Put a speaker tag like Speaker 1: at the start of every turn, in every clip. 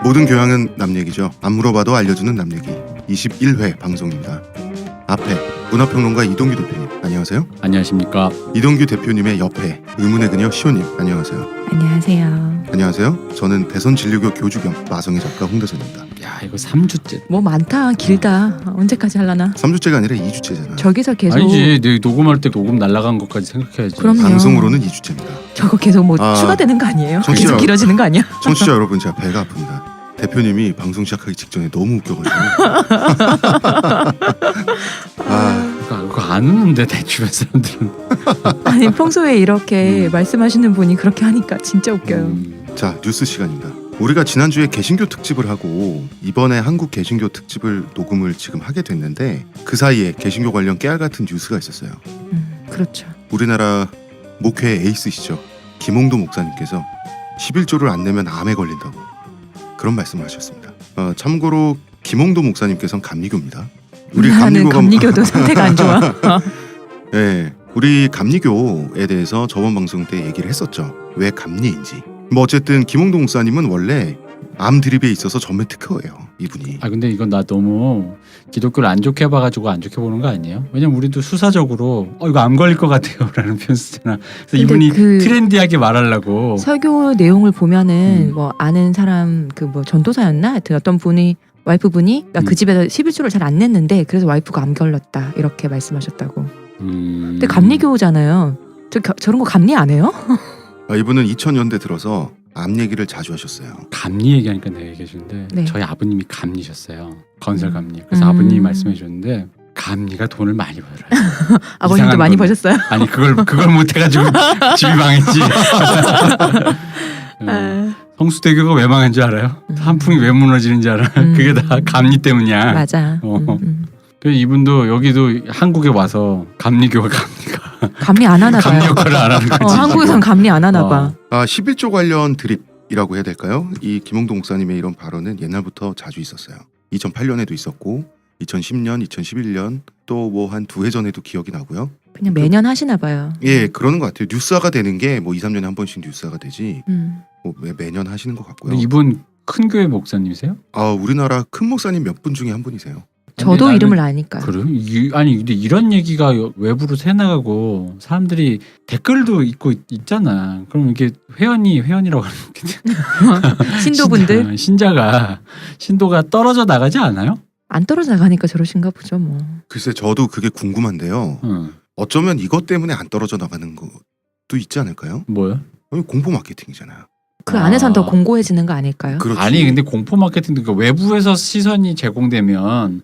Speaker 1: 모든 교양은 남 얘기죠. 안 물어봐도 알려주는 남 얘기 21회 방송입니다. 앞에 문화평론가 이동규 대표님 안녕하세요.
Speaker 2: 안녕하십니까.
Speaker 1: 이동규 대표님의 옆에 의문의 그녀 시호님 안녕하세요.
Speaker 3: 안녕하세요.
Speaker 1: 안녕하세요. 저는 대선 진료교 교주 겸 마성의 작가 홍대선입니다.
Speaker 2: 야 이거 3주째.
Speaker 3: 뭐 많다 길다 언제까지 할라나.
Speaker 1: 3주째가 아니라 2주째잖아.
Speaker 3: 저기서 계속
Speaker 2: 아니지. 내 녹음할 때 녹음 날라간 것까지 생각해야지.
Speaker 3: 그럼요.
Speaker 1: 방송으로는 2주째입니다.
Speaker 3: 저거 계속 뭐 추가되는 거 아니에요?
Speaker 1: 청취자-
Speaker 3: 계속 길어지는 거 아니야?
Speaker 1: 청취자 여러분 제가 배가 아픕니다. 대표님이 방송 시작하기 직전에 너무 웃겨가지고
Speaker 2: 그거 안 웃는데 내 주변 사람들은.
Speaker 3: 아니 평소에 이렇게 말씀하시는 분이 그렇게 하니까 진짜 웃겨요.
Speaker 1: 자 뉴스 시간입니다. 우리가 지난주에 개신교 특집을 하고 이번에 한국 개신교 특집을 녹음을 지금 하게 됐는데 그 사이에 개신교 관련 깨알 같은 뉴스가 있었어요.
Speaker 3: 그렇죠.
Speaker 1: 우리나라 목회 에이스시죠. 김홍도 목사님께서 11조를 안 내면 암에 걸린다고 그런 말씀을 하셨습니다. 참고로 김홍도 목사님께서는 감리교입니다. 우리
Speaker 3: 나는
Speaker 1: 감리교가
Speaker 3: 감리교도 상태가 안 좋아.
Speaker 1: 네, 우리 감리교에 대해서 저번 방송 때 얘기를 했었죠. 왜 감리인지. 뭐 어쨌든 김홍도 목사님은 원래 암 드립에 있어서 전면 특허예요. 이분이.
Speaker 2: 아 근데 이건 나 너무 기독교를 안 좋게 봐가지고 안 좋게 보는 거 아니에요? 왜냐면 우리도 수사적으로 이거 암 걸릴 것 같아요라는 표현 쓰잖아. 그래서 이분이 트렌디하게 말하려고.
Speaker 3: 설교 내용을 보면은 뭐 아는 사람 그 뭐 전도사였나? 하여튼 어떤 분이 와이프분이 그 집에서 11조를 잘 안 냈는데 그래서 와이프가 암 걸렸다 이렇게 말씀하셨다고. 근데 감리교잖아요. 저런 거 감리 안 해요?
Speaker 1: 이분은 2000년대 들어서 암 얘기를 자주 하셨어요.
Speaker 2: 감리 얘기하니까 내가 얘기해 주는데
Speaker 3: 네.
Speaker 2: 저희 아버님이 감리셨어요. 건설 감리. 그래서 아버님이 말씀해 주셨는데 감리가 돈을 많이 벌어요.
Speaker 3: 아버님도 많이 버셨어요?
Speaker 2: 아니 그걸 못 해가지고 집이 망했지. 성수대교가 왜 망한 줄 알아요? 한풍이 왜 무너지는 줄 알아요? 그게 다 감리 때문이야.
Speaker 3: 맞아.
Speaker 2: 그래서 이분도 여기도 한국에 와서 감리교가
Speaker 3: 감리 안 하나 봐요.
Speaker 2: 감리 역할을 안 하는 거지.
Speaker 3: 한국에선 감리 안 하나 봐.
Speaker 1: 11조 관련 드립이라고 해야 될까요? 이 김홍도 목사님의 이런 발언은 옛날부터 자주 있었어요. 2008년에도 있었고 2010년, 2011년 또 뭐 한 2해 전에도 기억이 나고요.
Speaker 3: 그냥 매년 하시나 봐요.
Speaker 1: 예, 그러는 것 같아요. 뉴스화가 되는 게 뭐 2, 3년에 한 번씩 뉴스화가 되지 뭐 매년 하시는 것 같고요.
Speaker 2: 이분 큰 교회 목사님이세요?
Speaker 1: 우리나라 큰 목사님 몇 분 중에 한 분이세요.
Speaker 3: 저도 이름을 아니까.
Speaker 2: 그래? 아니 근데 이런 얘기가 외부로 새나가고 사람들이 댓글도 있잖아. 그럼 이게 회원이라고 하는 게
Speaker 3: 신도분들
Speaker 2: 신도가 떨어져 나가지 않아요?
Speaker 3: 안 떨어져 나가니까 저러신가 보죠 뭐.
Speaker 1: 글쎄 저도 그게 궁금한데요. 어쩌면 이것 때문에 안 떨어져 나가는 것도 있지 않을까요?
Speaker 2: 뭐요?
Speaker 1: 공포 마케팅이잖아요.
Speaker 3: 그 안에선 더 공고해지는 거 아닐까요?
Speaker 1: 그렇지.
Speaker 2: 아니 근데 공포 마케팅도 그러니까 외부에서 시선이 제공되면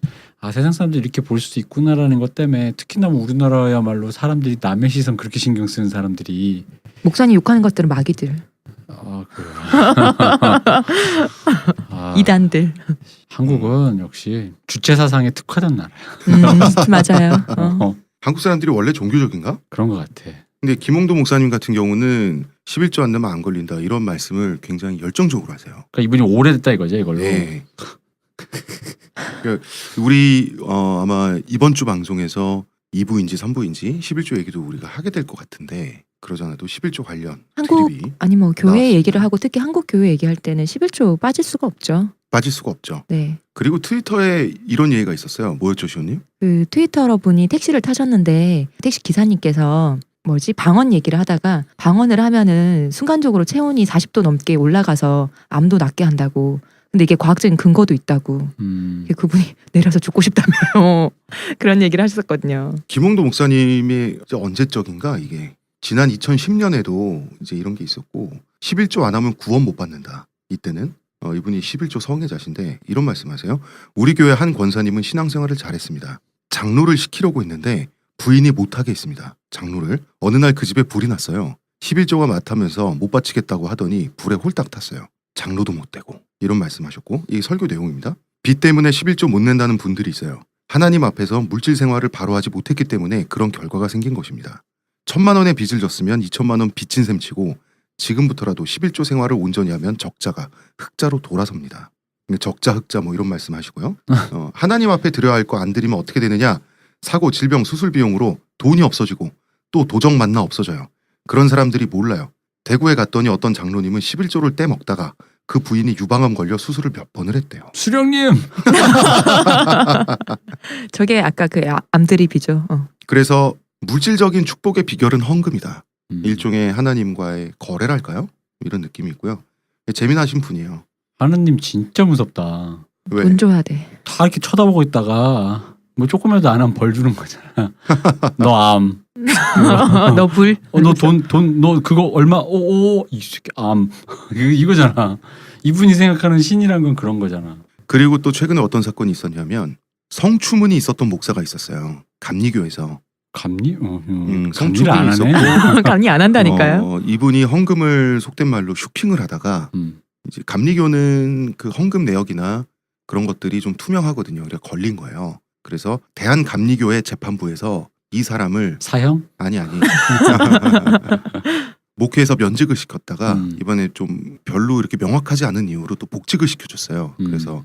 Speaker 2: 세상 사람들이 이렇게 볼 수 있구나라는 것 때문에 특히나 우리나라야말로 사람들이 남의 시선 그렇게 신경 쓰는 사람들이
Speaker 3: 목사님 욕하는 것들은 마귀들. 이단들.
Speaker 2: 한국은 역시 주체 사상에 특화된 나라야.
Speaker 3: 맞아요.
Speaker 1: 한국 사람들이 원래 종교적인가?
Speaker 2: 그런 것 같아.
Speaker 1: 근데 김홍도 목사님 같은 경우는 11조 안 내면 안 걸린다 이런 말씀을 굉장히 열정적으로 하세요.
Speaker 2: 그러니까 이분이 오래됐다 이거죠 이걸로.
Speaker 1: 네. 우리 아마 이번 주 방송에서 2부인지 3부인지 11조 얘기도 우리가 하게 될 것 같은데 그러잖아도 11조 관련
Speaker 3: 한국
Speaker 1: 드립이
Speaker 3: 아니 뭐 교회
Speaker 1: 나왔습니다.
Speaker 3: 얘기를 하고 특히 한국 교회 얘기할 때는 11조 빠질 수가 없죠.
Speaker 1: 빠질 수가 없죠.
Speaker 3: 네.
Speaker 1: 그리고 트위터에 이런 얘기가 있었어요. 뭐였죠, 시호님?
Speaker 3: 그 트위터러 분이 택시를 타셨는데 택시 기사님께서 방언 얘기를 하다가 방언을 하면은 순간적으로 체온이 40도 넘게 올라가서 암도 낫게 한다고. 근데 이게 과학적인 근거도 있다고. 그분이 내려서 죽고 싶다며요. 그런 얘기를 하셨었거든요.
Speaker 1: 김홍도 목사님이 언제적인가 이게 지난 2010년에도 이제 이런 게 있었고 11조 안 하면 구원 못 받는다. 이때는 이분이 11조 성애자신데 이런 말씀하세요. 우리 교회 한 권사님은 신앙생활을 잘했습니다. 장로를 시키려고 했는데 부인이 못하게 했습니다. 장로를. 어느 날 그 집에 불이 났어요. 11조가 맡으면서 못 바치겠다고 하더니 불에 홀딱 탔어요. 장로도 못 되고 이런 말씀하셨고 이게 설교 내용입니다. 빚 때문에 11조 못 낸다는 분들이 있어요. 하나님 앞에서 물질 생활을 바로 하지 못했기 때문에 그런 결과가 생긴 것입니다. 1,000만 원의 빚을 졌으면 2,000만 원 빚진 셈 치고 지금부터라도 11조 생활을 온전히 하면 적자가 흑자로 돌아섭니다. 적자 흑자 뭐 이런 말씀하시고요. 하나님 앞에 드려야 할 거 안 드리면 어떻게 되느냐? 사고 질병 수술 비용으로 돈이 없어지고 또 도적 만나 없어져요. 그런 사람들이 몰라요. 대구에 갔더니 어떤 장로님은 11조를 떼먹다가 그 부인이 유방암 걸려 수술을 몇 번을 했대요.
Speaker 2: 수령님.
Speaker 3: 저게 아까 그 암드립이죠.
Speaker 1: 그래서 물질적인 축복의 비결은 헌금이다.
Speaker 2: 음.
Speaker 1: 일종의 하나님과의 거래랄까요? 이런 느낌이 있고요. 재미나신 분이에요.
Speaker 2: 하느님 진짜 무섭다.
Speaker 1: 왜?
Speaker 3: 돈 줘야 돼.
Speaker 2: 다 이렇게 쳐다보고 있다가 뭐 조금이라도 안 하면 벌 주는 거잖아. 너 암.
Speaker 3: 너 불.
Speaker 2: 너 돈 너 그거 얼마? 오 이 새끼 암. 이거잖아. 이분이 생각하는 신이란 건 그런 거잖아.
Speaker 1: 그리고 또 최근에 어떤 사건이 있었냐면 성추문이 있었던 목사가 있었어요. 감리교에서.
Speaker 2: 감리? 감리를
Speaker 1: 성추문이
Speaker 2: 안 하네.
Speaker 3: 감리 안 한다니까요.
Speaker 1: 이분이 헌금을 속된 말로 슈킹을 하다가 이제 감리교는 그 헌금 내역이나 그런 것들이 좀 투명하거든요. 그래 걸린 거예요. 그래서 대한감리교회 재판부에서 이 사람을
Speaker 2: 사형?
Speaker 1: 아니 목회에서 면직을 시켰다가 이번에 좀 별로 이렇게 명확하지 않은 이유로 또 복직을 시켜줬어요. 그래서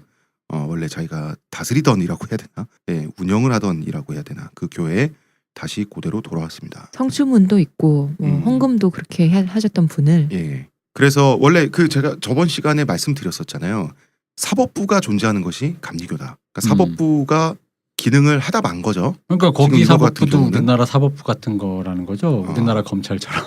Speaker 1: 원래 자기가 다스리던이라고 해야 되나? 네, 운영을 하던이라고 해야 되나? 그 교회에 다시 그대로 돌아왔습니다.
Speaker 3: 성추문도 있고 헌금도 그렇게 하셨던 분을
Speaker 1: 예. 그래서 원래 그 제가 저번 시간에 말씀드렸었잖아요. 사법부가 존재하는 것이 감리교다. 그러니까 사법부가 기능을 하다 만 거죠.
Speaker 2: 그러니까 거기
Speaker 1: 지금 이거 같은
Speaker 2: 사법부도
Speaker 1: 경우는?
Speaker 2: 우리나라 사법부 같은 거라는 거죠. 우리나라 검찰처럼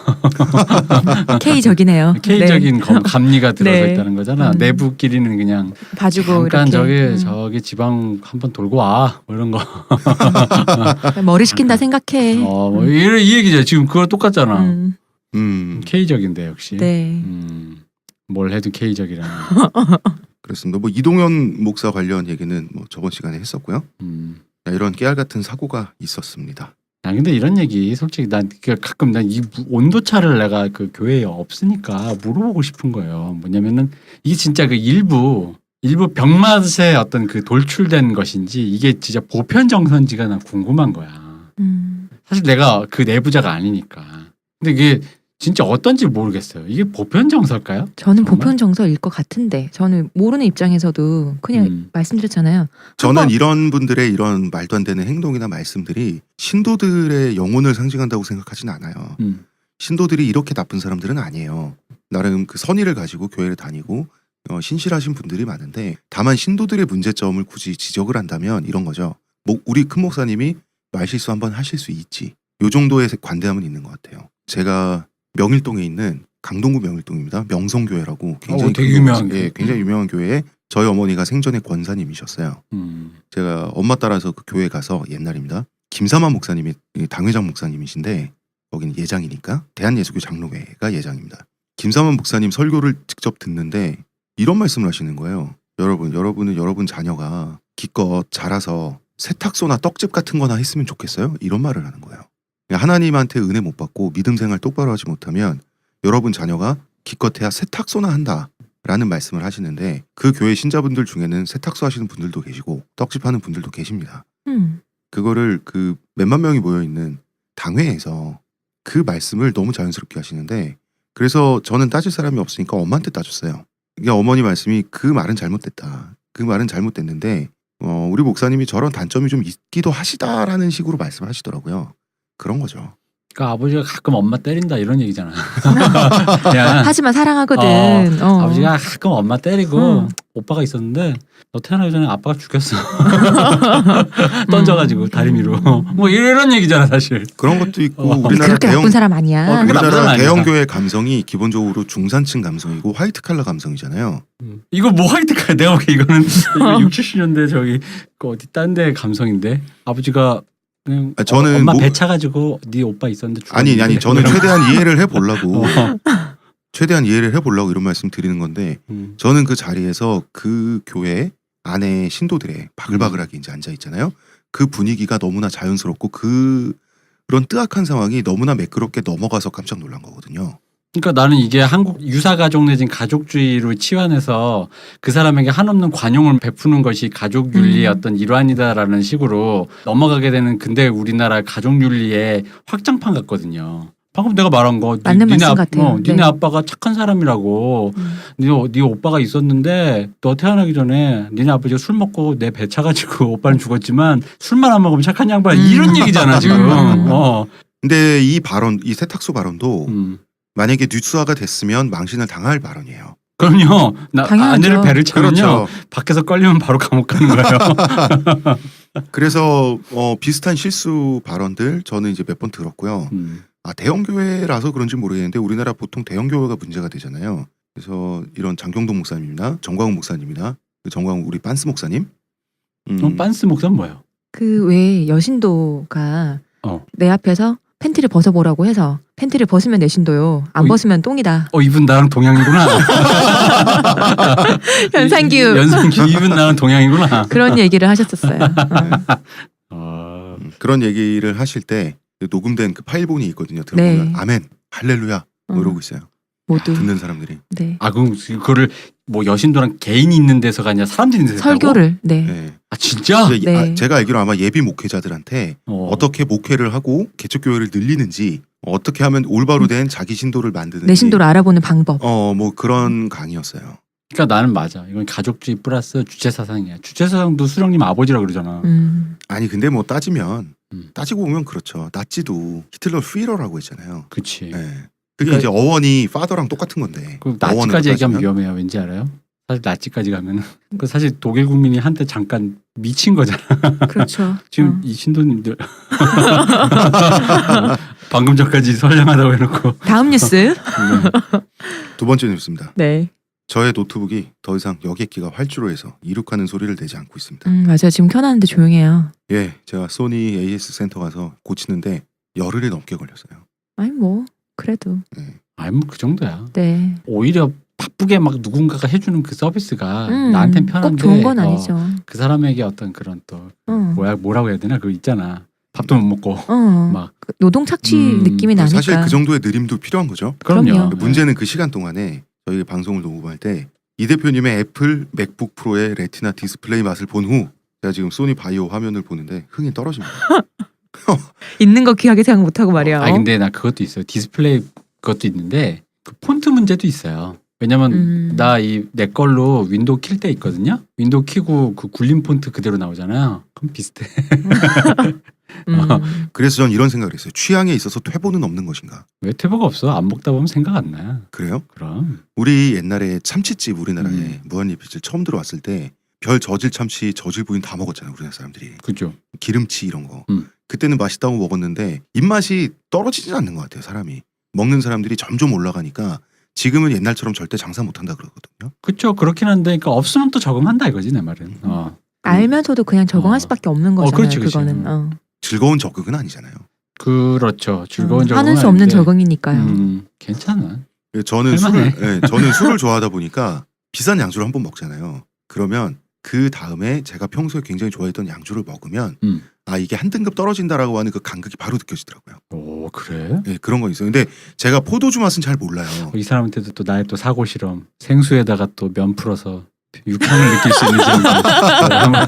Speaker 3: K적이네요.
Speaker 2: K적인 감리가 들어서
Speaker 3: 네.
Speaker 2: 있다는 거잖아. 내부끼리는 그냥
Speaker 3: 봐주고
Speaker 2: 잠깐
Speaker 3: 이렇게
Speaker 2: 저기 지방 한번 돌고 와. 뭐 이런 거.
Speaker 3: 머리 식힌다 생각해.
Speaker 2: 뭐 이 얘기죠. 지금 그거 똑같잖아. K적인데 역시.
Speaker 3: 네.
Speaker 2: 뭘 해도 K적이라는.
Speaker 1: 그렇습니다. 뭐 이동현 목사 관련 얘기는 뭐 저번 시간에 했었고요. 이런 깨알 같은 사고가 있었습니다.
Speaker 2: 근데 이런 얘기 솔직히 난 가끔 난 이 온도차를 내가 그 교회에 없으니까 물어보고 싶은 거예요. 뭐냐면은 이게 진짜 그 일부 병맛의 어떤 그 돌출된 것인지 이게 진짜 보편 정선지가 난 궁금한 거야. 사실 내가 그 내부자가 아니니까. 근데 이게 진짜 어떤지 모르겠어요. 이게 보편 정서일까요?
Speaker 3: 저는
Speaker 2: 정말?
Speaker 3: 보편 정서일 것 같은데 저는 모르는 입장에서도 그냥 말씀드렸잖아요.
Speaker 1: 저는 이런 분들의 이런 말도 안 되는 행동이나 말씀들이 신도들의 영혼을 상징한다고 생각하진 않아요. 신도들이 이렇게 나쁜 사람들은 아니에요. 나름 그 선의를 가지고 교회를 다니고 신실하신 분들이 많은데 다만 신도들의 문제점을 굳이 지적을 한다면 이런 거죠. 우리 큰 목사님이 말실수 한번 하실 수 있지. 요 정도의 관대함은 있는 것 같아요. 제가 명일동에 있는 강동구 명일동입니다. 명성교회라고 굉장히
Speaker 2: 되게 유명한
Speaker 1: 예, 굉장히 유명한 교회에 저희 어머니가 생전에 권사님이셨어요. 제가 엄마 따라서 그 교회 가서 옛날입니다. 김사만 목사님이 당회장 목사님이신데 거기는 예장이니까 대한예수교 장로회가 예장입니다. 김사만 목사님 설교를 직접 듣는데 이런 말씀을 하시는 거예요. 여러분은 여러분 자녀가 기껏 자라서 세탁소나 떡집 같은 거나 했으면 좋겠어요? 이런 말을 하는 거예요. 하나님한테 은혜 못 받고 믿음 생활 똑바로 하지 못하면 여러분 자녀가 기껏해야 세탁소나 한다라는 말씀을 하시는데 그 교회 신자분들 중에는 세탁소 하시는 분들도 계시고 떡집 하는 분들도 계십니다. 그거를 그 몇만 명이 모여있는 당회에서 그 말씀을 너무 자연스럽게 하시는데 그래서 저는 따질 사람이 없으니까 엄마한테 따졌어요. 이게 어머니 말씀이 그 말은 잘못됐다. 그 말은 잘못됐는데 우리 목사님이 저런 단점이 좀 있기도 하시다라는 식으로 말씀을 하시더라고요. 그런 거죠.
Speaker 2: 그러니까 아버지가 가끔 엄마 때린다 이런 얘기잖아. 그냥
Speaker 3: 하지만 사랑하거든.
Speaker 2: 아버지가 가끔 엄마 때리고 오빠가 있었는데 너 태어나기 전에 아빠가 죽였어. 던져가지고 다리미로. 뭐 이런 얘기잖아 사실.
Speaker 1: 그런 것도 있고 우리나라
Speaker 3: 그렇게 나쁜 사람 아니야.
Speaker 1: 우리나라 대형교회 감성이 기본적으로 중산층 감성이고 화이트 칼라 감성이잖아요.
Speaker 2: 이거 뭐 화이트 칼라 내가 보기에 이거는 60, 70년대 저기 어디 딴 데 감성인데 아버지가 그냥
Speaker 1: 저는
Speaker 2: 엄마 배 차가지고 네 오빠 있었는데
Speaker 1: 아니 저는 최대한 이해를 해보려고 최대한 이해를 해보려고 이런 말씀 드리는 건데 저는 그 자리에서 그 교회 안에 신도들의 바글바글하게 이제 앉아 있잖아요. 그 분위기가 너무나 자연스럽고 그런 뜨악한 상황이 너무나 매끄럽게 넘어가서 깜짝 놀란 거거든요.
Speaker 2: 그러니까 나는 이게 한국 유사가족 내진 가족주의로 치환해서 그 사람에게 한없는 관용을 베푸는 것이 가족윤리의 어떤 일환이다라는 식으로 넘어가게 되는 근데 우리나라 가족윤리의 확장판 같거든요. 방금 내가 말한 거
Speaker 3: 맞는 말씀 같아요.
Speaker 2: 니네 아빠가 착한 사람이라고 네 오빠가 있었는데 너 태어나기 전에 니네 아버지가 술 먹고 내 배 차가지고 오빠는 죽었지만 술만 안 먹으면 착한 양반 이런 얘기잖아 지금.
Speaker 1: 근데 이 발언 이 세탁소 발언도 만약에 뉴스화가 됐으면 망신을 당할 발언이에요.
Speaker 2: 그럼요. 나
Speaker 3: 당연하죠.
Speaker 2: 아내를 배를 차면요.
Speaker 1: 그렇죠.
Speaker 2: 밖에서 걸리면 바로 감옥 가는 거예요.
Speaker 1: 그래서 비슷한 실수 발언들 저는 이제 몇 번 들었고요. 대형 교회라서 그런지 모르겠는데 우리나라 보통 대형 교회가 문제가 되잖아요. 그래서 이런 장경동 목사님이나 정광훈 목사님이나 정광훈 우리 빤스 목사님,
Speaker 2: 빤스 목사는 뭐예요?
Speaker 3: 그 왜 여신도가
Speaker 2: 어.
Speaker 3: 내 앞에서 팬티를 벗어보라고 해서 팬티를 벗으면 내 신도요. 안 벗으면 똥이다.
Speaker 2: 이분 나랑 동양이구나.
Speaker 3: 현상규
Speaker 2: 연상규 이분 나랑 동양이구나.
Speaker 3: 그런 얘기를 하셨었어요.
Speaker 1: 그런 얘기를 하실 때 녹음된 그 파일본이 있거든요. 들어보면
Speaker 3: 네.
Speaker 1: 아멘, 할렐루야 뭐
Speaker 3: 어.
Speaker 1: 이러고 있어요.
Speaker 3: 모두.
Speaker 1: 듣는 사람들이.
Speaker 3: 네.
Speaker 2: 그럼 그거를 뭐 여신도랑 개인이 있는 데서가 아니라 사람들이 있는 데서
Speaker 3: 설교를. 네.
Speaker 1: 네.
Speaker 2: 진짜?
Speaker 1: 근데
Speaker 3: 네.
Speaker 1: 제가 알기로 아마 예비 목회자들한테 어떻게 목회를 하고 개척교회를 늘리는지 어떻게 하면 올바로 된 자기 신도를 만드는지
Speaker 3: 내 신도를 알아보는 방법.
Speaker 1: 뭐 그런 강의였어요.
Speaker 2: 그러니까 나는 맞아. 이건 가족주의 플러스 주체사상이야. 주체사상도 수령님 아버지라 그러잖아.
Speaker 1: 아니 근데 뭐 따지면
Speaker 2: 음.
Speaker 1: 따지고 보면 그렇죠. 나치도 히틀러 휘러라고 했잖아요.
Speaker 2: 그치.
Speaker 1: 네. 그게
Speaker 2: 그러니까-
Speaker 1: 이제 어원이 파더랑 똑같은 건데.
Speaker 2: 그
Speaker 1: 어원으로
Speaker 2: 나치까지 얘기하면
Speaker 1: 따지면.
Speaker 2: 위험해요. 왠지 알아요? 사실 나치까지 가면은 그 사실 독일 국민이 한때 잠깐 미친 거잖아.
Speaker 3: 그렇죠.
Speaker 2: 지금 이 신도님들 방금 전까지 선량하다고 해놓고
Speaker 3: 다음 뉴스.
Speaker 2: 네.
Speaker 1: 두 번째 뉴스입니다.
Speaker 3: 네.
Speaker 1: 저의 노트북이 더 이상 여객기가 활주로 해서 이륙하는 소리를 내지 않고 있습니다.
Speaker 3: 맞아요. 지금 켜놨는데 조용해요.
Speaker 1: 예, 제가 소니 AS 센터 가서 고치는데 열흘이 넘게 걸렸어요.
Speaker 3: 아니 뭐 그래도.
Speaker 2: 아니 뭐 그 정도야.
Speaker 3: 네.
Speaker 2: 오히려 바쁘게 막 누군가가 해주는 그 서비스가 나한텐 편한데
Speaker 3: 꼭 좋은 건 아니죠.
Speaker 2: 그 사람에게 어떤 그런 또
Speaker 3: 어.
Speaker 2: 뭐라고 해야 되나 그거 있잖아. 밥도 못 먹고 막
Speaker 3: 그 노동 착취 느낌이 나니까.
Speaker 1: 사실 그 정도의 느림도 필요한 거죠.
Speaker 2: 그럼요.
Speaker 3: 그럼요.
Speaker 1: 문제는 그 시간 동안에 저희 방송을 녹음할 때 이 대표님의 애플 맥북 프로의 레티나 디스플레이 맛을 본 후 제가 지금 소니 바이오 화면을 보는데 흥이 떨어집니다.
Speaker 3: 있는 거 귀하게 생각 못하고 말이야.
Speaker 2: 아니 근데 나 그것도 있어요. 디스플레이 그것도 있는데 그 폰트 문제도 있어요. 왜냐면 나 내 걸로 윈도우 킬 때 있거든요. 윈도우 키고 그 굴림 폰트 그대로 나오잖아요. 그럼 비슷해.
Speaker 1: 그래서 전 이런 생각을 했어요. 취향에 있어서 퇴보는 없는 것인가?
Speaker 2: 왜 퇴보가 없어? 안 먹다 보면 생각 안 나.
Speaker 1: 그래요?
Speaker 2: 그럼.
Speaker 1: 우리 옛날에 참치집 우리나라에 무한리필집 처음 들어왔을 때 별 저질 참치 저질 부인 다 먹었잖아요. 우리나라 사람들이.
Speaker 2: 그죠.
Speaker 1: 기름치 이런 거. 그때는 맛있다고 먹었는데 입맛이 떨어지진 않는 것 같아요. 사람이. 먹는 사람들이 점점 올라가니까 지금은 옛날처럼 절대 장사 못한다 그러거든요.
Speaker 2: 그렇죠. 그렇긴 한데 그러니까 없으면 또 적응한다 이거지 내 말은.
Speaker 3: 알면서도 그냥 적응할 수밖에 없는 거잖아요.
Speaker 2: 그렇지, 그렇지.
Speaker 3: 그거는.
Speaker 1: 즐거운 적응은 아니잖아요.
Speaker 2: 그렇죠. 즐거운 적응은
Speaker 3: 하는 수 없는
Speaker 2: 아닌데.
Speaker 3: 적응이니까요.
Speaker 2: 괜찮아.
Speaker 1: 저는
Speaker 2: 할만해.
Speaker 1: 저는 술을 좋아하다 보니까 비싼 양주를 한번 먹잖아요. 그러면 그 다음에 제가 평소에 굉장히 좋아했던 양주를 먹으면 이게 한 등급 떨어진다라고 하는 그 간극이 바로 느껴지더라고요.
Speaker 2: 오 그래?
Speaker 1: 네, 그런 거 있어요. 근데 제가 포도주 맛은 잘 몰라요.
Speaker 2: 이 사람한테도 또 나의 또 사고 실험. 생수에다가 또 면 풀어서 육향을 느낄 수 있는지 한번.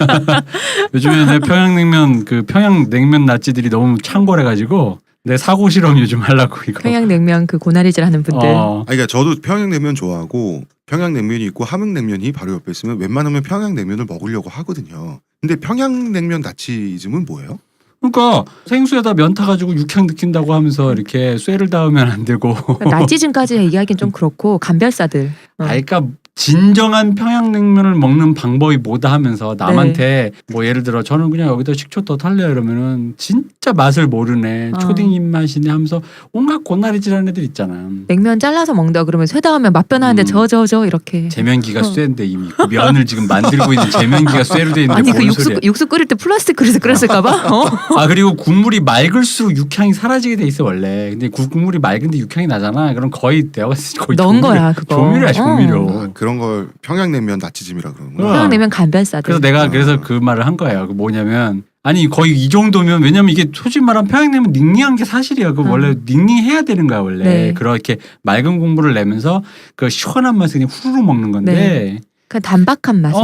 Speaker 2: 요즘에 내 평양냉면 그 평양냉면 나찌들이 너무 창궐해가지고 내 사고 실험 요즘 하려고 이거.
Speaker 3: 평양냉면 그 고나리질 하는 분들.
Speaker 1: 그러니까 저도 평양냉면 좋아하고 평양냉면이 있고 함흥냉면이 바로 옆에 있으면 웬만하면 평양냉면을 먹으려고 하거든요. 근데 평양냉면 나치즘은 뭐예요?
Speaker 2: 그러니까 생수에다 면 타가지고 육향 느낀다고 하면서 이렇게 쇠를 닿으면 안 되고.
Speaker 3: 나치즘까지 얘기하기는 좀 그렇고 간별사들.
Speaker 2: 그러니까 진정한 평양냉면을 먹는 방법이 뭐다 하면서 남한테 뭐 예를 들어 저는 그냥 여기다 식초 더 탈래요 이러면은 진짜 맛을 모르네 초딩 입맛이네 하면서 온갖 고나리질하는 애들 있잖아.
Speaker 3: 냉면 잘라서 먹는다 그러면 쇠 닿으면 맛 변하는데 저 이렇게.
Speaker 2: 제면기가 쇠인데 이미 그 면을 지금 만들고 있는 제면기가 쇠로 돼 있는데
Speaker 3: 아니 그
Speaker 2: 뭔 소리야.
Speaker 3: 육수 끓일 때 플라스틱 그릇을 끓였을까봐.
Speaker 2: 그리고 국물이 맑을수록 육향이 사라지게 돼 있어 원래. 근데 국물이 맑은데 육향이 나잖아. 그럼 거의 내가 봤을 때 거의
Speaker 3: 넣은 거야 그거.
Speaker 2: 조미료야 조미료.
Speaker 1: 그런 걸 평양냉면 나치즘이라 그러는구나.
Speaker 3: 평양냉면 간별사들.
Speaker 2: 그래서 내가 그래서 그 말을 한 거예요. 그 뭐냐면 아니 거의 이 정도면 왜냐면 이게 솔직히 말하면 평양냉면 닝닝한 게 사실이야. 그 원래 닝닝해야 되는 거야 원래.
Speaker 3: 네.
Speaker 2: 그렇게 맑은 국물을 내면서 그 시원한 맛을 그냥 후루룩 먹는 건데.
Speaker 3: 네. 그 단박한 맛에.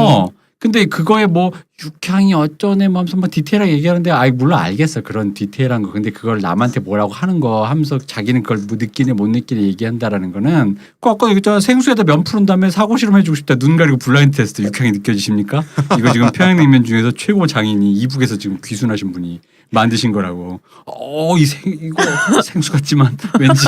Speaker 2: 근데 그거에 뭐 육향이 어쩌네 뭐 하면서 막 디테일하게 얘기하는데 물론 알겠어 그런 디테일한 거. 근데 그걸 남한테 뭐라고 하는 거 하면서 자기는 그걸 뭐 느끼네 못 느끼네 얘기한다라는 거는 그 아까 얘기했잖아. 생수에다 면 푸른 다음에 사고 실험 해주고 싶다. 눈 가리고 블라인드 테스트 육향이 느껴지십니까? 이거 지금 평양냉면 중에서 최고 장인이 이북에서 지금 귀순하신 분이 만드신 거라고. 이거 생수 같지만 왠지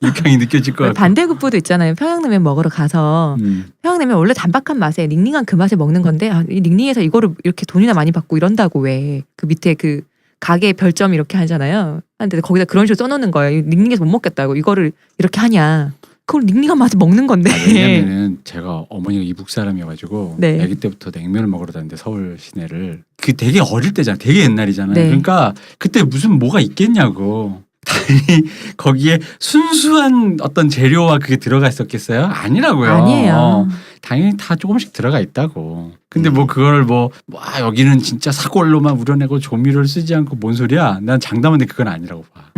Speaker 2: 육향이 느껴질 것 같고.
Speaker 3: 반대급부도 있잖아요. 평양냉면 먹으러 가서 평양냉면 원래 단박한 맛에 닝닝한 그 맛에 먹는 건데 이 닝닝해서 이거를 이렇게 돈이나 많이 받고 이런다고 왜 그 밑에 그 가게 별점 이렇게 하잖아요. 근데 거기다 그런 식으로 써놓는 거예요. 닝닝해서 못 먹겠다고 이거를 이렇게 하냐. 그걸 닝닝한 맛에 먹는 건데.
Speaker 2: 왜냐면은 제가 어머니가 이북 사람이어가지고
Speaker 3: 네.
Speaker 2: 아기 때부터 냉면을 먹으러 다녔는데 서울 시내를 그 되게 어릴 때잖아. 되게 옛날이잖아요.
Speaker 3: 네.
Speaker 2: 그러니까 그때 무슨 뭐가 있겠냐고. 당연히 거기에 순수한 어떤 재료와 그게 들어가 있었겠어요? 아니라고요.
Speaker 3: 아니에요.
Speaker 2: 당연히 다 조금씩 들어가 있다고. 근데 뭐 그걸 여기는 진짜 사골로만 우려내고 조미료를 쓰지 않고 뭔 소리야? 난 장담하는데 그건 아니라고 봐.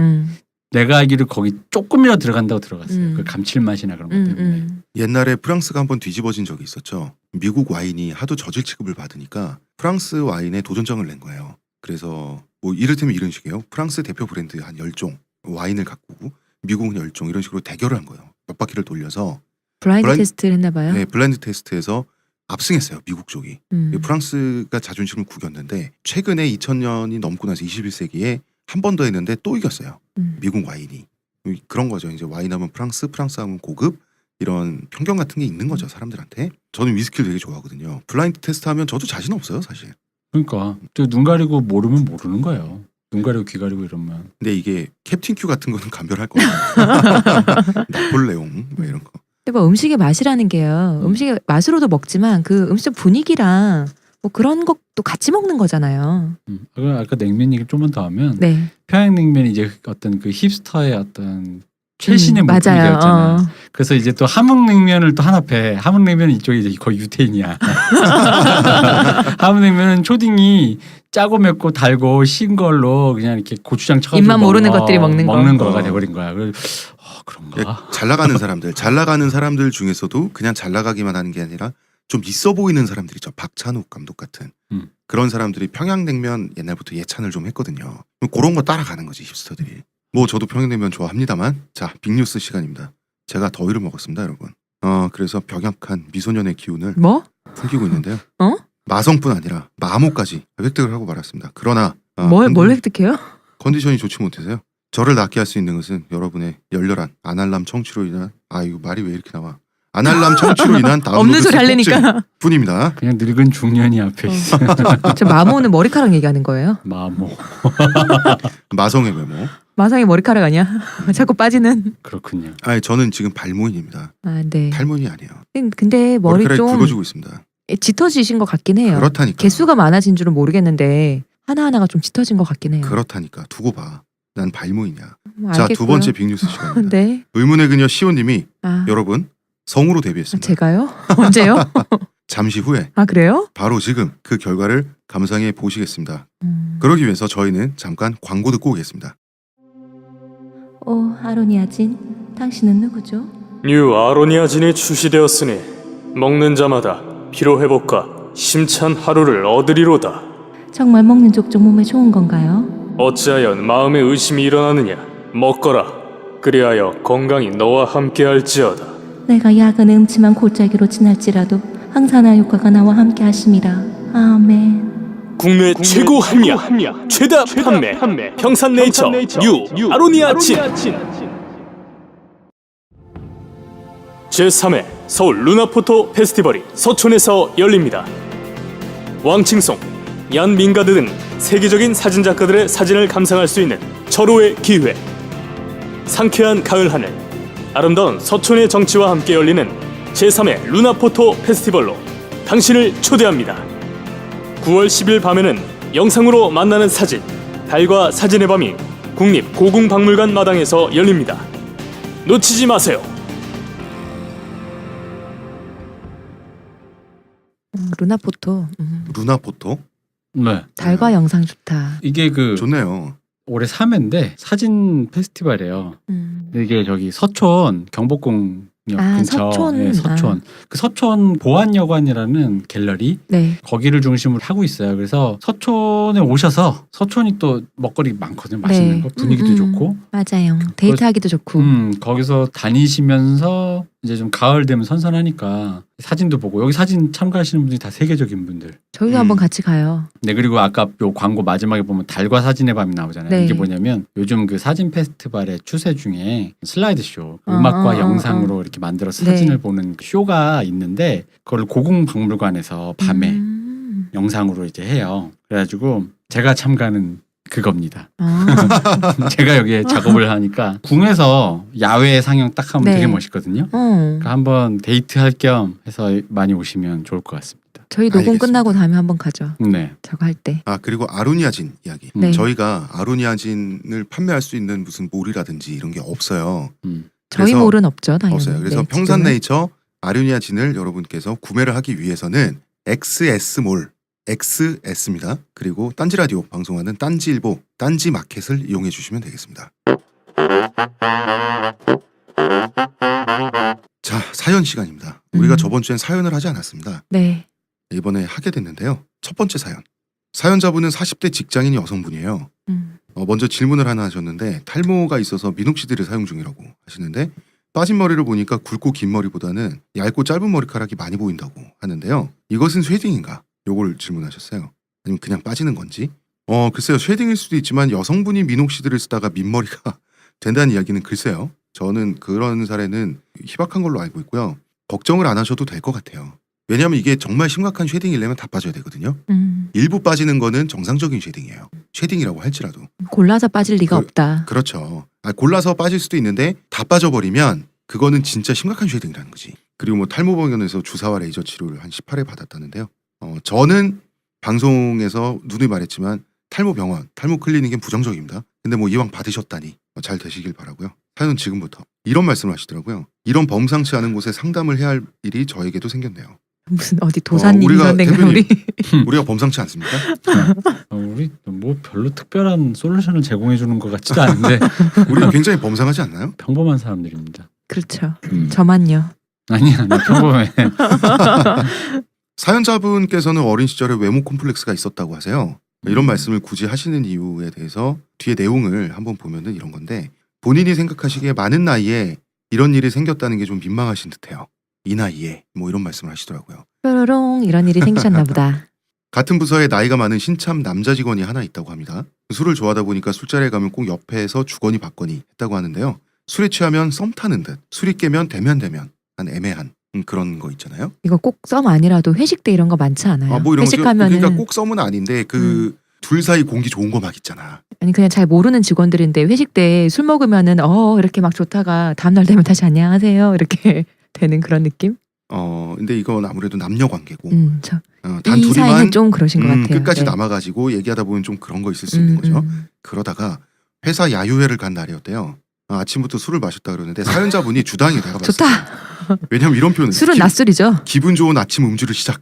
Speaker 2: 내가 알기로 거기 조금이라도 들어간다고 들어갔어요. 그 감칠맛이나 그런 것 때문에.
Speaker 1: 옛날에 프랑스가 한번 뒤집어진 적이 있었죠. 미국 와인이 하도 저질 취급을 받으니까 프랑스 와인에 도전장을 낸 거예요. 그래서 뭐 이를테면 이런 식이에요. 프랑스 대표 브랜드 한 10종 와인을 갖고 미국은 10종 이런 식으로 대결을 한 거예요. 몇 바퀴를 돌려서
Speaker 3: 블라인드 테스트를 했나 봐요.
Speaker 1: 네, 블라인드 테스트에서 압승했어요. 미국 쪽이. 프랑스가 자존심을 구겼는데 최근에 2000년이 넘고 나서 21세기에 한 번 더 했는데 또 이겼어요. 미국 와인이. 그런 거죠. 이제 와인하면 프랑스 하면 고급 이런 편견 같은 게 있는 거죠. 사람들한테. 저는 위스키를 되게 좋아하거든요. 블라인드 테스트 하면 저도 자신 없어요. 사실.
Speaker 2: 그러니까 눈 가리고 모르면 모르는 거예요. 눈 가리고 귀 가리고 이러면.
Speaker 1: 근데 이게 캡틴 큐 같은 거는 감별할 거예요. 나폴레옹 뭐 이런 거.
Speaker 3: 근데 뭐 음식의 맛이라는 게요. 음식의 맛으로도 먹지만 그 음식 분위기랑 뭐 그런 것도 같이 먹는 거잖아요.
Speaker 2: 아까 냉면 얘기 좀만 더 하면
Speaker 3: 네.
Speaker 2: 평양냉면이 이제 어떤 그 힙스터의 어떤 최신의 물품이
Speaker 3: 맞아요.
Speaker 2: 되었잖아요. 그래서 이제 또 함흥냉면을 또 하나 패. 함흥냉면은 이쪽이 이제 거의 유태인이야. 함흥냉면은 초딩이 짜고 맵고 달고 신 걸로 그냥 이렇게 고추장 쳐가지고
Speaker 3: 입만 모르는 것들이 먹는 거.
Speaker 2: 거가 돼버린 거야. 그런가?
Speaker 1: 잘 나가는 사람들 중에서도 그냥 잘 나가기만 하는 게 아니라 좀 있어 보이는 사람들 있죠. 박찬욱 감독 같은 그런 사람들이 평양냉면 옛날부터 예찬을 좀 했거든요. 그런 거 따라가는 거지 힙스터들이. 뭐 저도 평양냉면 좋아합니다만 자 빅뉴스 시간입니다. 제가 더위를 먹었습니다 여러분. 그래서 병약한 미소년의 기운을
Speaker 3: 뭐?
Speaker 1: 풍기고 있는데요.
Speaker 3: 어?
Speaker 1: 마성뿐 아니라 마모까지 획득을 하고 말았습니다. 그러나
Speaker 3: 뭘 획득해요?
Speaker 1: 컨디션이 좋지 못해서요. 저를 낫게 할 수 있는 것은 여러분의 열렬한 아날람 청취로 인한 이거 말이 왜 이렇게 나와? 아날람 청취로 인한 다운로드
Speaker 3: 없는 소리 하려니까.
Speaker 1: 뿐입니다.
Speaker 2: 그냥 늙은 중년이 앞에 있어.
Speaker 3: 저 마모는 머리카락 얘기하는 거예요?
Speaker 2: 마모.
Speaker 1: 마성의 메모.
Speaker 3: 마상의 머리카락 아니야? 자꾸 빠지는.
Speaker 2: 그렇군요.
Speaker 1: 저는 지금 발모인입니다.
Speaker 3: 네.
Speaker 1: 탈모인이 아니에요.
Speaker 3: 근데 머리
Speaker 1: 머리카락이
Speaker 3: 좀
Speaker 1: 굵어지고 있습니다.
Speaker 3: 짙어지신 것 같긴 해요.
Speaker 1: 그렇다니까.
Speaker 3: 개수가 많아진 줄은 모르겠는데 하나하나가 좀 짙어진 것 같긴 해요.
Speaker 1: 그렇다니까. 두고 봐. 난 발모이냐. 자,
Speaker 3: 알겠고요.
Speaker 1: 두 번째 빅뉴스 시간입니다.
Speaker 3: 네.
Speaker 1: 의문의 그녀 시온님이
Speaker 3: 아,
Speaker 1: 여러분 성우로 데뷔했습니다.
Speaker 3: 제가요? 언제요?
Speaker 1: 잠시 후에
Speaker 3: 그래요?
Speaker 1: 바로 지금 그 결과를 감상해 보시겠습니다. 그러기 위해서 저희는 잠깐 광고 듣고 오겠습니다.
Speaker 3: 아로니아진, 당신은 누구죠?
Speaker 4: 뉴 아로니아진이 출시되었으니 먹는 자마다 피로회복과 심찬 하루를 얻으리로다.
Speaker 3: 정말 먹는 족족 몸에 좋은 건가요?
Speaker 4: 어찌하여 마음에 의심이 일어나느냐. 먹거라. 그리하여 건강이 너와 함께할지어다.
Speaker 3: 내가 약은 음침한 골짜기로 지날지라도 항산화 효과가 나와 함께 하심이라. 아멘.
Speaker 4: 국내 최고 합리화, 최다 판매, 평산네이처 뉴 아로니아진. 제3회 서울 루나포토 페스티벌이 서촌에서 열립니다. 왕칭송, 얀 밍가드 등 세계적인 사진작가들의 사진을 감상할 수 있는 절호의 기회. 상쾌한 가을 하늘, 아름다운 서촌의 정취와 함께 열리는 제3회 루나포토 페스티벌로 당신을 초대합니다. 9월 10일 밤에는 영상으로 만나는 사진, 달과 사진의 밤이 국립고궁박물관 마당에서 열립니다. 놓치지 마세요.
Speaker 3: 루나포토.
Speaker 1: 루나포토?
Speaker 2: 네.
Speaker 3: 달과 영상 좋다.
Speaker 2: 이게
Speaker 1: 좋네요.
Speaker 2: 올해 3회인데 사진 페스티벌이에요. 이게 저기 서촌 경복궁역 근처.
Speaker 3: 서촌.
Speaker 2: 네, 서촌. 그 서촌 보안여관이라는 갤러리
Speaker 3: 네.
Speaker 2: 거기를 중심으로 하고 있어요. 그래서 서촌에 오셔서 서촌이 또 먹거리 많거든요. 맛있는
Speaker 3: 네.
Speaker 2: 거 분위기도 좋고.
Speaker 3: 맞아요. 데이트하기도 좋고.
Speaker 2: 거기서 다니시면서 이제 좀 가을 되면 선선하니까 사진도 보고 여기 사진 참가하시는 분들이 다 세계적인 분들.
Speaker 3: 저희도 한번 같이 가요.
Speaker 2: 네 그리고 아까 요 광고 마지막에 보면 달과 사진의 밤이 나오잖아요.
Speaker 3: 네.
Speaker 2: 이게 뭐냐면 요즘 그 사진 페스티벌의 추세 중에 슬라이드 쇼, 음악과 영상으로 이렇게 만들어서
Speaker 3: 네.
Speaker 2: 사진을 보는 쇼가 있는데 그걸 고궁박물관에서 밤에 영상으로 이제 해요. 그래가지고 제가 참가하는 그겁니다.
Speaker 3: 아,
Speaker 2: 제가 여기에 작업을 하니까 궁에서 야외 상영 딱 하면
Speaker 3: 네.
Speaker 2: 되게 멋있거든요. 그러니까 한번 데이트할 겸 해서 많이 오시면 좋을 것 같습니다.
Speaker 3: 저희 녹음
Speaker 1: 알겠습니다.
Speaker 3: 끝나고 다음에 한번 가죠.
Speaker 2: 네.
Speaker 3: 저거 할 때.
Speaker 1: 아 그리고 아로니아진 이야기.
Speaker 3: 네.
Speaker 1: 저희가 아로니아진을 판매할 수 있는 무슨 몰이라든지 이런 게 없어요.
Speaker 3: 저희
Speaker 1: 그래서
Speaker 3: 몰은 없죠, 당연히.
Speaker 1: 없어요. 그래서
Speaker 3: 네,
Speaker 1: 평산네이처 아로니아진을 여러분께서 구매를 하기 위해서는 XS몰 XS입니다. 그리고 딴지라디오 방송하는 딴지일보 딴지마켓을 이용해 주시면 되겠습니다. 자 사연 시간입니다. 우리가 저번 주엔 사연을 하지 않았습니다.
Speaker 3: 네.
Speaker 1: 이번에 하게 됐는데요. 첫 번째 사연. 사연자분은 40대 직장인 여성분이에요. 먼저 질문을 하나 하셨는데 탈모가 있어서 미녹시딜을 사용 중이라고 하시는데 빠진 머리를 보니까 굵고 긴 머리보다는 얇고 짧은 머리카락이 많이 보인다고 하는데요. 이것은 쉐딩인가? 요걸 질문하셨어요. 아니면 그냥 빠지는 건지? 글쎄요. 쉐딩일 수도 있지만 여성분이 미녹시딜을 쓰다가 민머리가 된다는 이야기는 글쎄요. 저는 그런 사례는 희박한 걸로 알고 있고요. 걱정을 안 하셔도 될 것 같아요. 왜냐하면 이게 정말 심각한 쉐딩이려면 다 빠져야 되거든요. 일부 빠지는 거는 정상적인 쉐딩이에요. 쉐딩이라고 할지라도.
Speaker 3: 골라서 빠질 리가 없다.
Speaker 1: 그렇죠. 골라서 빠질 수도 있는데 다 빠져버리면 그거는 진짜 심각한 쉐딩이라는 거지. 그리고 뭐 탈모병원에서 주사와 레이저 치료를 한 18회 받았다는데요. 저는 방송에서 누누이 말했지만 탈모병원, 탈모 클리닉은 부정적입니다. 근데 뭐 이왕 받으셨다니 잘 되시길 바라고요. 사연 지금부터 이런 말씀을 하시더라고요. 이런 범상치 않은 곳에 상담을 해야 할 일이 저에게도 생겼네요.
Speaker 3: 무슨 어디 도사님
Speaker 1: 우리가
Speaker 3: 이런 데가
Speaker 1: 대표님.
Speaker 3: 우리.
Speaker 1: 우리가 범상치 않습니까?
Speaker 2: 우리 뭐 별로 특별한 솔루션을 제공해 주는 것 같지도 않은데
Speaker 1: 우리 굉장히 범상하지 않나요?
Speaker 2: 평범한 사람들입니다.
Speaker 3: 그렇죠. 저만요.
Speaker 2: 아니야, 나 평범해.
Speaker 1: 사연자분께서는 어린 시절에 외모 콤플렉스가 있었다고 하세요. 이런 말씀을 굳이 하시는 이유에 대해서 뒤에 내용을 한번 보면은 이런 건데 본인이 생각하시기에 많은 나이에 이런 일이 생겼다는 게 좀 민망하신 듯해요. 이 나이에 뭐 이런 말씀을 하시더라고요.
Speaker 3: 뾰로롱 이런 일이 생기셨나 보다.
Speaker 1: 같은 부서에 나이가 많은 신참 남자 직원이 하나 있다고 합니다. 술을 좋아하다 보니까 술자리에 가면 꼭 옆에서 주거니 받거니 했다고 하는데요. 술에 취하면 썸 타는 듯 술이 깨면 대면 한 애매한 그런 거 있잖아요.
Speaker 3: 이거 꼭 썸 아니라도 회식 때 이런 거 많지 않아요?
Speaker 1: 뭐 이런 거
Speaker 3: 회식하면은
Speaker 1: 그러니까 꼭 썸은 아닌데 그 둘 사이 공기 좋은 거 막 있잖아.
Speaker 3: 아니 그냥 잘 모르는 직원들인데 회식 때 술 먹으면은 이렇게 막 좋다가 다음날 되면 다시 안녕하세요 이렇게 되는 그런 느낌?
Speaker 1: 근데 이건 아무래도 남녀 관계고 단
Speaker 3: 이
Speaker 1: 둘이만
Speaker 3: 사이는 좀 그러신 것 같아요.
Speaker 1: 끝까지
Speaker 3: 네.
Speaker 1: 남아가지고 얘기하다 보면 좀 그런 거 있을 수 있는 거죠. 그러다가 회사 야유회를 간 날이었대요. 아침부터 술을 마셨다 그러는데 사연자분이 주당이 내가 봤을 때.
Speaker 3: 좋다.
Speaker 1: 왜냐면 이런 표현은
Speaker 3: 술은 낮술이죠.
Speaker 1: 기분 좋은 아침 음주를 시작.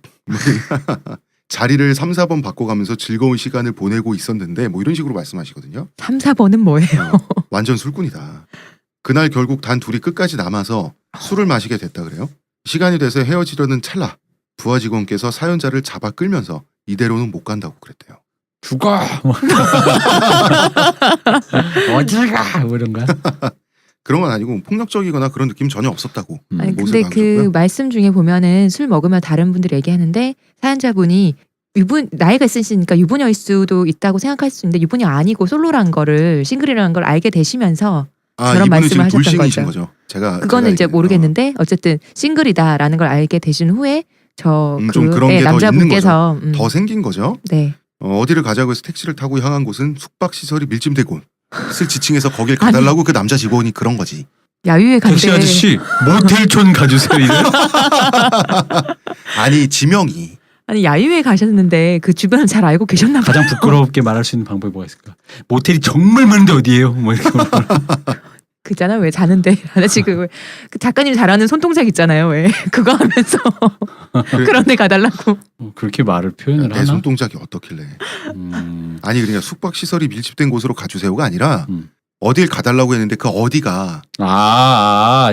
Speaker 1: 자리를 3, 4번 바꿔가면서 즐거운 시간을 보내고 있었는데 뭐 이런 식으로 말씀하시거든요.
Speaker 3: 3, 4번은 뭐예요?
Speaker 1: 완전 술꾼이다. 그날 결국 단 둘이 끝까지 남아서 술을 마시게 됐다 그래요. 시간이 돼서 헤어지려는 찰나 부하 직원께서 사연자를 잡아 끌면서 이대로는 못 간다고 그랬대요.
Speaker 2: 죽어. 어딜 가? 뭐 이런 거야.
Speaker 1: 그런 건 아니고 폭력적이거나 그런 느낌 전혀 없었다고.
Speaker 3: 아니
Speaker 1: 모습을
Speaker 3: 근데 그
Speaker 1: 남겼고요.
Speaker 3: 말씀 중에 보면은 술 먹으면 다른 분들이 얘기하는데 사연자분이 나이가 있으시니까 유부녀일 수도 있다고 생각할 수 있는데 유부녀 아니고 솔로란 거를 싱글이라는 걸 알게 되시면서 저런
Speaker 1: 이분은
Speaker 3: 말씀을
Speaker 1: 지금
Speaker 3: 하셨던
Speaker 1: 돌싱이신
Speaker 3: 거죠.
Speaker 1: 거죠. 제가
Speaker 3: 그거는 이제
Speaker 1: 얘기한-
Speaker 3: 모르겠는데 어쨌든 싱글이다라는 걸 알게 되신 후에
Speaker 1: 좀 그런 게 더
Speaker 3: 남자분께서
Speaker 1: 더 생긴 거죠.
Speaker 3: 네.
Speaker 1: 어디를 가자고 해서 택시를 타고 향한 곳은 숙박 시설이 밀집되고 슬 지칭해서 거길 가달라고 그 남자 직원이 그런 거지.
Speaker 3: 야유회
Speaker 2: 택시
Speaker 3: 간데
Speaker 2: 아저씨 모텔촌 가주세요. 이래?
Speaker 1: 아니 지명이
Speaker 3: 아니 야유회 가셨는데 그 주변을 잘 알고 계셨나 봐요.
Speaker 2: 가장 부끄럽게 말할 수 있는 방법이 뭐가 있을까? 모텔이 정말 많은데 어디예요? 뭐 이렇게.
Speaker 3: 그잖아 왜 자는데 아저씨 그 작가님 잘하는 손동작 있잖아요 왜 그거 하면서 그런 데 가달라고.
Speaker 2: 그렇게 말을 표현을
Speaker 1: 내
Speaker 2: 하나?
Speaker 1: 손동작이 어떻길래? 아니 그러니까 숙박 시설이 밀집된 곳으로 가주세요가 아니라 어딜 가달라고 했는데 그 어디가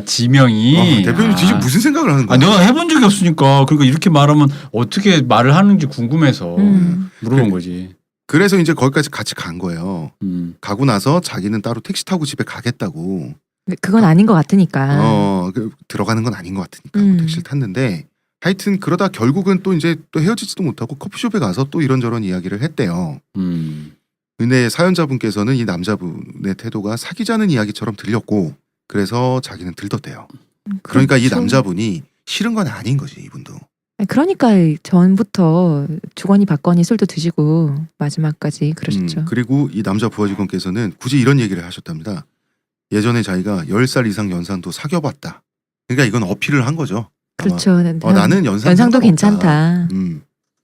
Speaker 2: 지명이.
Speaker 1: 대표님 진짜 무슨 생각을 하는 거야?
Speaker 2: 내가 해본 적이 없으니까 그러니까 이렇게 말하면 어떻게 말을 하는지 궁금해서 물어본 거지.
Speaker 1: 그래서 이제 거기까지 같이 간 거예요.
Speaker 2: 음.
Speaker 1: 가고 나서 자기는 따로 택시 타고 집에 가겠다고
Speaker 3: 그건 아닌 것 같으니까.
Speaker 1: 들어가는 건 아닌 것 같으니까
Speaker 3: 음.
Speaker 1: 택시를 탔는데 하여튼 그러다 결국은 또 이제 또 헤어지지도 못하고 커피숍에 가서 또 이런저런 이야기를 했대요. 근데 사연자분께서는 이 남자분의 태도가 사귀자는 이야기처럼 들렸고 그래서 자기는 들떴대요. 그러니까 이
Speaker 3: 그렇죠.
Speaker 1: 남자분이 싫은 건 아닌 거지 이분도.
Speaker 3: 그러니까 전부터 주거니 받거니 술도 드시고 마지막까지 그러셨죠.
Speaker 1: 그리고 이 남자 부하 직원께서는 굳이 이런 얘기를 하셨답니다. 예전에 자기가 10살 이상 연상도 사귀어봤다. 그러니까 이건 어필을 한 거죠. 아마.
Speaker 3: 그렇죠.
Speaker 1: 나는 연상도
Speaker 3: 연상도 괜찮다.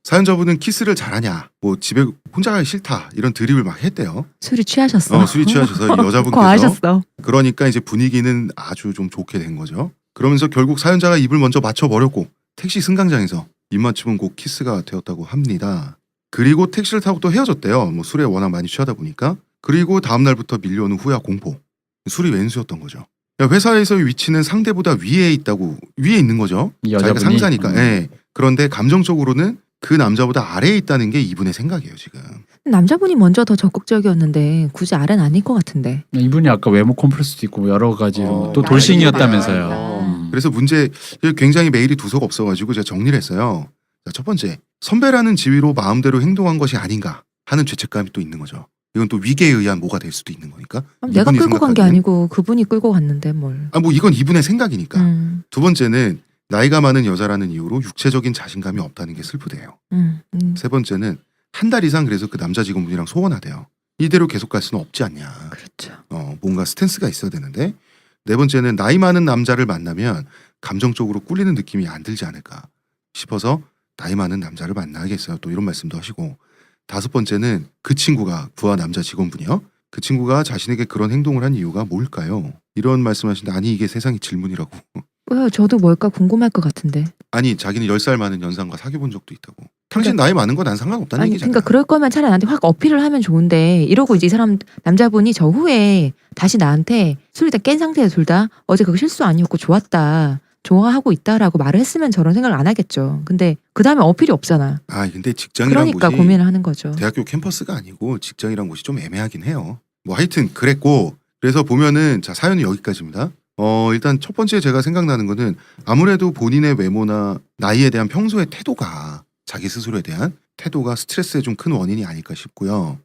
Speaker 1: 사연자분은 키스를 잘하냐, 뭐 집에 혼자 가기 싫다 이런 드립을 막 했대요.
Speaker 3: 술이 취하셨어.
Speaker 1: 술이 취하셔서 이 여자분께서
Speaker 3: 과하셨어.
Speaker 1: 그러니까 이제 분위기는 아주 좀 좋게 된 거죠. 그러면서 결국 사연자가 입을 먼저 맞춰버렸고 택시 승강장에서 입맞춤은 곧 키스가 되었다고 합니다. 그리고 택시를 타고 또 헤어졌대요. 뭐 술에 워낙 많이 취하다 보니까. 그리고 다음 날부터 밀려오는 후야 공포. 술이 왼수였던 거죠. 회사에서의 위치는 상대보다 위에 있는 거죠.
Speaker 2: 이
Speaker 1: 자기가
Speaker 2: 여자분이?
Speaker 1: 상사니까. 예. 그런데 감정적으로는 그 남자보다 아래에 있다는 게 이분의 생각이에요 지금.
Speaker 3: 남자분이 먼저 더 적극적이었는데 굳이 아래는 아닐 것 같은데.
Speaker 2: 이분이 아까 외모 콤플렉스도 있고 여러 가지로 또
Speaker 1: 나이가
Speaker 2: 돌싱이었다면서요.
Speaker 3: 많으니까.
Speaker 1: 그래서 문제 굉장히 메일이 두서가 없어가지고 제가 정리를 했어요. 자, 첫 번째, 선배라는 지위로 마음대로 행동한 것이 아닌가 하는 죄책감이 또 있는 거죠. 이건 또 위계에 의한 뭐가 될 수도 있는 거니까.
Speaker 3: 내가
Speaker 1: 이분이
Speaker 3: 끌고 간 게
Speaker 1: 생각하기엔.
Speaker 3: 아니고 그분이 끌고 갔는데 뭘.
Speaker 1: 뭐 이건 이분의 생각이니까.
Speaker 3: 음,
Speaker 1: 두 번째는 나이가 많은 여자라는 이유로 육체적인 자신감이 없다는 게 슬프대요. 세 번째는 한 달 이상 그래서 그 남자 직원분이랑 소원하대요. 이대로 계속 갈 수는 없지 않냐.
Speaker 3: 그렇죠.
Speaker 1: 뭔가 스탠스가 있어야 되는데. 네 번째는 나이 많은 남자를 만나면 감정적으로 꿀리는 느낌이 안 들지 않을까 싶어서 나이 많은 남자를 만나야겠어요. 또 이런 말씀도 하시고. 다섯 번째는 그 친구가 부하 남자 직원분이요. 그 친구가 자신에게 그런 행동을 한 이유가 뭘까요? 이런 말씀하시는데 아니 이게 세상의 질문이라고.
Speaker 3: 왜 저도 뭘까 궁금할 것 같은데.
Speaker 1: 아니 자기는 10살 많은 연상과 사귀어본 적도 있다고. 당신 나이 많은 거 난 상관없다는
Speaker 3: 아니
Speaker 1: 얘기잖아.
Speaker 3: 그러니까 그럴 거면 차라리 나한테 확 어필을 하면 좋은데 이러고 이제 이 사람 남자분이 저 후에 다시 나한테 술이 다 깬 상태에서 둘 다 어제 그거 실수 아니었고 좋았다. 좋아하고 있다라고 말을 했으면 저런 생각을 안 하겠죠. 근데 그 다음에 어필이 없잖아.
Speaker 1: 근데 직장이란
Speaker 3: 그러니까
Speaker 1: 곳이
Speaker 3: 고민을 하는 거죠.
Speaker 1: 대학교 캠퍼스가 아니고 직장이란 곳이 좀 애매하긴 해요. 뭐 하여튼 그랬고 그래서 보면은 자 사연은 여기까지입니다. 일단 첫 번째 제가 생각나는 거는 아무래도 본인의 외모나 나이에 대한 평소의 태도가 자기 스스로에 대한 태도가 스트레스의 좀 큰 원인이 아닐까 싶고요.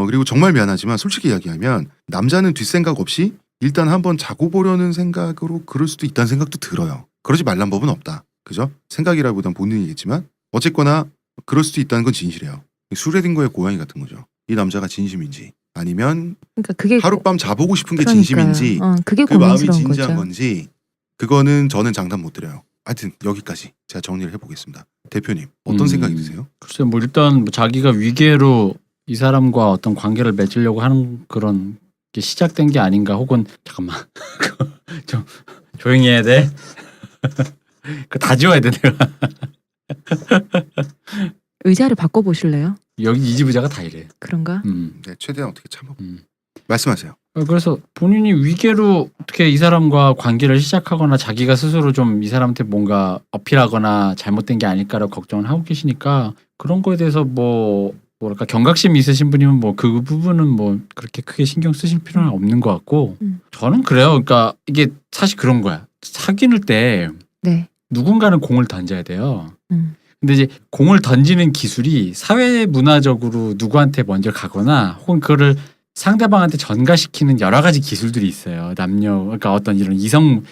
Speaker 1: 그리고 정말 미안하지만 솔직히 이야기하면 남자는 뒷생각 없이 일단 한번 자고 보려는 생각으로 그럴 수도 있다는 생각도 들어요. 그러지 말란 법은 없다. 그죠? 생각이라기보단 본능이겠지만 어쨌거나 그럴 수도 있다는 건 진실이에요. 슈레딩거의 고양이 같은 거죠. 이 남자가 진심인지 아니면
Speaker 3: 그러니까 그게
Speaker 1: 하룻밤 자보고 싶은 게
Speaker 3: 그러니까요.
Speaker 1: 진심인지
Speaker 3: 그게
Speaker 1: 그 마음이
Speaker 3: 고민스러운
Speaker 1: 진지한
Speaker 3: 거죠.
Speaker 1: 건지 그거는 저는 장담 못 드려요. 하여튼 여기까지 제가 정리를 해보겠습니다. 대표님 어떤 생각이 드세요?
Speaker 2: 글쎄 뭐 일단 뭐 자기가 위계로 이 사람과 어떤 관계를 맺으려고 하는 그런 게 시작된 게 아닌가 혹은 잠깐만 좀 조용히 해야 돼. 그 다 지워야 돼 내가.
Speaker 3: 의자를 바꿔보실래요?
Speaker 2: 여기 이 집 의자가 다 이래.
Speaker 3: 그런가?
Speaker 1: 네, 최대한 어떻게 참아.
Speaker 2: 음.
Speaker 1: 말씀하세요.
Speaker 2: 그래서 본인이 위계로 어떻게 이 사람과 관계를 시작하거나 자기가 스스로 좀 이 사람한테 뭔가 어필하거나 잘못된 게 아닐까라고 걱정을 하고 계시니까 그런 거에 대해서 뭐랄까 경각심이 있으신 분이면 뭐 그 부분은 뭐 그렇게 크게 신경 쓰실 필요는 없는 것 같고 저는 그래요. 그러니까 이게 사실 그런 거야. 사귀는 때
Speaker 3: 네.
Speaker 2: 누군가는 공을 던져야 돼요.
Speaker 3: 음.
Speaker 2: 근데 이제 공을 던지는 기술이 사회 문화적으로 누구한테 먼저 가거나 혹은 그거를 상대방한테 전가시키는 여러 가지 기술들이 있어요. 남녀 그러니까 어떤 이런 이성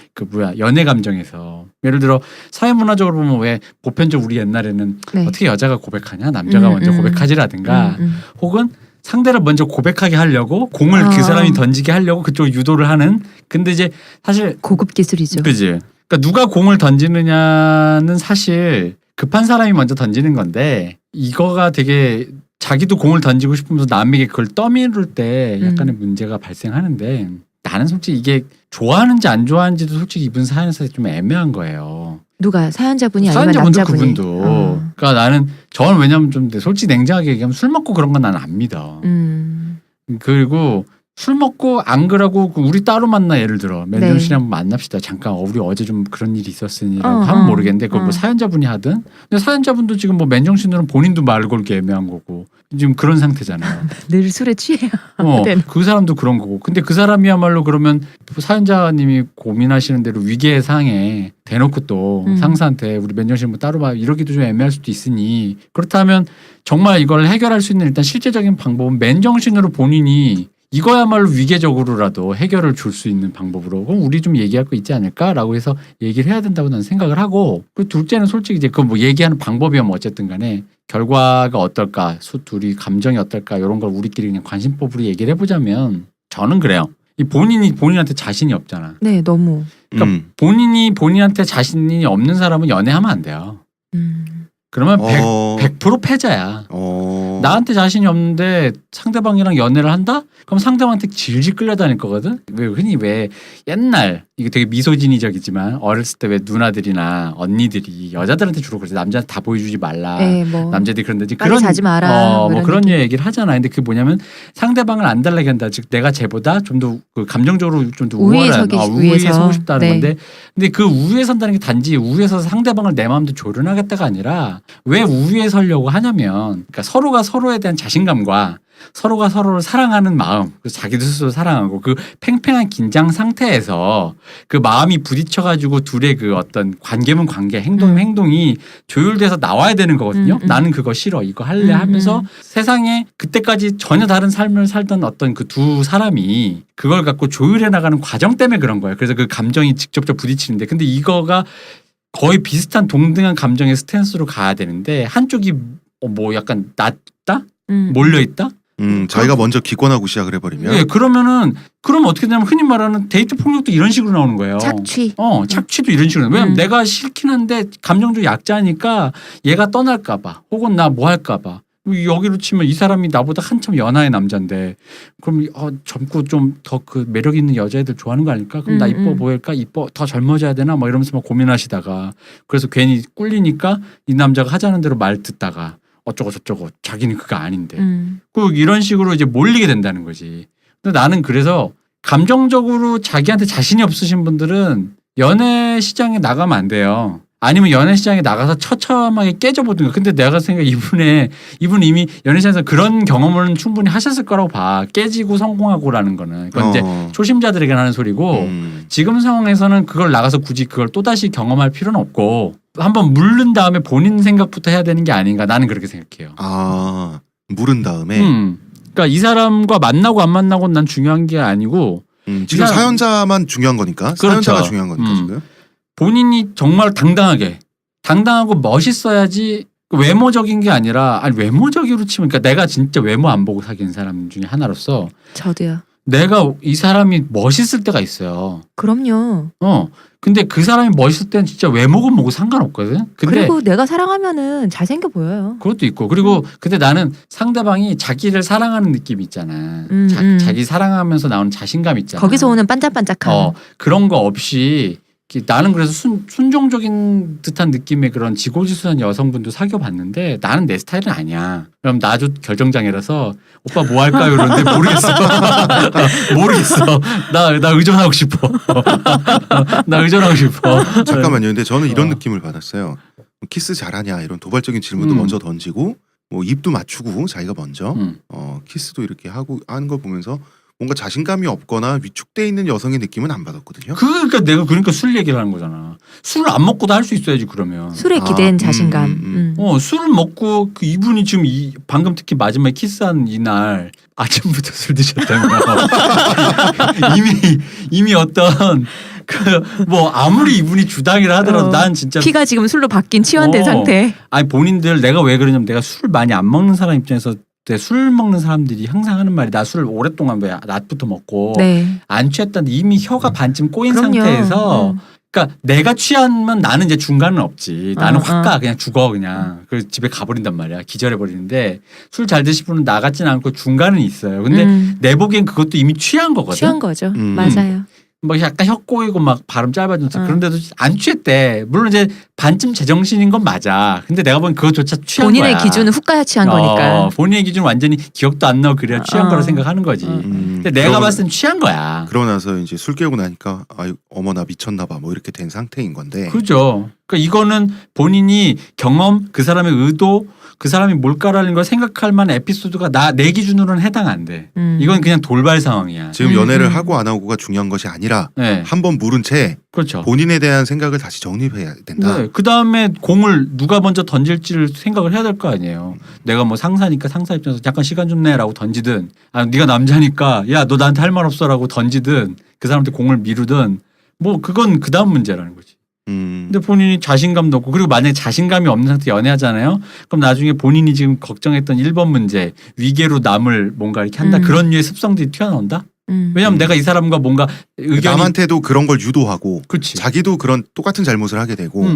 Speaker 2: 연애 감정에서 예를 들어 사회 문화적으로 보면 왜 보편적으로 우리 옛날에는
Speaker 3: 네.
Speaker 2: 어떻게 여자가 고백하냐 남자가 먼저 고백하지라든가 혹은 상대를 먼저 고백하게 하려고 공을 그 사람이 던지게 하려고 그쪽 유도를 하는 근데 이제 사실
Speaker 3: 고급 기술이죠.
Speaker 2: 그지. 그러니까 누가 공을 던지느냐는 사실 급한 사람이 먼저 던지는 건데 이거가 되게 자기도 공을 던지고 싶으면서 남에게 그걸 떠미룰 때 약간의 문제가 발생하는데 나는 솔직히 이게 좋아하는지 안 좋아하는지도 솔직히 이분 사연에서 좀 애매한 거예요.
Speaker 3: 누가 사연자분이 아니면
Speaker 2: 사연자분도
Speaker 3: 남자분이?
Speaker 2: 그분도. 그러니까 나는 저는 왜냐면 좀 솔직히 냉정하게 얘기하면 술 먹고 그런 건 나는 안 믿어. 그리고 술 먹고 안 그러고 우리 따로 만나 예를 들어 맨정
Speaker 3: 네.
Speaker 2: 씨랑 한번 만납시다. 잠깐 우리 어제 좀 그런 일이 있었으니라고
Speaker 3: 어,
Speaker 2: 하면
Speaker 3: 어,
Speaker 2: 모르겠는데 그거 뭐
Speaker 3: 어.
Speaker 2: 사연자분이 하든 근데 사연자분도 지금 뭐 맨정신으로는 본인도 말 걸기 애매한 거고 지금 그런 상태잖아요.
Speaker 3: 늘 술에 취해요. 네.
Speaker 2: 그 사람도 그런 거고 근데 그 사람이야말로 그러면 사연자님이 고민하시는 대로 위기의 상에 대놓고 또 상사한테 우리 맨정신 뭐 따로 봐 이러기도 좀 애매할 수도 있으니 그렇다면 정말 이걸 해결할 수 있는 일단 실제적인 방법은 맨정신으로 본인이 이거야말로 위계적으로라도 해결을 줄 수 있는 방법으로 그럼 우리 좀 얘기할 거 있지 않을까라고 해서 얘기를 해야 된다고 나는 생각을 하고 그 둘째는 솔직히 이제 그 뭐 얘기하는 방법이야 뭐 어쨌든 간에 결과가 어떨까 둘이 감정이 어떨까 이런 걸 우리끼리 그냥 관심법으로 얘기를 해보자면 저는 그래요. 이 본인이 본인한테 자신이 없잖아.
Speaker 3: 네, 너무.
Speaker 2: 그러니까 본인이 본인한테 자신이 없는 사람은 연애하면 안 돼요. 그러면 100% 패자야. 나한테 자신이 없는데 상대방이랑 연애를 한다? 그럼 상대방한테 질질 끌려다닐 거거든? 흔히 왜 옛날 이게 되게 미소진이적이지만 어렸을 때 왜 누나들이나 언니들이 여자들한테 주로 그러지 남자한테 다 보여주지 말라.
Speaker 3: 네, 뭐
Speaker 2: 남자들이 그런다지
Speaker 3: 빨리
Speaker 2: 그런
Speaker 3: 자지 마라.
Speaker 2: 뭐
Speaker 3: 이런
Speaker 2: 그런
Speaker 3: 느낌.
Speaker 2: 얘기를 하잖아. 근데 그게 뭐냐면 상대방을 안 달라게 한다. 즉 내가 쟤보다 좀 더 그 감정적으로 좀 더
Speaker 3: 우위에
Speaker 2: 우월한 우위에
Speaker 3: 위해서.
Speaker 2: 서고 싶다는
Speaker 3: 네.
Speaker 2: 건데 근데 그 우위에 선다는 게 단지 우위에 서서 상대방을 내 마음대로 조련하겠다가 아니라 왜 우위에 서려고 하냐면 그러니까 서로가 서로에 대한 자신감과 서로가 서로를 사랑하는 마음, 자기도 스스로 사랑하고 그 팽팽한 긴장 상태에서 그 마음이 부딪혀가지고 둘의 그 어떤 관계면 관계, 행동이면 행동이 조율돼서 나와야 되는 거거든요. 나는 그거 싫어, 이거 할래 하면서 세상에 그때까지 전혀 다른 삶을 살던 어떤 그 두 사람이 그걸 갖고 조율해 나가는 과정 때문에 그런 거예요. 그래서 그 감정이 직접적 부딪히는데 근데 이거가 거의 비슷한 동등한 감정의 스탠스로 가야 되는데 한쪽이 뭐 약간 낮다? 몰려있다?
Speaker 1: 자기가 먼저 기권하고 시작을 해버리면
Speaker 2: 네, 그러면 어떻게 되냐면 흔히 말하는 데이트 폭력도 이런 식으로 나오는 거예요.
Speaker 3: 착취.
Speaker 2: 착취도 이런 식으로. 왜냐면 내가 싫긴 한데 감정적 약자니까 얘가 떠날까봐 혹은 나 뭐 할까봐. 여기로 치면 이 사람이 나보다 한참 연하의 남자인데 그럼 젊고 좀 더 그 매력 있는 여자애들 좋아하는 거 아닐까? 그럼 나 이뻐 보일까? 이뻐 더 젊어져야 되나? 막 이러면서 막 고민하시다가 그래서 괜히 꿀리니까 이 남자가 하자는 대로 말 듣다가 어쩌고 저쩌고 자기는 그거 아닌데 그 이런 식으로 이제 몰리게 된다는 거지. 근데 나는 그래서 감정적으로 자기한테 자신이 없으신 분들은 연애 시장에 나가면 안 돼요. 아니면 연애 시장에 나가서 처참하게 깨져보든가. 근데 내가 생각해 이분 이미 연애 시장에서 그런 경험을 충분히 하셨을 거라고 봐. 깨지고 성공하고라는 거는. 그건 이제 초심자들에게 하는 소리고 지금 상황에서는 그걸 나가서 굳이 그걸 또다시 경험할 필요는 없고 한번 물른 다음에 본인 생각부터 해야 되는 게 아닌가 나는 그렇게 생각해요.
Speaker 1: 아 물은 다음에
Speaker 2: 그러니까 이 사람과 만나고 안 만나고는 난 중요한 게 아니고
Speaker 1: 지금 사연자만 중요한 거니까
Speaker 2: 그렇죠.
Speaker 1: 사연자가 중요한 거니까 지금
Speaker 2: 본인이 정말 당당하고 멋있어야지 외모적인 게 아니라 아니 외모적으로 치면 그러니까 내가 진짜 외모 안 보고 사귀는 사람 중에 하나로서
Speaker 3: 저도요.
Speaker 2: 내가 이 사람이 멋있을 때가 있어요.
Speaker 3: 그럼요.
Speaker 2: 근데 그 사람이 멋있을 때는 진짜 외모고 뭐고 상관없거든. 근데
Speaker 3: 그리고 내가 사랑하면은 잘생겨 보여요.
Speaker 2: 그것도 있고 그리고 근데 나는 상대방이 자기를 사랑하는 느낌이 있잖아. 자기 사랑하면서 나오는 자신감 있잖아.
Speaker 3: 거기서 오는 반짝반짝함.
Speaker 2: 그런 거 없이 나는 그래서 순종적인 듯한 느낌의 그런 지고지순한 여성분도 사귀어봤는데 나는 내 스타일은 아니야. 그럼 나도 결정장애라서 오빠 뭐 할까요? 이러는데 모르겠어. 모르겠어. 나 의존하고 싶어. 나 의존하고 싶어.
Speaker 1: 잠깐만요. 근데 저는 이런 느낌을 받았어요. 키스 잘하냐 이런 도발적인 질문도 먼저 던지고 뭐 입도 맞추고 자기가 먼저 키스도 이렇게 하고 하는 걸 보면서 뭔가 자신감이 없거나 위축돼 있는 여성의 느낌은 안 받았거든요.
Speaker 2: 그러니까 내가 술 얘기를 하는 거잖아. 술을 안 먹고도 할 수 있어야지 그러면.
Speaker 3: 술에 기댄 자신감.
Speaker 2: 술을 먹고 그 이분이 지금 방금 특히 마지막에 키스한 이날 아침부터 술 드셨다며. 이미 어떤 뭐 아무리 이분이 주당이라 하더라도 난 진짜
Speaker 3: 피가 지금 술로 바뀐 치환된 상태.
Speaker 2: 아니 본인들 내가 왜 그러냐면 내가 술을 많이 안 먹는 사람 입장에서 술 먹는 사람들이 항상 하는 말이 나 술을 오랫동안 왜 낮부터 먹고 안 취했다는데 이미 혀가 반쯤 꼬인 상태에서 그러니까 내가 취하면 나는 이제 중간은 없지. 나는 확 가 그냥 죽어 그냥. 그래서 집에 가버린단 말이야. 기절해버리는데 술 잘 드실 분은 나 같지는 않고 중간은 있어요. 근데 내 보기엔 그것도 이미 취한 거거든.
Speaker 3: 취한 거죠. 맞아요.
Speaker 2: 막 약간 혀 꼬이고 막 발음 짧아져서 그런데도 안 취했대. 물론 이제 반쯤 제정신인 건 맞아. 근데 내가 보기엔 그것조차 취한
Speaker 3: 본인의
Speaker 2: 거야.
Speaker 3: 기준은 훅 가야 취한 거니까.
Speaker 2: 본인의 기준은 완전히 기억도 안 나고 그래야 취한 거라 생각하는 거지. 근데 내가 봤을 땐 취한 거야.
Speaker 1: 그러고 나서 이제 술 깨고 나니까 아유 어머 나 미쳤나 봐 뭐 이렇게 된 상태인 건데.
Speaker 2: 그죠. 그러니까 이거는 본인이 경험, 그 사람의 의도, 그 사람이 뭘까라는 걸 생각할 만한 에피소드가 내 기준으로는 해당 안 돼. 이건 그냥 돌발 상황이야.
Speaker 1: 지금 연애를 하고 안 하고가 중요한 것이 아니라
Speaker 2: 네.
Speaker 1: 한번 물은 채
Speaker 2: 그렇죠.
Speaker 1: 본인에 대한 생각을 다시 정립해야 된다.
Speaker 2: 네. 그 다음에 공을 누가 먼저 던질지를 생각을 해야 될 거 아니에요. 내가 뭐 상사니까 상사 입장에서 잠깐 시간 좀 내라고 던지든, 아 네가 남자니까 야 너 나한테 할 말 없어라고 던지든, 그 사람한테 공을 미루든, 뭐 그건 그 다음 문제라는 거지. 근데 본인이 자신감도 없고, 그리고 만약에 자신감이 없는 상태 연애하잖아요. 그럼 나중에 본인이 지금 걱정했던 1번 문제, 위계로 남을 뭔가 이렇게 한다, 그런 류의 습성들이 튀어나온다. 왜냐면 내가 이 사람과 뭔가 의견이
Speaker 1: 남한테도 그런 걸 유도하고
Speaker 2: 그치.
Speaker 1: 자기도 그런 똑같은 잘못을 하게 되고.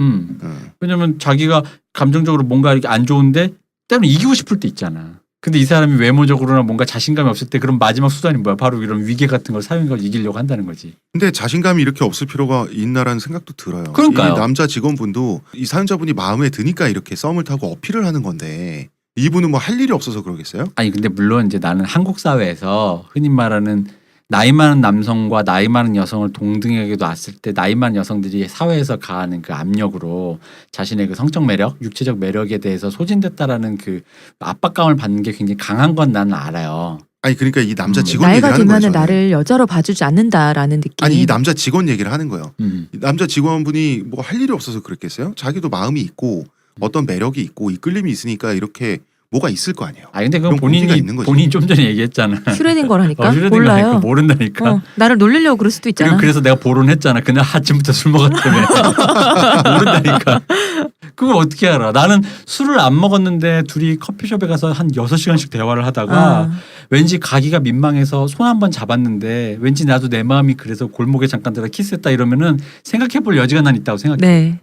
Speaker 2: 왜냐면 자기가 감정적으로 뭔가 이렇게 안 좋은데 때로는 이기고 싶을 때 있잖아. 근데 이 사람이 외모적으로나 뭔가 자신감이 없을 때 그런 마지막 수단이 뭐야? 바로 이런 위계 같은 걸 사용해서 이기려고 한다는 거지.
Speaker 1: 근데 자신감이 이렇게 없을 필요가 있나라는 생각도 들어요.
Speaker 2: 그러니까요.
Speaker 1: 이 남자 직원분도 이 사연자분이 마음에 드니까 이렇게 썸을 타고 어필을 하는 건데 이분은 뭐 할 일이 없어서 그러겠어요?
Speaker 2: 아니 근데 물론 이제 나는 한국 사회에서 흔히 말하는 나이 많은 남성과 나이 많은 여성을 동등하게 놨을 때 나이 많은 여성들이 사회에서 가하는 그 압력으로 자신의 그 성적 매력, 육체적 매력에 대해서 소진됐다라는 그 압박감을 받는 게 굉장히 강한 건 나는 알아요.
Speaker 1: 아니 그러니까 이 남자 직원 얘기를
Speaker 3: 나이가
Speaker 1: 하는 거예요.
Speaker 3: 들면은
Speaker 1: 저는.
Speaker 3: 나를 여자로 봐주지 않는다라는 느낌.
Speaker 1: 아니 이 남자 직원 얘기를 하는 거예요.
Speaker 2: 음.
Speaker 1: 이 남자 직원분이 뭐 할 일이 없어서 그랬겠어요? 자기도 마음이 있고 어떤 매력이 있고 이끌림이 있으니까 이렇게 뭐가 있을 거 아니에요.
Speaker 2: 아 근데 그건
Speaker 1: 그런 공기가 있는 거지.
Speaker 2: 본인이 좀 전에 얘기했잖아.
Speaker 3: 슈레딩거라니까.
Speaker 2: 슈레딩거
Speaker 3: 몰라요.
Speaker 2: 모른다니까.
Speaker 3: 나를 놀리려고 그럴 수도 있잖아.
Speaker 2: 그리고 그래서 내가 보론했잖아. 그날 아침부터 술 먹었다며. 모른다니까. 그걸 어떻게 알아? 나는 술을 안 먹었는데 둘이 커피숍에 가서 한 6시간씩 대화를 하다가 왠지 가기가 민망해서 손 한 번 잡았는데 왠지 나도 내 마음이 그래서 골목에 잠깐 들어 키스했다 이러면은 생각해볼 여지가 난 있다고 생각해.
Speaker 3: 네.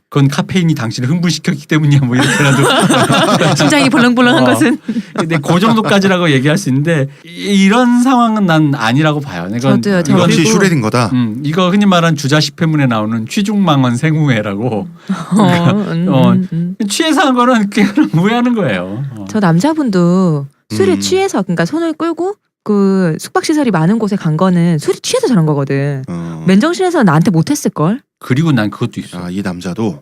Speaker 2: 그건 카페인이 당신을 흥분시켰기 때문이야 뭐 이렇게라도.
Speaker 3: 심장이 벌렁벌렁한 것은.
Speaker 2: 근데 그 정도까지라고 얘기할 수 있는데 이런 상황은 난 아니라고 봐요. 이건
Speaker 3: 저도요. 저
Speaker 1: 이건
Speaker 3: 그리고-
Speaker 1: 슈레딩거다.
Speaker 2: 이거 흔히 말하는 주자식패문에 나오는 취중망언 생우회라고. 취해서 한 거는 그냥 무해하는 거예요.
Speaker 3: 저 남자분도 술에 취해서 그러니까 손을 끌고 그 숙박시설이 많은 곳에 간 거는 술이 취해서 저런 거거든. 맨정신에서 나한테 못했을 걸.
Speaker 2: 그리고 난 그것도 있어.
Speaker 1: 아, 이 남자도.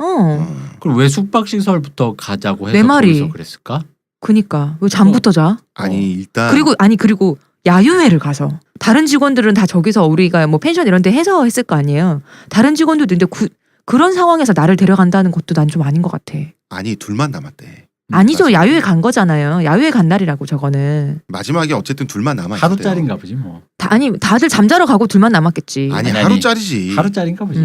Speaker 2: 그럼 왜 숙박시설부터 가자고 해서
Speaker 3: 내 말이.
Speaker 2: 거기서 그랬을까?
Speaker 3: 그니까 왜 잠부터 자?
Speaker 1: 아니 일단
Speaker 3: 그리고 야유회를 가서 다른 직원들은 다 저기서 우리가 뭐 펜션 이런 데 해서 했을 거 아니에요. 다른 직원들도 근데 그런 상황에서 나를 데려간다는 것도 난 좀 아닌 것 같아.
Speaker 1: 아니 둘만 남았대.
Speaker 3: 아니죠.
Speaker 1: 맞아.
Speaker 3: 야유회 간 거잖아요. 야유회 간 날이라고 저거는.
Speaker 1: 마지막에 어쨌든 둘만 남아.
Speaker 2: 하루짜리인가 보지 뭐.
Speaker 3: 다들 잠자러 가고 둘만 남았겠지.
Speaker 1: 아니
Speaker 2: 아니,
Speaker 1: 하루짜리지.
Speaker 2: 하루짜리인가 보지.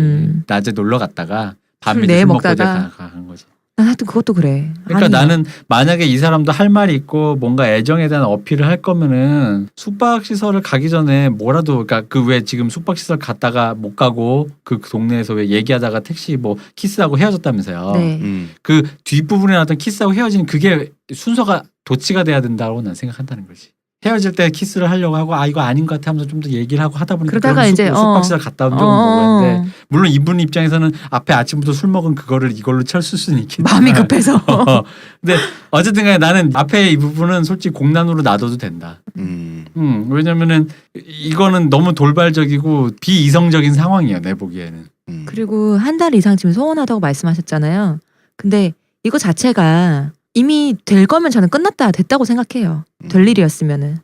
Speaker 2: 낮에 놀러 갔다가 밤에
Speaker 3: 술 내
Speaker 2: 술 먹고 이제
Speaker 3: 먹다가.
Speaker 2: 간 거지.
Speaker 3: 난 하여튼 그것도 그래.
Speaker 2: 그러니까
Speaker 3: 아니야.
Speaker 2: 나는 만약에 이 사람도 할 말이 있고 뭔가 애정에 대한 어필을 할 거면은 숙박시설을 가기 전에 뭐라도, 그러니까 그 왜 지금 숙박시설 갔다가 못 가고 그 동네에서 왜 얘기하다가 택시 뭐 키스하고 헤어졌다면서요.
Speaker 3: 네.
Speaker 2: 그 뒷부분에 나왔던 키스하고 헤어지는 그게 순서가 도치가 돼야 된다고 난 생각한다는 거지. 헤어질 때 키스를 하려고 하고 이거 아닌 것 같아 하면서 좀 더 얘기를 하고 하다 보니까
Speaker 3: 그러다가 이제
Speaker 2: 숙박시설 갔다 온 적은 모르는데 물론 이분 입장에서는 앞에 아침부터 술 먹은 그거를 이걸로 철수 수는 있겠지만
Speaker 3: 마음이 급해서.
Speaker 2: 근데 어쨌든 간에 나는 앞에 이 부분은 솔직히 공란으로 놔둬도 된다. 왜냐면은 이거는 너무 돌발적이고 비이성적인 상황이야 내 보기에는.
Speaker 3: 그리고 한 달 이상 지금 소원하다고 말씀하셨잖아요. 근데 이거 자체가 이미 될 거면 저는 됐다고 생각해요. 될 일이었으면은.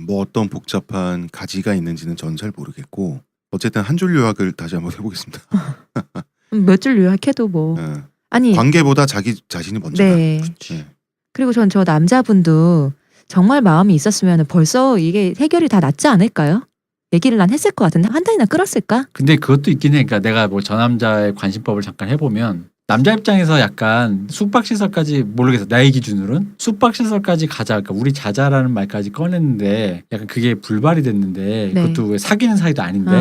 Speaker 1: 뭐 어떤 복잡한 가지가 있는지는 전 잘 모르겠고 어쨌든 한 줄 요약을 다시 한번 해보겠습니다.
Speaker 3: 몇 줄 요약해도 뭐.
Speaker 1: 예.
Speaker 3: 아니.
Speaker 1: 관계보다 자기 자신이 먼저다.
Speaker 3: 네.
Speaker 1: 예.
Speaker 3: 그리고 전 저 남자분도 정말 마음이 있었으면 벌써 이게 해결이 다 낫지 않을까요? 얘기를 난 했을 것 같은데 한 달이나 끌었을까?
Speaker 2: 근데 그것도 있긴 해. 그러니까 내가 뭐 저 남자의 관심법을 잠깐 해보면 남자 입장에서 약간 숙박시설까지 모르겠어. 나의 기준으로는 숙박시설까지 가자. 그러니까 우리 자자라는 말까지 꺼냈는데 약간 그게 불발이 됐는데
Speaker 3: 네.
Speaker 2: 그것도 왜 사귀는 사이도 아닌데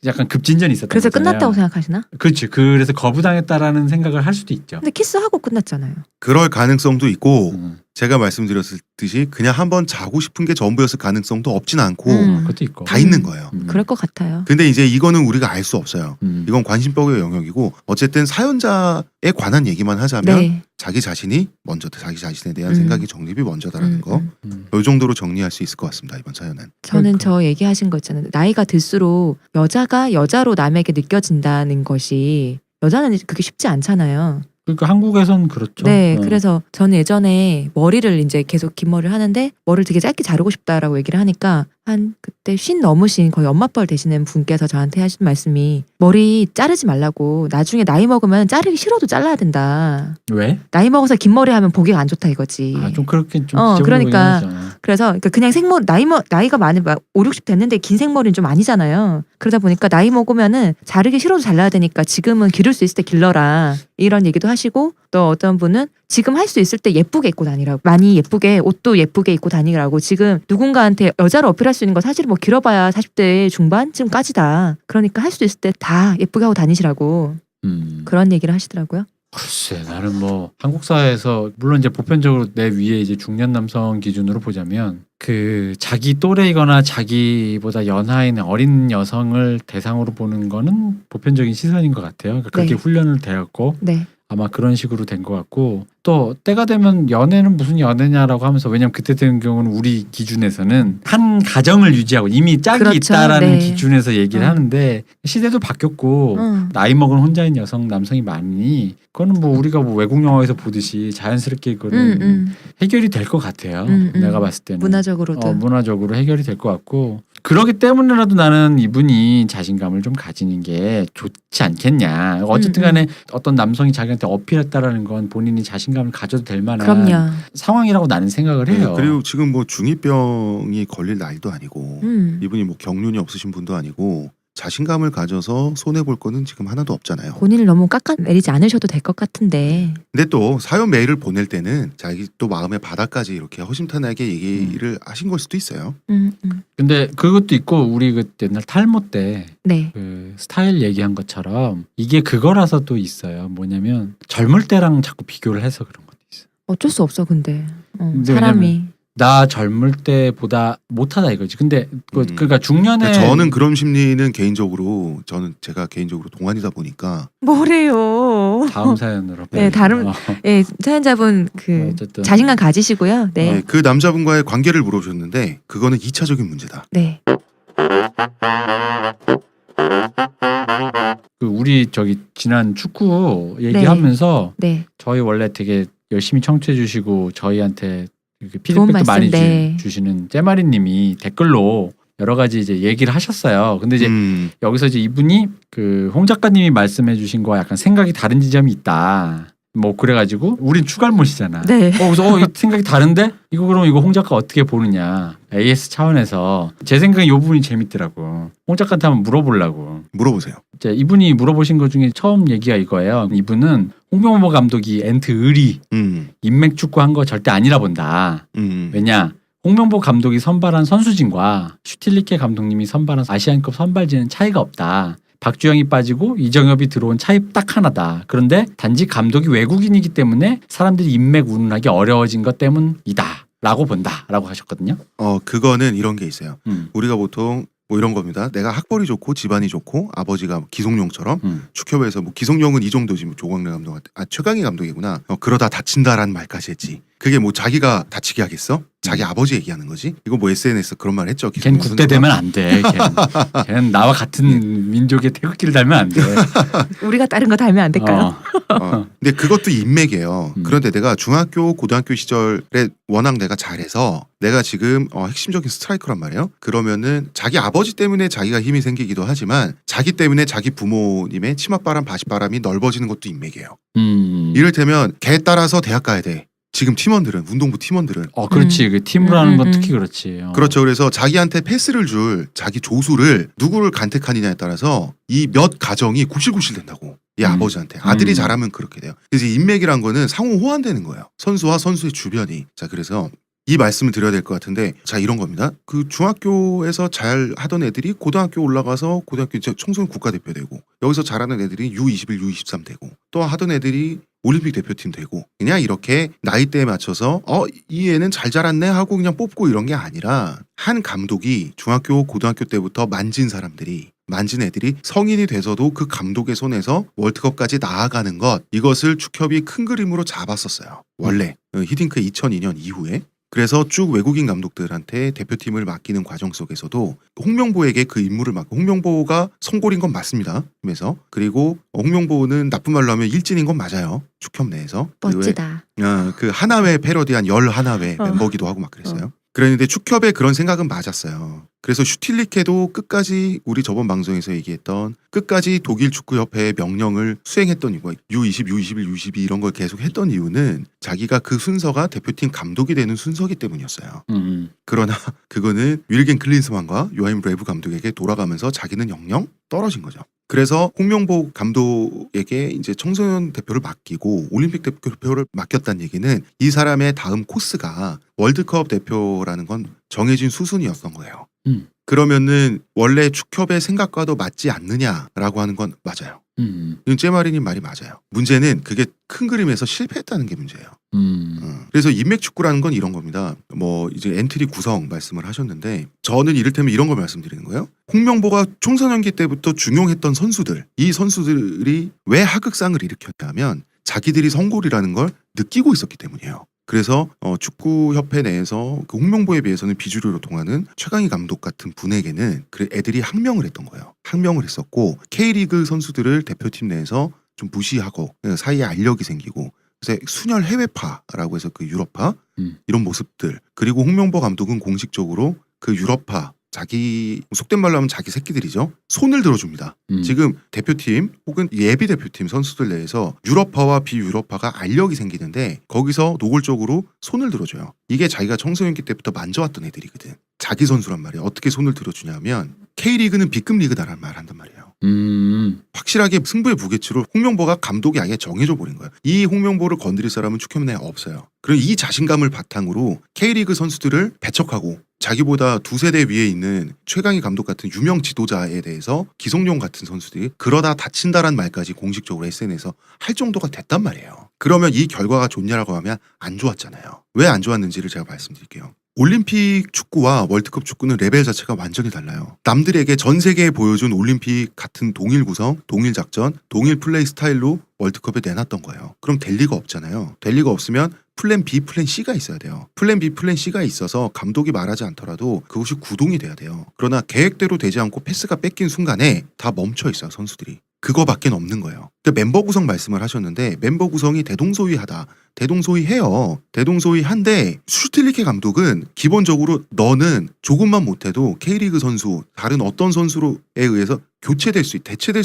Speaker 2: 약간 급진전이 있었던
Speaker 3: 그래서
Speaker 2: 거잖아요.
Speaker 3: 끝났다고 생각하시나?
Speaker 2: 그렇지. 그래서 거부당했다라는 생각을 할 수도 있죠.
Speaker 3: 근데 키스하고 끝났잖아요.
Speaker 1: 그럴 가능성도 있고 제가 말씀드렸듯이 그냥 한번 자고 싶은 게 전부였을 가능성도 없진 않고
Speaker 2: 그것도 있고.
Speaker 1: 다 있는 거예요.
Speaker 3: 그럴 것 같아요.
Speaker 1: 근데 이제 이거는 우리가 알 수 없어요. 이건 관심법의 영역이고 어쨌든 사연자에 관한 얘기만 하자면
Speaker 3: 네.
Speaker 1: 자기 자신이 먼저다. 자기 자신에 대한 생각이 정립이 먼저다라는 거.
Speaker 2: 음.
Speaker 1: 이 정도로 정리할 수 있을 것 같습니다. 이번 사연은.
Speaker 3: 저는
Speaker 2: 그러니까.
Speaker 3: 저 얘기하신 거 있잖아요. 나이가 들수록 여자가 여자로 남에게 느껴진다는 것이 여자는 그게 쉽지 않잖아요.
Speaker 2: 그러니까 한국에선 그렇죠.
Speaker 3: 네, 그래서 저는 예전에 머리를 이제 계속 긴 머리를 하는데 머리를 되게 짧게 자르고 싶다라고 얘기를 하니까 한 그때 50 넘으신 거의 엄마뻘 되시는 분께서 저한테 하신 말씀이 머리 자르지 말라고 나중에 나이 먹으면 자르기 싫어도 잘라야 된다.
Speaker 2: 왜?
Speaker 3: 나이 먹어서 긴 머리 하면 보기가 안 좋다 이거지.
Speaker 2: 아, 좀 그렇게 좀
Speaker 3: 그러니까
Speaker 2: 지저분하긴 하죠.
Speaker 3: 그래서 그냥 생머리 나이가 많이 막 5, 60 됐는데 긴 생머리는 좀 아니잖아요. 그러다 보니까 나이 먹으면은 자르기 싫어도 잘라야 되니까 지금은 기를 수 있을 때 길러라 이런 얘기도 하시고 또 어떤 분은 지금 할 수 있을 때 예쁘게 입고 다니라고 많이 예쁘게 옷도 예쁘게 입고 다니라고 지금 누군가한테 여자를 어필할 수 있는 거 사실 뭐 길어봐야 40대 중반쯤까지다. 그러니까 할 수 있을 때 다 예쁘게 하고 다니시라고 그런 얘기를 하시더라고요.
Speaker 2: 글쎄, 나는 뭐 한국 사회에서 물론 이제 보편적으로 내 위에 이제 중년 남성 기준으로 보자면 그 자기 또래이거나 자기보다 연하인 어린 여성을 대상으로 보는 거는 보편적인 시선인 것 같아요. 그러니까 그렇게
Speaker 3: 네.
Speaker 2: 훈련을 되었고
Speaker 3: 네.
Speaker 2: 아마 그런 식으로 된 것 같고 또 때가 되면 연애는 무슨 연애냐라고 하면서 왜냐면 그때 같은 경우는 우리 기준에서는 한 가정을 유지하고 이미 짝이
Speaker 3: 그렇죠.
Speaker 2: 있다라는
Speaker 3: 네.
Speaker 2: 기준에서 얘기를 하는데 시대도 바뀌었고 나이 먹은 혼자인 여성 남성이 많으니 그거는 뭐 우리가 뭐 외국 영화에서 보듯이 자연스럽게 그거는 해결이 될 것 같아요. 내가 봤을 때는
Speaker 3: 문화적으로도.
Speaker 2: 문화적으로 해결이 될 것 같고 그러기 때문에라도 나는 이분이 자신감을 좀 가지는 게 좋지 않겠냐. 어쨌든 간에 어떤 남성이 자기한테 어필했다라는 건 본인이 자신감을 가져도 될 만한
Speaker 3: 그럼요.
Speaker 2: 상황이라고 나는 생각을 해요.
Speaker 1: 그리고 지금 뭐 중2병이 걸릴 나이도 아니고
Speaker 3: 음.
Speaker 1: 이분이 뭐 경륜이 없으신 분도 아니고 자신감을 가져서 손해볼 거는 지금 하나도 없잖아요.
Speaker 3: 본인을 너무 깎아내리지 않으셔도 될 것 같은데.
Speaker 1: 근데 또 사연 메일을 보낼 때는 자기 또 마음의 바닥까지 이렇게 허심탄회하게 얘기를 하신 걸 수도 있어요.
Speaker 2: 근데 그것도 있고 우리 그 옛날 탈모 때
Speaker 3: 네.
Speaker 2: 그 스타일 얘기한 것처럼 이게 그거라서 또 있어요. 뭐냐면 젊을 때랑 자꾸 비교를 해서 그런 것도 있어요.
Speaker 3: 어쩔 수 없어 근데.
Speaker 2: 근데
Speaker 3: 사람이.
Speaker 2: 나 젊을 때보다 못하다 이거지. 근데 그러니까 중년에
Speaker 1: 저는 그런 심리는 개인적으로 제가 개인적으로 동안이다 보니까
Speaker 3: 뭐래요?
Speaker 2: 다음 사연으로.
Speaker 3: 네, 다른 예, 사연자분 그
Speaker 2: 어쨌든
Speaker 3: 자신감 가지시고요. 네.
Speaker 1: 네, 그 남자분과의 관계를 물어보셨는데 그거는 2차적인 문제다.
Speaker 3: 네.
Speaker 2: 그 우리 저기 지난 축구 얘기하면서
Speaker 3: 네.
Speaker 2: 저희 원래 되게 열심히 청취해 주시고 저희한테 이렇게
Speaker 3: 좋은
Speaker 2: 피드백도 많이
Speaker 3: 말씀, 네.
Speaker 2: 주시는 째마리님이 댓글로 여러 가지 이제 얘기를 하셨어요. 근데 이제 여기서 이제 이분이 그 홍 작가님이 말씀해 주신 거와 약간 생각이 다른 지점이 있다. 뭐 그래가지고 우린 추갈못이잖아.
Speaker 3: 네.
Speaker 2: 그래서 생각이 다른데 이거 그럼 이거 홍 작가 어떻게 보느냐. AS 차원에서 제 생각에 이 부분이 재밌더라고. 홍 작가한테 한번 물어보려고.
Speaker 1: 물어보세요.
Speaker 2: 이제 이분이 물어보신 것 중에 처음 얘기가 이거예요. 이분은 홍명보 감독이 엔트 의리 인맥 축구 한 거 절대 아니라 본다. 왜냐? 홍명보 감독이 선발한 선수진과 슈틸리케 감독님이 선발한 아시안컵 선발진은 차이가 없다. 박주영이 빠지고 이정엽이 들어온 차이 딱 하나다. 그런데 단지 감독이 외국인이기 때문에 사람들이 인맥 운운하기 어려워진 것 때문이다. 라고 본다. 라고 하셨거든요.
Speaker 1: 그거는 이런 게 있어요. 우리가 보통 뭐 이런 겁니다. 내가 학벌이 좋고 집안이 좋고 아버지가 기성용처럼 축협에서 뭐 기성용은 이 정도지 뭐 조광래 감독한테 최강희 감독이구나. 그러다 다친다라는 말까지 했지. 그게 뭐 자기가 다치게 하겠어? 자기 아버지 얘기하는 거지? 이거 뭐 SNS 그런 말 했죠.
Speaker 2: 걔는 국대 되면 안 돼. 걔는 나와 같은 민족의 태극기를 달면 안 돼.
Speaker 3: 우리가 다른 거 달면 안 될까요?
Speaker 1: 근데 그것도 인맥이에요. 그런데 내가 중학교, 고등학교 시절에 워낙 내가 잘해서 내가 지금 핵심적인 스트라이커란 말이에요. 그러면은 자기 아버지 때문에 자기가 힘이 생기기도 하지만 자기 때문에 자기 부모님의 치맛바람, 바시바람이 넓어지는 것도 인맥이에요. 이를테면 걔 따라서 대학 가야 돼. 지금 팀원들은 운동부 팀원들은
Speaker 2: 그렇지. 그 팀으로 하는 건 특히 그렇지.
Speaker 1: 그렇죠. 그래서 자기한테 패스를 줄 자기 조수를 누구를 간택하느냐에 따라서 이 몇 가정이 굽실굽실 된다고. 이 아버지한테 아들이 잘하면 그렇게 돼요. 그래서 인맥이란 거는 상호 호환되는 거예요. 선수와 선수의 주변이. 자, 그래서 이 말씀을 드려야 될 것 같은데 자 이런 겁니다. 그 중학교에서 잘 하던 애들이 고등학교 올라가서 고등학교 청소년 국가대표 되고 여기서 잘하는 애들이 U21, U23 되고 또 하던 애들이 올림픽 대표팀 되고 그냥 이렇게 나이대에 맞춰서 이 애는 잘 자랐네 하고 그냥 뽑고 이런 게 아니라 한 감독이 중학교 고등학교 때부터 만진 애들이 성인이 돼서도 그 감독의 손에서 월드컵까지 나아가는 것, 이것을 축협이 큰 그림으로 잡았었어요. 원래 히딩크 2002년 이후에. 그래서 쭉 외국인 감독들한테 대표팀을 맡기는 과정 속에서도 홍명보에게 그 임무를 맡고, 홍명보가 성골인 건 맞습니다. 그래서 그리고 홍명보는 나쁜 말로 하면 일진인 건 맞아요. 축협 내에서.
Speaker 3: 멋지다.
Speaker 1: 그 하나회 패러디한 11회 멤버기도 하고 막 그랬어요. 그랬는데 축협의 그런 생각은 맞았어요. 그래서 슈틸리케도 끝까지 우리 저번 방송에서 얘기했던 끝까지 독일 축구협회의 명령을 수행했던 이유가 U20, U21, U22 이런 걸 계속 했던 이유는 자기가 그 순서가 대표팀 감독이 되는 순서기 때문이었어요. 그러나 그거는 윌겐 클린스만과 요하임 브레브 감독에게 돌아가면서 자기는 영영 떨어진 거죠. 그래서 홍명보 감독에게 이제 청소년 대표를 맡기고 올림픽 대표를 맡겼다는 얘기는 이 사람의 다음 코스가 월드컵 대표라는 건 정해진 수순이었던 거예요. 그러면은 원래 축협의 생각과도 맞지 않느냐라고 하는 건 맞아요. 이건 째마리님 말이 맞아요. 문제는 그게 큰 그림에서 실패했다는 게 문제예요. 그래서 인맥 축구라는 건 이런 겁니다. 뭐 이제 엔트리 구성 말씀을 하셨는데 저는 이를테면 이런 걸 말씀드리는 거예요. 홍명보가 총선연기 때부터 중용했던 선수들, 이 선수들이 왜 하극상을 일으켰냐면 자기들이 성골이라는 걸 느끼고 있었기 때문이에요. 그래서 축구협회 내에서 그 홍명보에 비해서는 비주류로 통하는 최강희 감독 같은 분에게는 애들이 항명을 했던 거예요. 항명을 했었고 K리그 선수들을 대표팀 내에서 좀 무시하고 사이에 알력이 생기고 그래서 순혈 해외파라고 해서 그 유럽파 이런 모습들, 그리고 홍명보 감독은 공식적으로 그 유럽파, 자기 속된 말로 하면 자기 새끼들이죠. 손을 들어줍니다. 지금 대표팀 혹은 예비 대표팀 선수들 내에서 유럽파와 비유럽파가 알력이 생기는데 거기서 노골적으로 손을 들어줘요. 이게 자기가 청소년기 때부터 만져왔던 애들이거든. 자기 선수란 말이에요. 어떻게 손을 들어주냐면 K리그는 B급 리그다라는 말을 한단 말이에요. 확실하게 승부의 무게추를 홍명보가 감독이 아예 정해줘 버린 거예요. 이 홍명보를 건드릴 사람은 축협 내에 없어요. 그리고 이 자신감을 바탕으로 K리그 선수들을 배척하고 자기보다 두세 대 위에 있는 최강희 감독 같은 유명 지도자에 대해서 기성용 같은 선수들이 그러다 다친다란 말까지 공식적으로 SNS에서 할 정도가 됐단 말이에요. 그러면 이 결과가 좋냐라고 하면 안 좋았잖아요. 왜 안 좋았는지를 제가 말씀드릴게요. 올림픽 축구와 월드컵 축구는 레벨 자체가 완전히 달라요. 남들에게 전 세계에 보여준 올림픽 같은 동일 구성, 동일 작전, 동일 플레이 스타일로 월드컵에 내놨던 거예요. 그럼 될 리가 없잖아요. 될 리가 없으면 플랜 B, 플랜 C가 있어야 돼요. 플랜 B, 플랜 C가 있어서 감독이 말하지 않더라도 그것이 구동이 돼야 돼요. 그러나 계획대로 되지 않고 패스가 뺏긴 순간에 다 멈춰 있어요, 선수들이. 그거밖에 없는 거예요. 그러니까 멤버 구성 말씀을 하셨는데 멤버 구성이 대동소이하다. 대동소이해요. 대동소이한데 슈틸리케 감독은 기본적으로 너는 조금만 못해도 K리그 선수, 다른 어떤 선수에 의해서 대체될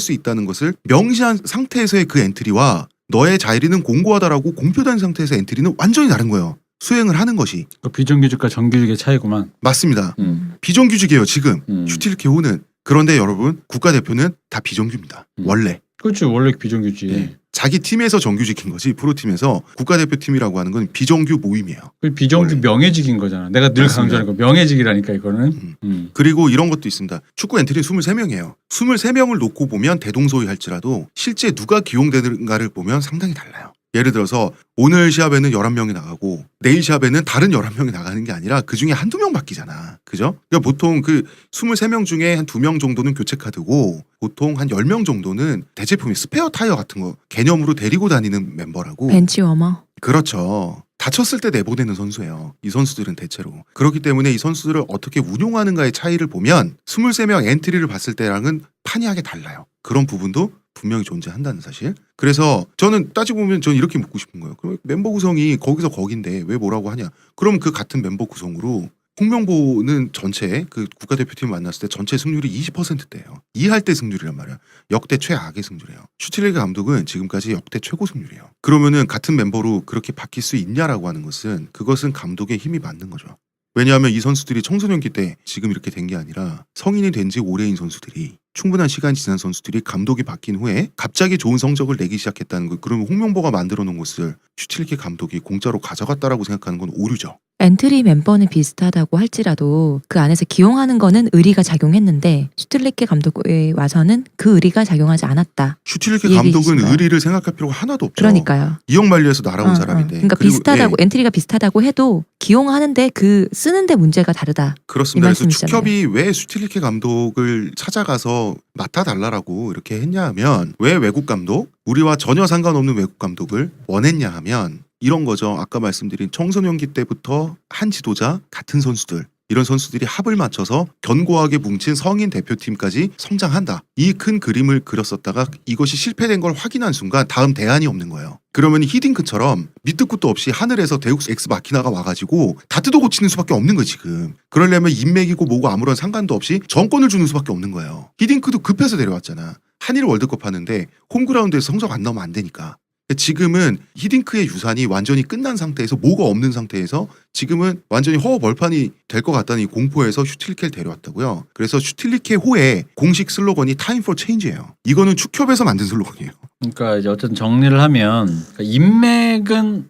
Speaker 1: 수 있다는 것을 명시한 상태에서의 그 엔트리와 너의 자리는 공고하다라고 공표된 상태에서 엔트리는 완전히 다른 거예요. 수행을 하는 것이.
Speaker 2: 비정규직과 정규직의 차이구만.
Speaker 1: 맞습니다. 비정규직이에요 지금. 슈틸리케 호는. 그런데 여러분 국가대표는 다 비정규입니다. 원래.
Speaker 2: 그렇죠. 원래 비정규직.
Speaker 1: 네. 자기 팀에서 정규직인 거지 프로팀에서 국가대표팀이라고 하는 건 비정규 모임이에요.
Speaker 2: 비정규
Speaker 1: 원래.
Speaker 2: 명예직인 거잖아. 내가 늘 강조하는 거 명예직이라니까 이거는.
Speaker 1: 그리고 이런 것도 있습니다. 축구 엔트리 23명이에요. 23명을 놓고 보면 대동소이 할지라도 실제 누가 기용되는가를 보면 상당히 달라요. 예를 들어서 오늘 시합에는 11명이 나가고 내일 시합에는 다른 11명이 나가는 게 아니라 그중에 한두 명 바뀌잖아. 그죠? 그러니까 보통 그 23명 중에 한 2명 정도는 교체 카드고 보통 한 10명 정도는 대체품이 스페어 타이어 같은 거 개념으로 데리고 다니는 멤버라고.
Speaker 3: 벤치 워머.
Speaker 1: 그렇죠. 다쳤을 때 내보내는 선수예요. 이 선수들은 대체로. 그렇기 때문에 이 선수들을 어떻게 운용하는가의 차이를 보면 23명 엔트리를 봤을 때랑은 판이하게 달라요. 그런 부분도 분명히 존재한다는 사실. 그래서 저는 따지고 보면 저는 이렇게 묻고 싶은 거예요. 그럼 멤버 구성이 거기서 거긴데 왜 뭐라고 하냐. 그럼 그 같은 멤버 구성으로 홍명보는 전체 그 국가대표팀 만났을 때 전체 승률이 20%대예요. 2할 때 승률이란 말이야. 역대 최악의 승률이에요. 슈틸리케 감독은 지금까지 역대 최고 승률이에요. 그러면은 같은 멤버로 그렇게 바뀔 수 있냐라고 하는 것은 그것은 감독의 힘이 맞는 거죠. 왜냐하면 이 선수들이 청소년기 때 지금 이렇게 된 게 아니라 성인이 된 지 오래인 선수들이 충분한 시간이 지난 선수들이 감독이 바뀐 후에 갑자기 좋은 성적을 내기 시작했다는 거. 그러면 홍명보가 만들어 놓은 것을 슈틸리케 감독이 공짜로 가져갔다라고 생각하는 건 오류죠.
Speaker 3: 엔트리 멤버는 비슷하다고 할지라도 그 안에서 기용하는 거는 의리가 작용했는데 슈틸리케 감독에 와서는 그 의리가 작용하지 않았다.
Speaker 1: 슈틸리케
Speaker 3: 이
Speaker 1: 감독은
Speaker 3: 얘기이신가요?
Speaker 1: 의리를 생각할 필요가 하나도 없죠.
Speaker 3: 그러니까요.
Speaker 1: 이영만리에서 날아온 사람인데.
Speaker 3: 그러니까
Speaker 1: 그리고,
Speaker 3: 비슷하다고
Speaker 1: 예,
Speaker 3: 엔트리가 비슷하다고 해도 기용하는데 그 쓰는데 문제가 다르다.
Speaker 1: 그렇습니다.
Speaker 3: 이
Speaker 1: 그래서
Speaker 3: 말씀이시잖아요.
Speaker 1: 축협이 왜 슈틸리케 감독을 찾아가서 맡아달라고 이렇게 했냐 하면 왜 외국 감독, 우리와 전혀 상관없는 외국 감독을 원했냐 하면 이런 거죠. 아까 말씀드린 청소년기 때부터 한 지도자, 같은 선수들, 이런 선수들이 합을 맞춰서 견고하게 뭉친 성인 대표팀까지 성장한다. 이 큰 그림을 그렸었다가 이것이 실패된 걸 확인한 순간 다음 대안이 없는 거예요. 그러면 히딩크처럼 밑도 끝도 없이 하늘에서 데우스 엑스 마키나가 와가지고 다 뜯어 고치는 수밖에 없는 거예요 지금. 그러려면 인맥이고 뭐고 아무런 상관도 없이 정권을 주는 수밖에 없는 거예요. 히딩크도 급해서 데려왔잖아. 한일 월드컵 하는데 홈그라운드에서 성적 안 나오면 안 되니까. 지금은 히딩크의 유산이 완전히 끝난 상태에서 뭐가 없는 상태에서 지금은 완전히 허허벌판이 될 것 같다는 이 공포에서 슈틸리케를 데려왔다고요. 그래서 슈틸리케 호의 공식 슬로건이 Time for Change예요. 이거는 축협에서 만든 슬로건이에요.
Speaker 2: 그러니까 이제 어쨌든 정리를 하면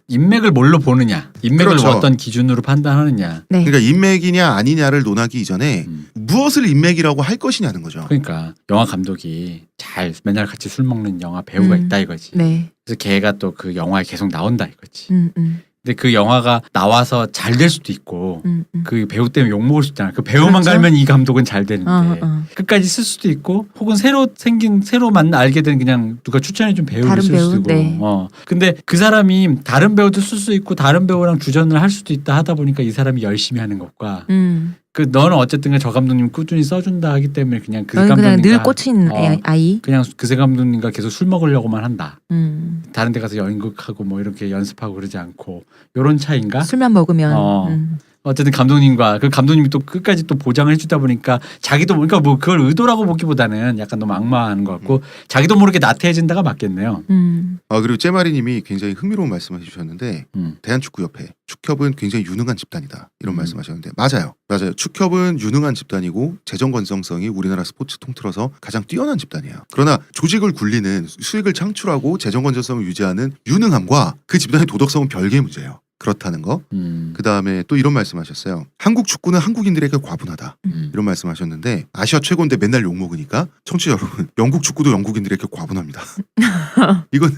Speaker 2: 인맥을 뭘로 보느냐, 인맥을
Speaker 1: 그렇죠.
Speaker 2: 어떤 기준으로 판단하느냐.
Speaker 3: 네.
Speaker 1: 그러니까 인맥이냐 아니냐를 논하기 이전에 무엇을 인맥이라고 할 것이냐는 거죠.
Speaker 2: 그러니까 영화 감독이 잘 맨날 같이 술 먹는 영화 배우가 있다 이거지.
Speaker 3: 네.
Speaker 2: 그래서 걔가 또 그 영화에 계속 나온다 이거지. 근데 그 영화가 나와서 잘 될 수도 있고 그 배우 때문에 욕먹을 수도 있잖아. 그 배우만
Speaker 3: 그렇죠.
Speaker 2: 갈면 이 감독은 잘 되는데
Speaker 3: 어.
Speaker 2: 끝까지 쓸 수도 있고 혹은 새로 알게 된 그냥 누가 추천해준 배우를
Speaker 3: 다른
Speaker 2: 쓸
Speaker 3: 배우?
Speaker 2: 수도 있고
Speaker 3: 네.
Speaker 2: 근데 그 사람이 다른 배우도 쓸 수 있고 다른 배우랑 주전을 할 수도 있다 하다 보니까 이 사람이 열심히 하는 것과 그 너는 어쨌든 저 감독님 꾸준히 써준다 하기 때문에 그냥 그
Speaker 3: 너는 그냥
Speaker 2: 감독님과
Speaker 3: 늘 꽂힌 아이.
Speaker 2: 그냥 그새 감독님과 계속 술 먹으려고만 한다.
Speaker 3: 음.
Speaker 2: 다른 데 가서 연극하고 뭐 이렇게 연습하고 그러지 않고 요런 차이인가?
Speaker 3: 술만 먹으면.
Speaker 2: 어쨌든 감독님과 그 감독님이 또 끝까지 또 보장을 해주다 보니까 자기도 그러니까 뭐 그걸 의도라고 보기보다는 약간 너무 악마하는 것 같고 자기도 모르게 나태해진다가 맞겠네요.
Speaker 1: 그리고 째마리님이 굉장히 흥미로운 말씀을 해주셨는데 대한축구협회 축협은 굉장히 유능한 집단이다 이런 말씀하셨는데 맞아요. 축협은 유능한 집단이고 재정 건성성이 우리나라 스포츠 통틀어서 가장 뛰어난 집단이에요. 그러나 조직을 굴리는 수익을 창출하고 재정 건전성을 유지하는 유능함과 그 집단의 도덕성은 별개의 문제예요. 그렇다는 거. 그 다음에 또 이런 말씀하셨어요. 한국 축구는 한국인들에게 과분하다. 이런 말씀하셨는데 아시아 최고인데 맨날 욕 먹으니까 청취자 여러분, 영국 축구도 영국인들에게 과분합니다. 이거는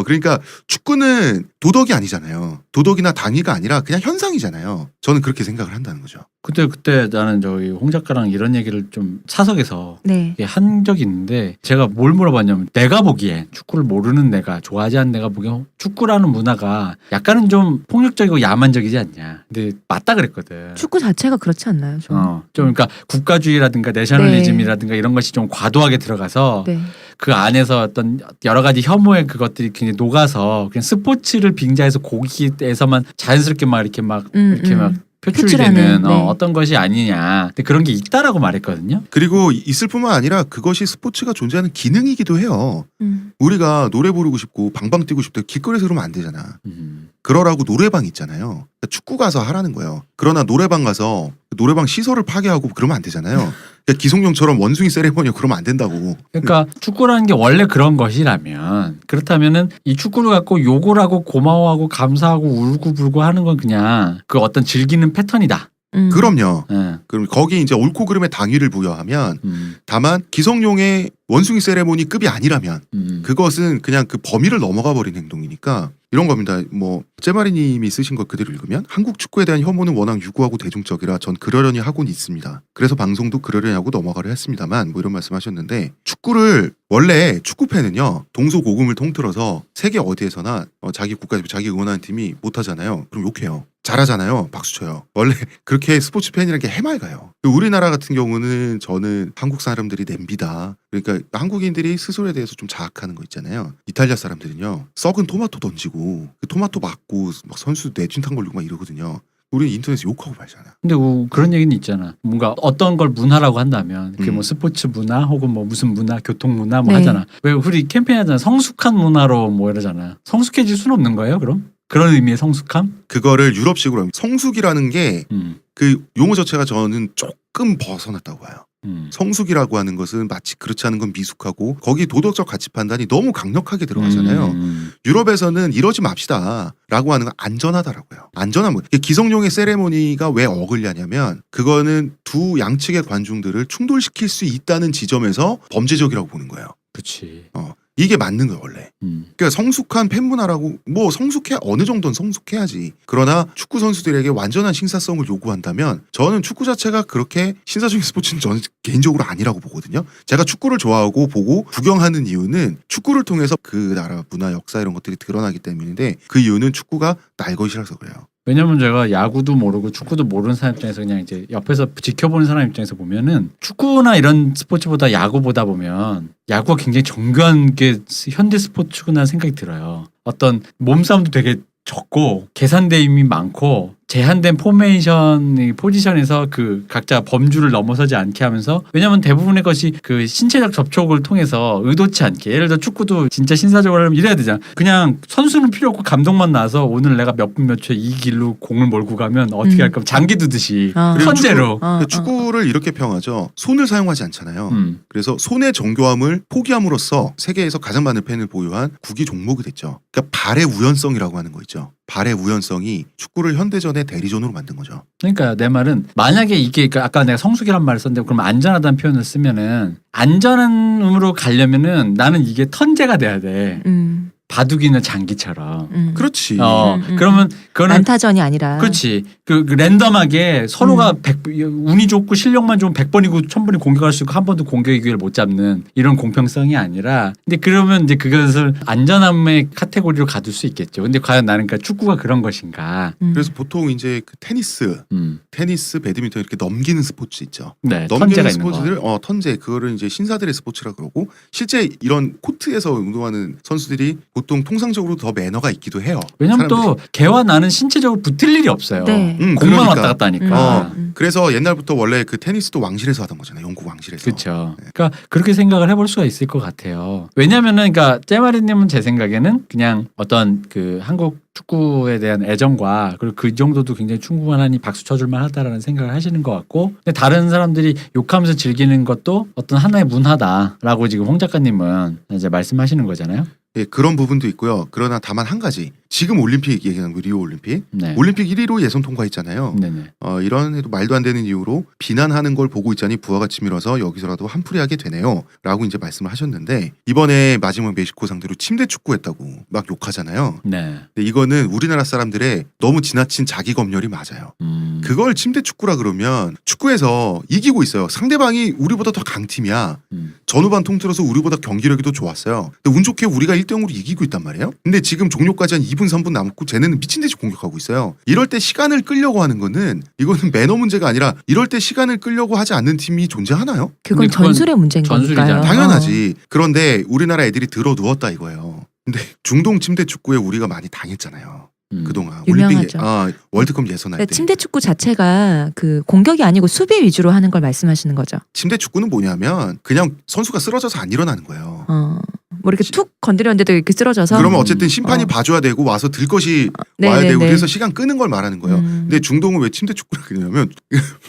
Speaker 1: 그러니까 축구는 도덕이 아니잖아요. 도덕이나 당위가 아니라 그냥 현상이잖아요. 저는 그렇게 생각을 한다는 거죠.
Speaker 2: 그때 나는 저기 홍 작가랑 이런 얘기를 좀 사석에서
Speaker 3: 네.
Speaker 2: 한 적이 있는데 제가 뭘 물어봤냐면 내가 보기에 축구를 모르는 내가 좋아하지 않는 내가 보기에 축구라는 문화가 약간은 좀 폭력적이고 야만적이지 않냐. 근데 맞다 그랬거든.
Speaker 3: 축구 자체가 그렇지 않나요? 좀.
Speaker 2: 좀 그러니까 국가주의라든가 내셔널리즘이라든가 이런 것이 좀 과도하게 들어가서
Speaker 3: 네.
Speaker 2: 그 안에서 어떤 여러 가지 혐오의 그것들이 굉장히 녹아서 그냥 스포츠를 빙자해서 거기에서만 자연스럽게 막 이렇게 막 표출이
Speaker 3: 표출하는,
Speaker 2: 되는
Speaker 3: 네.
Speaker 2: 어떤 것이 아니냐. 근데 그런 게 있다라고 말했거든요.
Speaker 1: 그리고 있을 뿐만 아니라 그것이 스포츠가 존재하는 기능이기도 해요. 우리가 노래 부르고 싶고 방방 뛰고 싶다 길거리에서 그러면 안 되잖아. 그러라고 노래방 있잖아요. 그러니까 축구 가서 하라는 거예요. 그러나 노래방 가서 노래방 시설을 파괴하고 그러면 안 되잖아요. 그러니까 기성용처럼 원숭이 세레머니 그러면 안 된다고.
Speaker 2: 그러니까 축구라는 게 원래 그런 것이라면 그렇다면은 이 축구를 갖고 욕을 하고 고마워하고 감사하고 울고불고 하는 건 그냥 그 어떤 즐기는 패턴이다.
Speaker 1: 그럼요.
Speaker 2: 예.
Speaker 1: 그럼 거기 이제 옳고 그름의 당위를 부여하면 다만 기성용의 원숭이 세레모니 급이 아니라면 그것은 그냥 그 범위를 넘어가 버린 행동이니까 이런 겁니다. 뭐 째마리님이 쓰신 걸 그대로 읽으면 한국 축구에 대한 혐오는 워낙 유구하고 대중적이라 전 그러려니 하고는 있습니다. 그래서 방송도 그러려니 하고 넘어가려 했습니다만 뭐 이런 말씀하셨는데 축구를 원래 축구팬은요 동서고금을 통틀어서 세계 어디에서나 자기 국가대표 자기 응원하는 팀이 못하잖아요. 그럼 욕해요. 잘하잖아요. 박수 쳐요. 원래 그렇게 스포츠 팬이라는 게 해맑아요. 우리나라 같은 경우는 저는 한국 사람들이 냄비다. 그러니까 한국인들이 스스로에 대해서 좀 자학하는 거 있잖아요. 이탈리아 사람들은요. 썩은 토마토 던지고 그 토마토 맞고 막 선수 뇌진탕 걸리고 막 이러거든요. 우리 인터넷에 욕하고 말잖아.
Speaker 2: 근데 그런 얘기는 있잖아. 뭔가 어떤 걸 문화라고 한다면 그게 뭐 스포츠 문화 혹은 뭐 무슨 문화, 교통 문화 뭐
Speaker 3: 네.
Speaker 2: 하잖아. 왜 우리 캠페인 하잖아. 성숙한 문화로 뭐 이러잖아. 성숙해질 수는 없는 거예요, 그럼? 그런 의미의 성숙함?
Speaker 1: 그거를 유럽식으로 하면 성숙이라는 게 그 용어 자체가 저는 조금 벗어났다고 봐요. 성숙이라고 하는 것은 마치 그렇지 않은 건 미숙하고 거기 도덕적 가치 판단이 너무 강력하게 들어가잖아요. 유럽에서는 이러지 맙시다라고 하는 건 안전하다라고요. 안전한 뭐 기성용의 세레모니가 왜 어글냐면 그거는 두 양측의 관중들을 충돌시킬 수 있다는 지점에서 범죄적이라고 보는 거예요.
Speaker 2: 그렇지.
Speaker 1: 이게 맞는 거예요 원래. 그러니까 성숙한 팬문화라고 뭐 성숙해 어느 정도는 성숙해야지. 그러나 축구 선수들에게 완전한 신사성을 요구한다면 저는 축구 자체가 그렇게 신사적인 스포츠는 저는 개인적으로 아니라고 보거든요. 제가 축구를 좋아하고 보고 구경하는 이유는 축구를 통해서 그 나라 문화 역사 이런 것들이 드러나기 때문인데 그 이유는 축구가 날 것이라서 그래요.
Speaker 2: 왜냐면 제가 야구도 모르고 축구도 모르는 사람 입장에서 그냥 이제 옆에서 지켜보는 사람 입장에서 보면은 축구나 이런 스포츠보다 야구보다 보면 야구가 굉장히 정교한 게 현대 스포츠구나 생각이 들어요. 어떤 몸싸움도 되게 적고 계산된 힘이 많고 제한된 포지션에서 그 각자 범주를 넘어서지 않게 하면서 왜냐면 대부분의 것이 그 신체적 접촉을 통해서 의도치 않게 예를 들어 축구도 진짜 신사적으로 하려면 이래야 되잖아. 그냥 선수는 필요 없고 감독만 나서 오늘 내가 몇 분 몇 초에 이 길로 공을 몰고 가면 어떻게 할 거면 장기 두듯이 선제로.
Speaker 1: 축구를 이렇게 평하죠. 손을 사용하지 않잖아요. 그래서 손의 정교함을 포기함으로써 세계에서 가장 많은 팬을 보유한 국기 종목이 됐죠. 그러니까 발의 우연성이라고 하는 거 있죠. 발의 우연성이 축구를 현대전의 대리존으로 만든 거죠.
Speaker 2: 그러니까 내 말은 만약에 이게 아까 내가 성숙이란 말을 썼는데 그럼 안전하다는 표현을 쓰면은 안전함으로 가려면은 나는 이게 턴제가 돼야 돼. 바둑이나 장기처럼.
Speaker 1: 그렇지.
Speaker 2: 그러면 그거는
Speaker 3: 난타전이 아니라.
Speaker 2: 그렇지. 그 랜덤하게 서로가 운이 좋고 실력만 좋으면 100번이고 1000번이 공격할 수 있고 한 번도 공격의 기회를 못 잡는 이런 공평성이 아니라 근데 그러면 이제 그것을 안전함의 카테고리로 가둘 수 있겠죠. 근데 과연 나는 그러니까 축구가 그런 것인가.
Speaker 1: 그래서 보통 이제 그 테니스, 배드민턴 이렇게 넘기는 스포츠 있죠.
Speaker 2: 네,
Speaker 1: 넘기는
Speaker 2: 턴제가 있는
Speaker 1: 스포츠들, 턴제 그거를 이제 신사들의 스포츠라 그러고 실제 이런 코트에서 운동하는 선수들이 보통 통상적으로 더 매너가 있기도 해요.
Speaker 2: 왜냐면
Speaker 1: 사람들이.
Speaker 2: 또 걔와 나는 신체적으로 붙을 일이 없어요.
Speaker 3: 네.
Speaker 2: 공만
Speaker 1: 그러니까.
Speaker 2: 왔다 갔다 하니까.
Speaker 1: 그래서 옛날부터 원래 그 테니스도 왕실에서 하던 거잖아요. 영국 왕실에서.
Speaker 2: 그렇죠. 그러니까 그렇게 생각을 해볼 수가 있을 것 같아요. 왜냐면은 그러니까 째마리님은 제 생각에는 그냥 어떤 그 한국 축구에 대한 애정과 그리고 그 정도도 굉장히 충분하니 박수 쳐줄 만하다라는 생각을 하시는 것 같고 근데 다른 사람들이 욕하면서 즐기는 것도 어떤 하나의 문화다라고 지금 홍 작가님은 이제 말씀하시는 거잖아요.
Speaker 1: 예, 그런 부분도 있고요. 그러나 다만 한 가지. 지금 올림픽 얘기하는 거 리오 올림픽.
Speaker 2: 네.
Speaker 1: 올림픽 1위로 예선 통과했잖아요.
Speaker 2: 네네.
Speaker 1: 이런 해도 말도 안 되는 이유로 비난하는 걸 보고 있자니 부하가 치밀어서 여기서라도 한풀이하게 되네요. 라고 이제 말씀을 하셨는데 이번에 마지막 멕시코 상대로 침대 축구했다고 막 욕하잖아요.
Speaker 2: 네.
Speaker 1: 근데 이거는 우리나라 사람들의 너무 지나친 자기 검열이 맞아요. 그걸 침대 축구라 그러면 축구에서 이기고 있어요. 상대방이 우리보다 더 강팀이야. 전후반 통틀어서 우리보다 경기력이 더 좋았어요. 근데 운 좋게 우리가 1대0으로 이기고 있단 말이에요. 근데 지금 종료까지 한 2분 3분 남았고 쟤네는 미친듯이 공격하고 있어요. 이럴 때 시간을 끌려고 하는 거는 이거는 매너 문제가 아니라 이럴 때 시간을 끌려고 하지 않는 팀이 존재하나요?
Speaker 3: 그건
Speaker 2: 근데 그건
Speaker 3: 전술의 문제인
Speaker 2: 전술이잖아.
Speaker 3: 거니까요.
Speaker 1: 당연하지. 그런데 우리나라 애들이 들어 누웠다 이거예요. 근데 중동 침대 축구에 우리가 많이 당했잖아요. 그동안
Speaker 3: 유명하죠.
Speaker 1: 올림픽 월드컵 예선할 때
Speaker 3: 침대 축구 자체가 그 공격이 아니고 수비 위주로 하는 걸 말씀하시는 거죠.
Speaker 1: 침대 축구는 뭐냐면 그냥 선수가 쓰러져서 안 일어나는 거예요.
Speaker 3: 뭐 이렇게 툭 건드렸는데도 이렇게 쓰러져서.
Speaker 1: 그러면 어쨌든 심판이 봐줘야 되고 와서 들 것이 와야 되고 그래서 시간 끄는 걸 말하는 거예요. 근데 중동은 왜 침대 축구를 그러냐면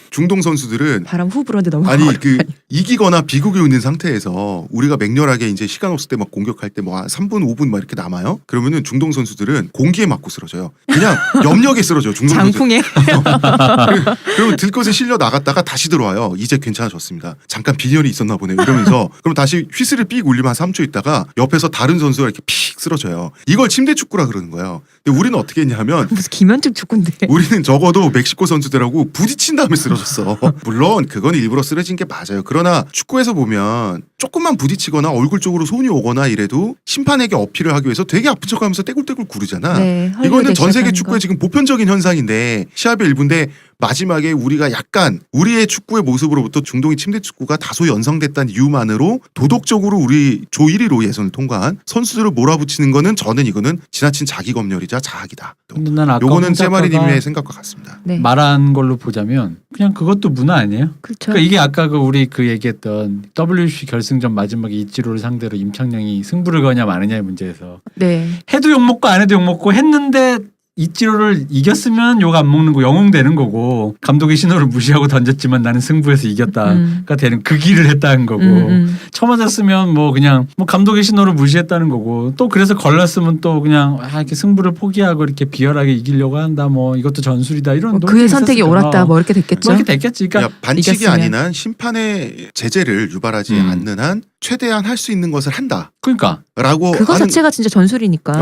Speaker 1: 중동 선수들은
Speaker 3: 바람 후 불었는데 너무
Speaker 1: 아니 그 이기거나 비극이 있는 상태에서 우리가 맹렬하게 이제 시간 없을 때 막 공격할 때 뭐 3분 5분 막 이렇게 남아요. 그러면은 중동 선수들은 공기에 맞고 쓰러져요. 그냥 염력에 쓰러져요. 중동
Speaker 3: 장풍에.
Speaker 1: 그러면 들것에 실려 나갔다가 다시 들어와요. 이제 괜찮아졌습니다. 잠깐 빈혈이 있었나 보네요. 이러면서 그럼 다시 휘슬을 삑 울리면 한 3초 있다가 옆에서 다른 선수가 이렇게 픽 쓰러져요. 이걸 침대 축구라 그러는 거예요. 근데 우리는 어떻게 했냐면
Speaker 3: 무슨 김현중 축구인데.
Speaker 1: 우리는 적어도 멕시코 선수들하고 부딪힌 다음에 쓰러졌어. 물론 그건 일부러 쓰러진 게 맞아요. 그러나 축구에서 보면 조금만 부딪히거나 얼굴 쪽으로 손이 오거나 이래도 심판에게 어필을 하기 위해서 되게 아픈 척하면서 떼굴떼굴 구르잖아.
Speaker 3: 네,
Speaker 1: 이거는 전 세계 축구의
Speaker 3: 거.
Speaker 1: 지금 보편적인 현상인데 시합의 일부인데 마지막에 우리가 약간 우리의 축구의 모습으로부터 중동의 침대 축구가 다소 연상됐다는 이유만으로 도덕적으로 우리 조 1위로 예선을 통과한 선수들을 몰아붙이는 거는 저는 이거는 지나친 자기 검열이자 자학이다.
Speaker 2: 근데 난 아까
Speaker 1: 요거는
Speaker 2: 홍 작가가
Speaker 1: 째마리님의 생각과 같습니다.
Speaker 3: 네.
Speaker 2: 말한 걸로 보자면 그냥 그것도 문화 아니에요?
Speaker 3: 그렇죠.
Speaker 2: 그러니까 이게 아까 우리 그 얘기했던 WC 결승전 마지막에 이치로를 상대로 임창영이 승부를 거냐 마느냐의 문제에서
Speaker 3: 네.
Speaker 2: 해도 욕먹고 안 해도 욕먹고 했는데 이치로를 이겼으면 욕 안 먹는 거 영웅되는 거고 감독의 신호를 무시하고 던졌지만 나는 승부에서 이겼다가 되는 그 길을 했다는 거고 처맞았으면 뭐 그냥 뭐 감독의 신호를 무시했다는 거고 또 그래서 걸렸으면 또 그냥 이렇게 승부를 포기하고 이렇게 비열하게 이기려고 한다 뭐 이것도 전술이다 이런
Speaker 3: 그의 선택이 옳았다 뭐 이렇게 됐겠죠.
Speaker 2: 뭐 이렇게 됐겠지. 그러니까
Speaker 1: 반칙이
Speaker 3: 이겼으면.
Speaker 1: 아닌 한 심판의 제재를 유발하지 않는 한 최대한 할 수 있는 것을 한다.
Speaker 2: 그러니까
Speaker 1: 라고
Speaker 3: 그거
Speaker 1: 하는
Speaker 3: 자체가 진짜 전술이니까.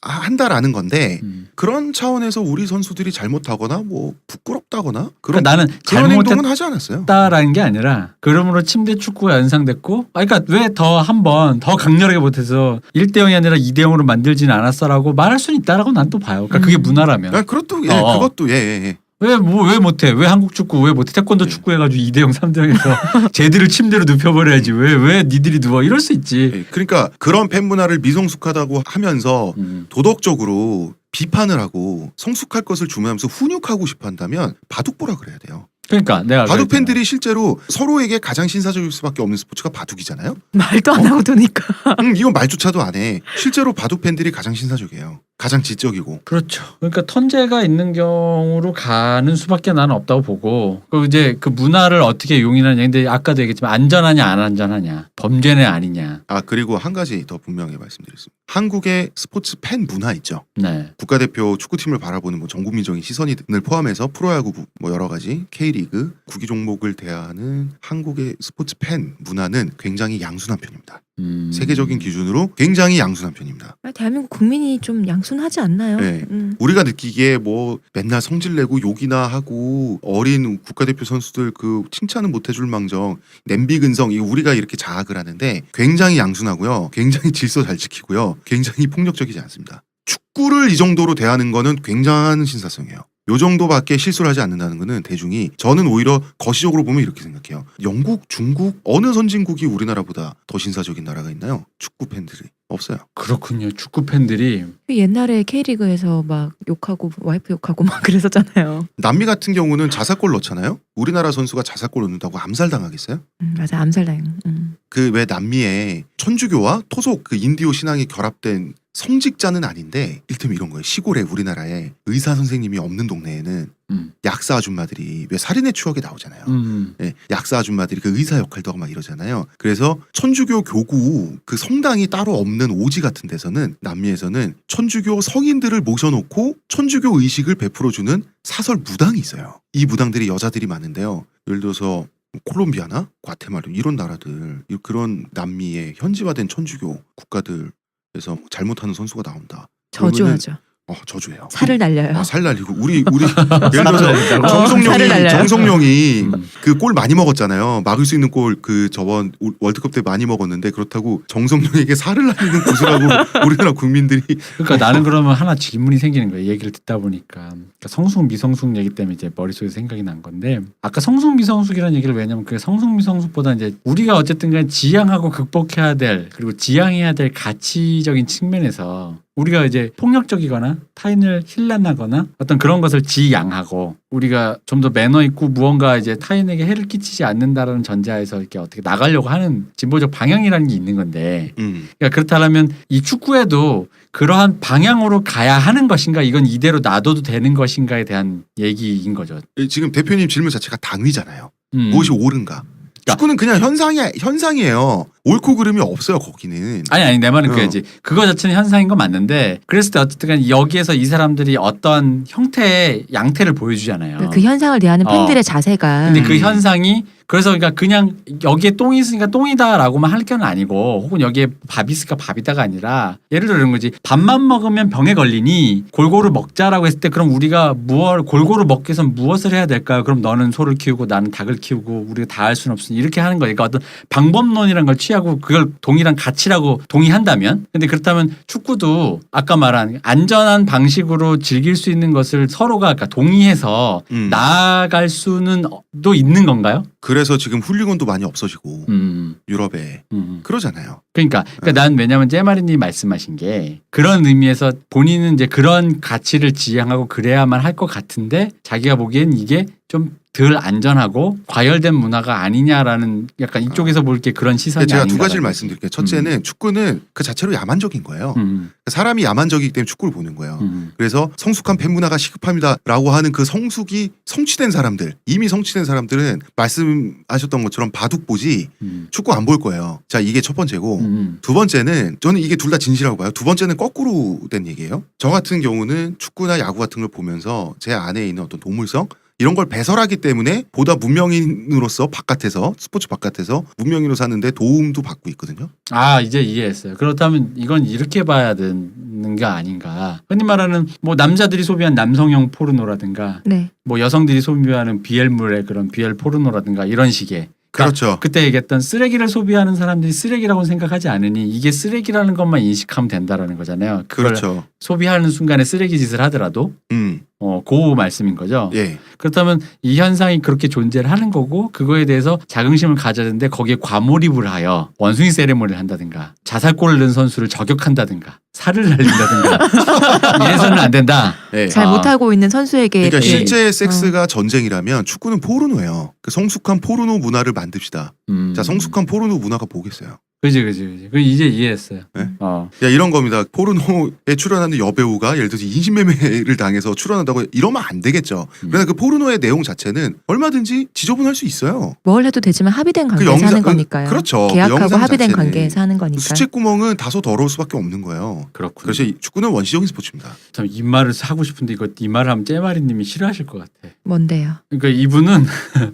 Speaker 1: 한다라는 건데 그런 차원에서 우리 선수들이 잘못하거나 뭐 부끄럽다거나 그런
Speaker 2: 그러니까 나는
Speaker 1: 그런 행동은 하지 않았어요.
Speaker 2: 잘못했다라는 게 아니라 그러므로 침대 축구가 연상됐고 그러니까 왜 더 한 번 더 강렬하게 못해서 1대0이 아니라 2대0으로 만들지는 않았어라고 말할 수는 있다라고 난 또 봐요. 그러니까 그게 문화라면.
Speaker 1: 그것도 그것도 예.
Speaker 2: 왜 못해? 왜 한국 축구 왜 못해? 태권도 축구 해가지고 2대0, 3대0에서 쟤들을 침대로 눕혀버려야지. 왜 니들이 누워? 이럴 수 있지.
Speaker 1: 예. 그러니까 그런 팬 문화를 미성숙하다고 하면서 도덕적으로 비판을 하고 성숙할 것을 주문하면서 훈육하고 싶어 한다면 바둑보라 그래야 돼요.
Speaker 2: 그러니까 내가
Speaker 1: 바둑 팬들이 실제로 서로에게 가장 신사적일 수밖에 없는 스포츠가 바둑이잖아요.
Speaker 3: 말도 안 하고 두니까.
Speaker 1: 이건 말조차도 안 해. 실제로 바둑 팬들이 가장 신사적이에요. 가장 지적이고.
Speaker 2: 그렇죠. 그러니까 턴제가 있는 경우로 가는 수밖에 나는 없다고 보고 그 이제 그 문화를 어떻게 용인하냐. 근데 아까도 얘기했지만 안전하냐 안 안전하냐, 범죄네 아니냐.
Speaker 1: 그리고 한 가지 더 분명히 말씀드리겠습니다. 한국의 스포츠 팬 문화 있죠.
Speaker 2: 네.
Speaker 1: 국가대표 축구팀을 바라보는 뭐 전국민적인 시선을 포함해서 프로야구 뭐 여러 가지 K리그 구기 종목을 대하는 한국의 스포츠 팬 문화는 굉장히 양순한 편입니다. 세계적인 기준으로 굉장히 양순한 편입니다.
Speaker 3: 대한민국 국민이 좀 양순하지 않나요?
Speaker 1: 네. 우리가 느끼기에 뭐 맨날 성질내고 욕이나 하고 어린 국가대표 선수들 그 칭찬은 못 해줄 망정 냄비 근성 이거 우리가 이렇게 자학을 하는데 굉장히 양순하고요. 굉장히 질서 잘 지키고요. 굉장히 폭력적이지 않습니다. 축구를 이 정도로 대하는 거는 굉장한 신사성이에요. 요 정도밖에 실수를 하지 않는다는 거는 대중이 저는 오히려 거시적으로 보면 이렇게 생각해요. 영국, 중국 어느 선진국이 우리나라보다 더 신사적인 나라가 있나요? 축구 팬들이 없어요.
Speaker 2: 그렇군요. 축구 팬들이
Speaker 3: 옛날에 K리그에서 막 욕하고 와이프 욕하고 막 그랬었잖아요.
Speaker 1: 남미 같은 경우는 자사골 넣잖아요. 우리나라 선수가 자사골 넣는다고 암살당하겠어요?
Speaker 3: 맞아 암살당.
Speaker 1: 그 왜 남미에 천주교와 토속 그 인디오 신앙이 결합된 성직자는 아닌데 일테면 이런 거예요. 시골에 우리나라에 의사 선생님이 없는 동네에는 약사 아줌마들이 왜 살인의 추억에 나오잖아요. 예, 약사 아줌마들이 그 의사 역할도 하고 막 이러잖아요. 그래서 천주교 교구 그 성당이 따로 없는 오지 같은 데서는 남미에서는 천주교 성인들을 모셔놓고 천주교 의식을 베풀어주는 사설 무당이 있어요. 이 무당들이 여자들이 많은데요. 예를 들어서 콜롬비아나 과테말라 이런 나라들 그런 남미의 현지화된 천주교 국가들에서 잘못하는 선수가 나온다.
Speaker 3: 저주하죠.
Speaker 1: 저주해요.
Speaker 3: 살을 날려요.
Speaker 1: 살 날리고 우리 예를 들어서
Speaker 3: 살을 날려요.
Speaker 1: 정성용이 그 골 많이 먹었잖아요. 막을 수 있는 골 그 저번 월드컵 때 많이 먹었는데 그렇다고 정성용에게 살을 날리는 구슬하고 우리나라 국민들이
Speaker 2: 그러니까 나는 그러면 하나 질문이 생기는 거예요. 얘기를 듣다 보니까 그러니까 성숙 미성숙 얘기 때문에 이제 머릿속에 생각이 난 건데 아까 성숙 미성숙이라는 얘기를 왜냐면 그 성숙 미성숙보다 이제 우리가 어쨌든 간에 지향하고 극복해야 될 그리고 지향해야 될 가치적인 측면에서 우리가 이제 폭력적이거나 타인을 힐난하거나 어떤 그런 것을 지양하고 우리가 좀 더 매너 있고 무언가 이제 타인에게 해를 끼치지 않는다라는 전제하에서 이렇게 어떻게 나가려고 하는 진보적 방향이라는 게 있는 건데 그러니까 그렇다면 이 축구에도 그러한 방향으로 가야 하는 것인가 이건 이대로 놔둬도 되는 것인가에 대한 얘기인 거죠.
Speaker 1: 지금 대표님 질문 자체가 당위잖아요. 무엇이 옳은가? 축구는 그냥 현상이에요. 옳고 그름이 없어요 거기는.
Speaker 2: 아니 내 말은 그야지. 그거 자체는 현상인 건 맞는데 그랬을 때 어쨌든 여기에서 이 사람들이 어떤 형태의 양태를 보여주잖아요.
Speaker 3: 그 현상을 대하는 팬들의 자세가.
Speaker 2: 근데 그 현상이 그래서 그러니까 그냥 여기에 똥이 있으니까 똥이다라고만 할 건 아니고 혹은 여기에 밥이 있으니까 밥이다가 아니라 예를 들어 이런 거지. 밥만 먹으면 병에 걸리니 골고루 먹자라고 했을 때 그럼 우리가 골고루 먹기 위해서는 무엇을 해야 될까요? 그럼 너는 소를 키우고 나는 닭을 키우고 우리가 다 할 수는 없으니 이렇게 하는 거니까 어떤 방법론이란 걸 취하고 그걸 동일한 가치라고 동의한다면 근데 그렇다면 축구도 아까 말한 안전한 방식으로 즐길 수 있는 것을 서로가 그러니까 동의해서 나아갈 수는 또 있는 건가요?
Speaker 1: 그래서 지금 훌리건도 많이 없어지고 유럽에 그러잖아요.
Speaker 2: 그러니까 난 왜냐면 째마리님 말씀하신 게 그런 의미에서 본인은 이제 그런 가치를 지향하고 그래야만 할 것 같은데 자기가 보기엔 이게 좀 덜 안전하고 과열된 문화가 아니냐라는 약간 이쪽에서 볼 게 그런 시선이
Speaker 1: 제가
Speaker 2: 아닌가.
Speaker 1: 두 가지를 말씀드릴게요. 첫째는 축구는 그 자체로 야만적인 거예요. 사람이 야만적이기 때문에 축구를 보는 거예요. 그래서 성숙한 팬문화가 시급합니다라고 하는 그 성숙이 성취된 사람들, 이미 성취된 사람들은 말씀하셨던 것처럼 바둑 보지 축구 안 볼 거예요. 자, 이게 첫 번째고 두 번째는 저는 이게 둘 다 진실이라고 봐요. 두 번째는 거꾸로 된 얘기예요. 저 같은 경우는 축구나 야구 같은 걸 보면서 제 안에 있는 어떤 동물성 이런 걸 배설하기 때문에 보다 문명인으로서 바깥에서 스포츠 바깥에서 문명인으로 사는데 도움도 받고 있거든요.
Speaker 2: 아, 이제 이해했어요. 그렇다면 이건 이렇게 봐야 되는 게 아닌가. 흔히 말하는 뭐 남자들이 소비한 남성형 포르노라든가
Speaker 3: 네.
Speaker 2: 뭐 여성들이 소비하는 BL물의 그런 BL 포르노라든가 이런 식의
Speaker 1: 그렇죠.
Speaker 2: 그때 얘기했던 쓰레기를 소비하는 사람들이 쓰레기라고 생각하지 않으니 이게 쓰레기라는 것만 인식하면 된다라는 거잖아요. 그걸
Speaker 1: 그렇죠.
Speaker 2: 소비하는 순간에 쓰레기 짓을 하더라도 그 말씀인 거죠.
Speaker 1: 예.
Speaker 2: 그렇다면 이 현상이 그렇게 존재를 하는 거고 그거에 대해서 자긍심을 가져야 되는데 거기에 과몰입을 하여 원숭이 세레모니를 한다든가 자살골을 넣은 선수를 저격한다든가 살을 날린다든가 이래서는 안 된다.
Speaker 1: 예.
Speaker 3: 잘 못하고 있는 선수에게
Speaker 1: 그러니까
Speaker 3: 예.
Speaker 1: 실제 섹스가 전쟁이라면 축구는 포르노예요. 그 성숙한 포르노 문화를 만듭시다. 자, 성숙한 포르노 문화가 뭐겠어요?
Speaker 2: 그지. 그 이제 이해했어요.
Speaker 1: 네?
Speaker 2: 어.
Speaker 1: 야, 이런 겁니다. 포르노에 출연하는 여배우가 예를 들어서 인신매매를 당해서 출연한다고 이러면 안 되겠죠. 그러나 그 포르노의 내용 자체는 얼마든지 지저분할 수 있어요.
Speaker 3: 뭘 해도 되지만 합의된 관계에서
Speaker 1: 영상-
Speaker 3: 하는 거니까요.
Speaker 1: 그렇죠. 그
Speaker 3: 계약하고
Speaker 1: 영상
Speaker 3: 합의된
Speaker 1: 자체는.
Speaker 3: 관계에서 하는 거니까.
Speaker 1: 수채구멍은 다소 더러울 수밖에 없는 거예요.
Speaker 2: 그렇군요.
Speaker 1: 그래서 이 축구는 원시적인 스포츠입니다.
Speaker 2: 참 이 말을 하고 싶은데 이거 이 말을 하면 째마리님이 싫어하실 것 같아.
Speaker 3: 뭔데요?
Speaker 2: 그러니까 이분은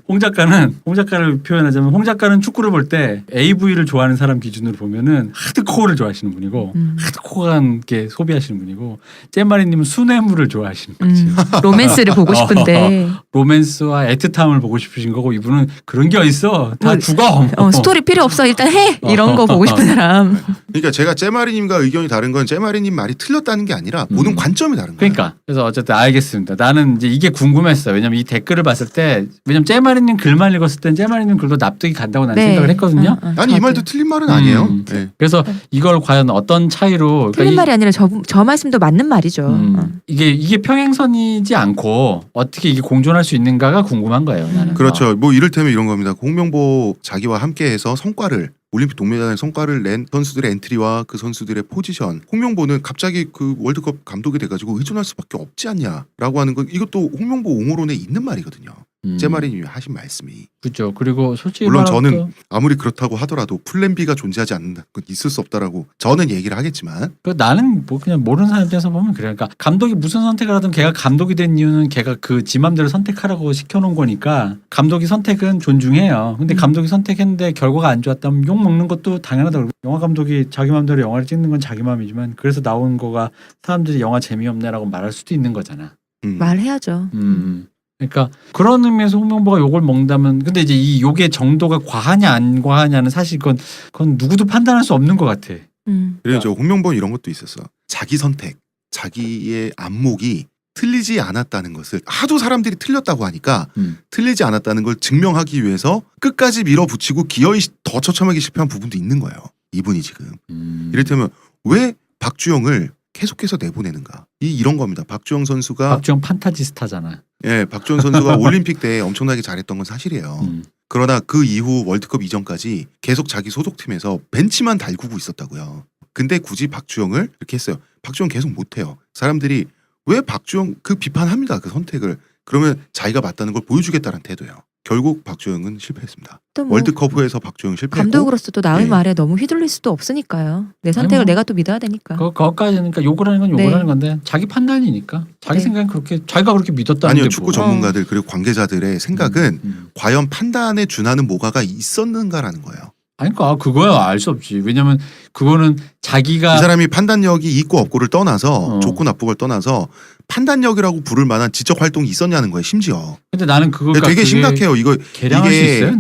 Speaker 2: 홍 작가를 표현하자면 홍 작가는 축구를 볼 때 AV를 좋아하는 사람 기준으로 보면은 하드코어를 좋아하시는 분이고 하드코어한 게 소비하시는 분이고 째마리님은 순애물을 좋아하시는 거지.
Speaker 3: 로맨스를 보고 싶은데
Speaker 2: 로맨스와 애틋함을 보고 싶으신 거고 이분은 그런 게 어딨어. 다
Speaker 3: 뭐,
Speaker 2: 죽어.
Speaker 3: 스토리 필요 없어 일단 해 이런 거 보고 싶은 사람.
Speaker 1: 그러니까 제가 째마리님과 의견이 다른 건 째마리님 말이 틀렸다는 게 아니라 보는 관점이 다른 거예요.
Speaker 2: 그러니까 그래서 어쨌든 알겠습니다. 나는 이제 이게 궁금했어요. 왜냐면 이 댓글을 봤을 때 왜냐면 째마리님 글만 읽었을 땐 째마리님 글도 납득이 간다고 난 생각을 했거든요.
Speaker 1: 아니 이 말도 틀린 말은 아니에요. 네.
Speaker 2: 그래서 이걸 과연 어떤 차이로
Speaker 3: 틀린 말이 아니라 저 말씀도 맞는 말이죠.
Speaker 2: 이게 평행선이지 않고 어떻게 이게 공존할 수 있는가가 궁금한 거예요. 나는.
Speaker 1: 그렇죠. 뭐 이를테면 이런 겁니다. 홍명보 자기와 함께해서 성과를 올림픽 동메달의 성과를 낸 선수들의 엔트리와 그 선수들의 포지션. 홍명보는 갑자기 그 월드컵 감독이 돼가지고 의존할 수밖에 없지 않냐라고 하는 건 이것도 홍명보 옹호론에 있는 말이거든요. 째마리님이 하신 말씀이.
Speaker 2: 그렇죠. 그리고 솔직히
Speaker 1: 물론
Speaker 2: 말하면
Speaker 1: 저는
Speaker 2: 또
Speaker 1: 아무리 그렇다고 하더라도 플랜 B가 존재하지 않는다. 그건 있을 수 없다라고 저는 얘기를 하겠지만
Speaker 2: 나는 뭐 그냥 모르는 사람 입장에서 보면 그래. 그러니까 감독이 무슨 선택을 하든 걔가 감독이 된 이유는 걔가 그 지 맘대로 선택하라고 시켜놓은 거니까 감독이 선택은 존중해요. 근데 감독이 선택했는데 결과가 안 좋았다면 욕 먹는 것도 당연하다고. 영화 감독이 자기 맘대로 영화를 찍는 건 자기 맘이지만 그래서 나온 거가 사람들이 영화 재미없네라고 말할 수도 있는 거잖아.
Speaker 3: 말해야죠.
Speaker 2: 그러니까 그런 의미에서 홍명보가 욕을 먹는다면 근데 이제 이 욕의 정도가 과하냐 안 과하냐는 사실 그건 누구도 판단할 수 없는 것 같아.
Speaker 1: 그리고 저 홍명보는 이런 것도 있었어. 자기 선택, 자기의 안목이 틀리지 않았다는 것을 하도 사람들이 틀렸다고 하니까 틀리지 않았다는 걸 증명하기 위해서 끝까지 밀어붙이고 기어이 더 처참하게 실패한 부분도 있는 거예요. 이분이 지금. 이를테면 왜 박주영을 계속해서 내보내는가? 이런 겁니다. 박주영 선수가
Speaker 2: 박주영 판타지 스타잖아.
Speaker 1: 예, 박주영 선수가 올림픽 때 엄청나게 잘했던 건 사실이에요. 그러나 그 이후 월드컵 이전까지 계속 자기 소속팀에서 벤치만 달구고 있었다고요. 근데 굳이 박주영을 이렇게 했어요. 박주영 계속 못해요. 사람들이 왜 박주영 그 비판합니다. 그 선택을. 그러면 자기가 맞다는 걸 보여주겠다는 태도예요. 결국 박주영은 실패했습니다.
Speaker 3: 또 뭐
Speaker 1: 월드컵 후에서 박주영 실패했고
Speaker 3: 감독으로서도 남의
Speaker 1: 예.
Speaker 3: 말에 너무 휘둘릴 수도 없으니까요. 내 선택을
Speaker 2: 아니, 뭐,
Speaker 3: 내가 또 믿어야 되니까.
Speaker 2: 그거까지는 그러니까 욕을 하는 건 욕을
Speaker 3: 네.
Speaker 2: 하는 건데 자기 판단이니까 자기
Speaker 3: 네.
Speaker 2: 생각은 그렇게 자기가 그렇게 믿었다는데
Speaker 1: 아니요.
Speaker 2: 뭐.
Speaker 1: 축구 전문가들 그리고 관계자들의 생각은 과연 판단에 준하는 뭐가가 있었는가라는 거예요.
Speaker 2: 아니 그러니까 그거야 알 수 없지. 왜냐면 그거는 자기가
Speaker 1: 이 사람이 판단력이 있고 없고를 떠나서 좋고 나쁘고를 떠나서 판단력이라고 부를 만한 지적 활동이 있었냐는 거예요. 심지어.
Speaker 2: 근데 나는 그거
Speaker 1: 되게 심각해요. 이거
Speaker 2: 개량할 수
Speaker 1: 이게-
Speaker 2: 있어요?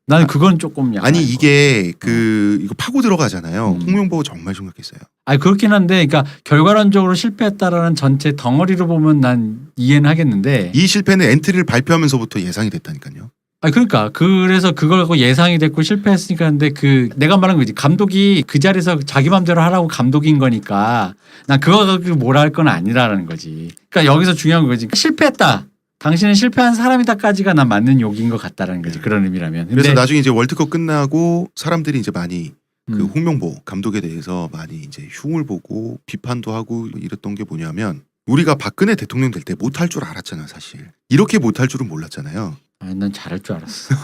Speaker 2: 나는 그건 조금 약간
Speaker 1: 아니 이게 이거 파고 들어가잖아요. 홍명보 정말 심각했어요.
Speaker 2: 아니 그렇긴 한데 그러니까 결과론적으로 실패했다라는 전체 덩어리로 보면 난 이해는 하겠는데
Speaker 1: 이 실패는 엔트리를 발표하면서부터 예상이 됐다니까요.
Speaker 2: 아니 그러니까 그래서 그걸 갖고 예상이 됐고 실패했으니까 근데 내가 말한 거지 감독이 그 자리에서 자기 맘대로 하라고 감독인 거니까 난 그거 갖고 뭐라 할 건 아니라는 거지. 그러니까 여기서 중요한 거지. 실패했다. 당신은 실패한 사람이다까지가 난 맞는 욕인 것 같다라는 거지. 그런 의미라면. 근데
Speaker 1: 그래서 나중에 이제 월드컵 끝나고 사람들이 이제 많이 그
Speaker 2: 음.
Speaker 1: 홍명보 감독에 대해서 많이 이제 흉을 보고 비판도 하고 이랬던 게 뭐냐면 우리가 박근혜 대통령 될 때 못할 줄 알았잖아 사실. 이렇게 못할 줄은 몰랐잖아요.
Speaker 2: 아니, 난 잘할 줄 알았어.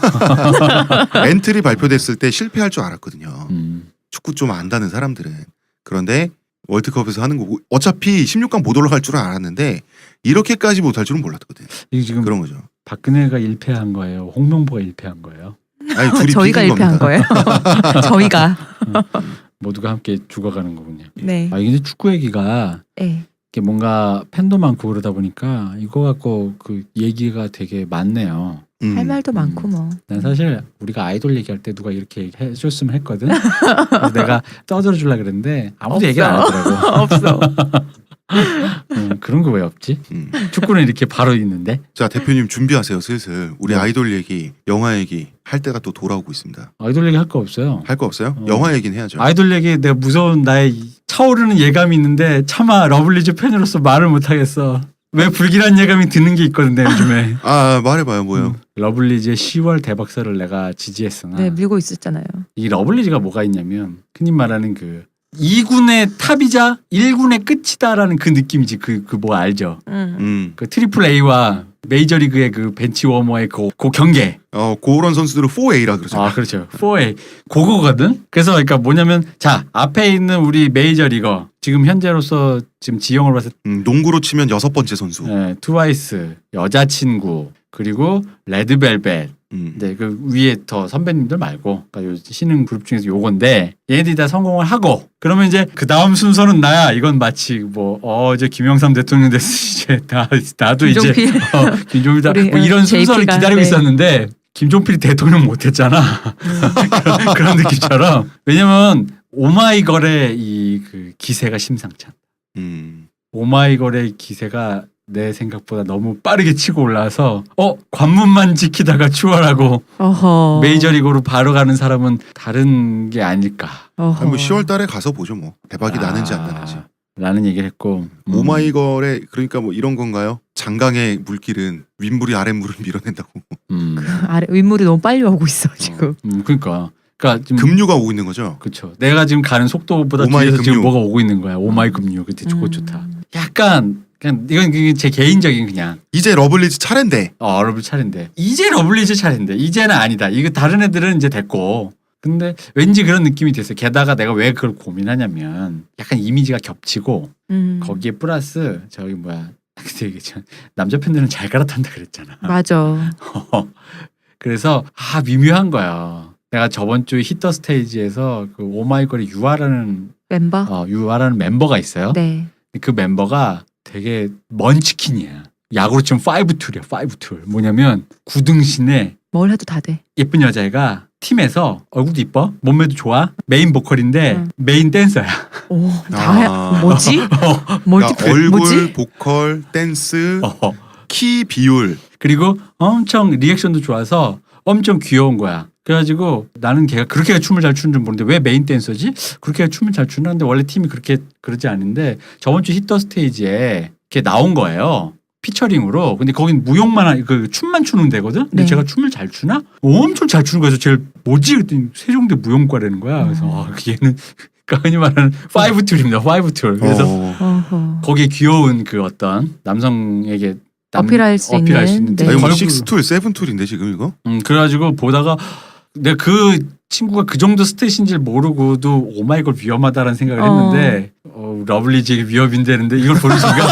Speaker 1: 엔트리 발표됐을 때 실패할 줄 알았거든요.
Speaker 2: 음.
Speaker 1: 축구 좀 안다는 사람들은. 그런데 월드컵에서 하는 거고 어차피 16강 못 올라갈 줄은 알았는데 이렇게까지 못할 줄은 몰랐거든.
Speaker 2: 이게 지금
Speaker 1: 그런 거죠.
Speaker 2: 박근혜가 1패한 거예요. 홍명보가 1패한 거예요.
Speaker 1: 아니 둘이
Speaker 3: 저희가
Speaker 1: 비긴
Speaker 3: 1패한
Speaker 1: 겁니다.
Speaker 3: 거예요. 저희가.
Speaker 2: 모두가 함께 죽어가는 거군요.
Speaker 3: 네.
Speaker 2: 아 이게 축구 얘기가
Speaker 3: 네.
Speaker 2: 이게 뭔가 팬도 많고 그러다 보니까 이거 갖고 그 얘기가 되게 많네요.
Speaker 3: 할 말도 많고 뭐.
Speaker 2: 난 사실 우리가 아이돌 얘기할 때 누가 이렇게 해줬으면 했거든. 그래서 내가 떠들어 주려 그랬는데 아무도 얘기 안 하더라고.
Speaker 3: 없어.
Speaker 2: 그런 거 왜 없지?
Speaker 1: 음.
Speaker 2: 축구는 이렇게 바로 있는데.
Speaker 1: 자 대표님 준비하세요 슬슬. 우리 아이돌 얘기, 영화 얘기 할 때가 또 돌아오고 있습니다.
Speaker 2: 아이돌 얘기 할 거 없어요.
Speaker 1: 할 거 없어요?
Speaker 2: 어.
Speaker 1: 영화 얘기는 해야죠.
Speaker 2: 아이돌 얘기 내가 무서운 나의 차오르는 예감이 있는데 차마 러블리즈 팬으로서 말을 못 하겠어. 왜 불길한 예감이 드는 게 있거든 내 요즘에.
Speaker 1: 아 말해봐요 뭐요?
Speaker 2: 러블리즈의 10월 대박사를 내가 지지했으나
Speaker 3: 네, 밀고 있었잖아요.
Speaker 2: 이 러블리즈가 뭐가 있냐면 흔히 말하는 그 2군의 탑이자 1군의 끝이다라는 그 느낌이지. 그 뭐 알죠? 그 트리플 A와 메이저리그의 그 벤치 워머의 그 경계.
Speaker 1: 고런 선수들은 4A라 그러죠.
Speaker 2: 아 그렇죠. 4A 그거거든. 그래서 그러니까 뭐냐면 자 앞에 있는 우리 메이저리거 지금 현재로서 지금 지형을 봐서
Speaker 1: 농구로 치면 6번째 선수.
Speaker 2: 트와이스 여자친구 그리고 레드벨벳. 네, 그 위에 더 선배님들 말고 그러니까 요 신흥 그룹 중에서 요건데 얘네들이 다 성공을 하고 그러면 이제 그 다음 순서는 나야. 이건 마치 뭐 이제 김영삼 대통령 됐으 이제 나도
Speaker 3: 김종필.
Speaker 2: 이제 김종필 다
Speaker 3: 우리,
Speaker 2: 뭐 이런 순서를
Speaker 3: JP 가,
Speaker 2: 기다리고
Speaker 3: 네.
Speaker 2: 있었는데 김종필이 대통령 못했잖아. 그런 느낌처럼. 왜냐면 오마이걸의 이 그 기세가 심상치 않다. 오마이걸의 기세가 내 생각보다 너무 빠르게 치고 올라와서 관문만 지키다가 추월하고
Speaker 3: 어허.
Speaker 2: 메이저리그로 바로 가는 사람은 다른 게 아닐까.
Speaker 3: 어허.
Speaker 1: 아니 뭐 10월 달에 가서 보죠 뭐. 대박이 나는지 안 나는지.
Speaker 2: 라는 얘기를 했고
Speaker 1: 오마이걸의 그러니까 뭐 이런 건가요? 장강의 물길은 윗물이 아랫물을 밀어낸다고.
Speaker 3: 아래 윗물이 너무 빨리 오고 있어 지금.
Speaker 2: 그러니까 지금
Speaker 1: 급류가 오고 있는 거죠.
Speaker 2: 그렇죠. 내가 지금 가는 속도보다
Speaker 1: 오마이
Speaker 2: 뒤에서 지금
Speaker 1: 급류.
Speaker 2: 뭐가 오고 있는 거야. 오마이 급류. 그때 좋고 좋다. 약간 그냥 이건 제 개인적인 그냥
Speaker 1: 이제 러블리즈 차례인데.
Speaker 2: 러블리즈 차례인데 이제 러블리즈 차례인데 이제는 아니다. 이거 다른 애들은 이제 됐고. 근데 왠지 그런 느낌이 됐어요. 게다가 내가 왜 그걸 고민하냐면 약간 이미지가 겹치고 거기에 플러스 저기 뭐야 그때 얘기했잖아. 남자 팬들은 잘 갈아탄다 그랬잖아.
Speaker 3: 맞아.
Speaker 2: 그래서 미묘한 거야. 내가 저번 주에 히터 스테이지에서 그 오마이걸의 유아라는
Speaker 3: 멤버.
Speaker 2: 유아라는 멤버가 있어요.
Speaker 3: 네.
Speaker 2: 그 멤버가 되게 먼치킨이야. 야구로 치면 5툴이야. 5툴. 뭐냐면 구등신에
Speaker 3: 뭘 해도 다 돼.
Speaker 2: 예쁜 여자애가 팀에서 얼굴도 이뻐, 몸매도 좋아, 메인 보컬인데 메인 댄서야.
Speaker 3: 오, 다 뭐지?
Speaker 1: 그러니까 얼굴,
Speaker 3: 뭐지?
Speaker 1: 보컬, 댄스, 키, 비율.
Speaker 2: 그리고 엄청 리액션도 좋아서 엄청 귀여운 거야. 그래가지고 나는 걔가 그렇게 춤을 잘 추는 줄 모르는데 왜 메인 댄서지? 그렇게 춤을 잘 추는데 원래 팀이 그렇게 그러지 않은데 저번 주 히터 스테이지에 걔 나온 거예요. 피처링으로. 근데 거긴 무용만 그 춤만 추는 데거든. 근데
Speaker 3: 네.
Speaker 2: 제가 춤을 잘 추나? 엄청 잘 추는 거여서 제일 뭐지? 그랬더니 세종대 무용과라는 거야. 그래서 얘는 흔히 말하는 5툴입니다. 5툴. 그래서
Speaker 3: 어허.
Speaker 2: 거기에 귀여운 그 어떤 남성에게
Speaker 3: 어필할 수 있는. 네.
Speaker 1: 아니 뭐
Speaker 2: 걸고-
Speaker 1: 6툴, 7툴인데 지금 이거?
Speaker 2: 그래가지고 보다가 내가 그 친구가 그 정도 스탯인지를 모르고도 오마이걸 위험하다라는 생각을 했는데 러블리즈에게 위협인데는데 이걸 보는 순간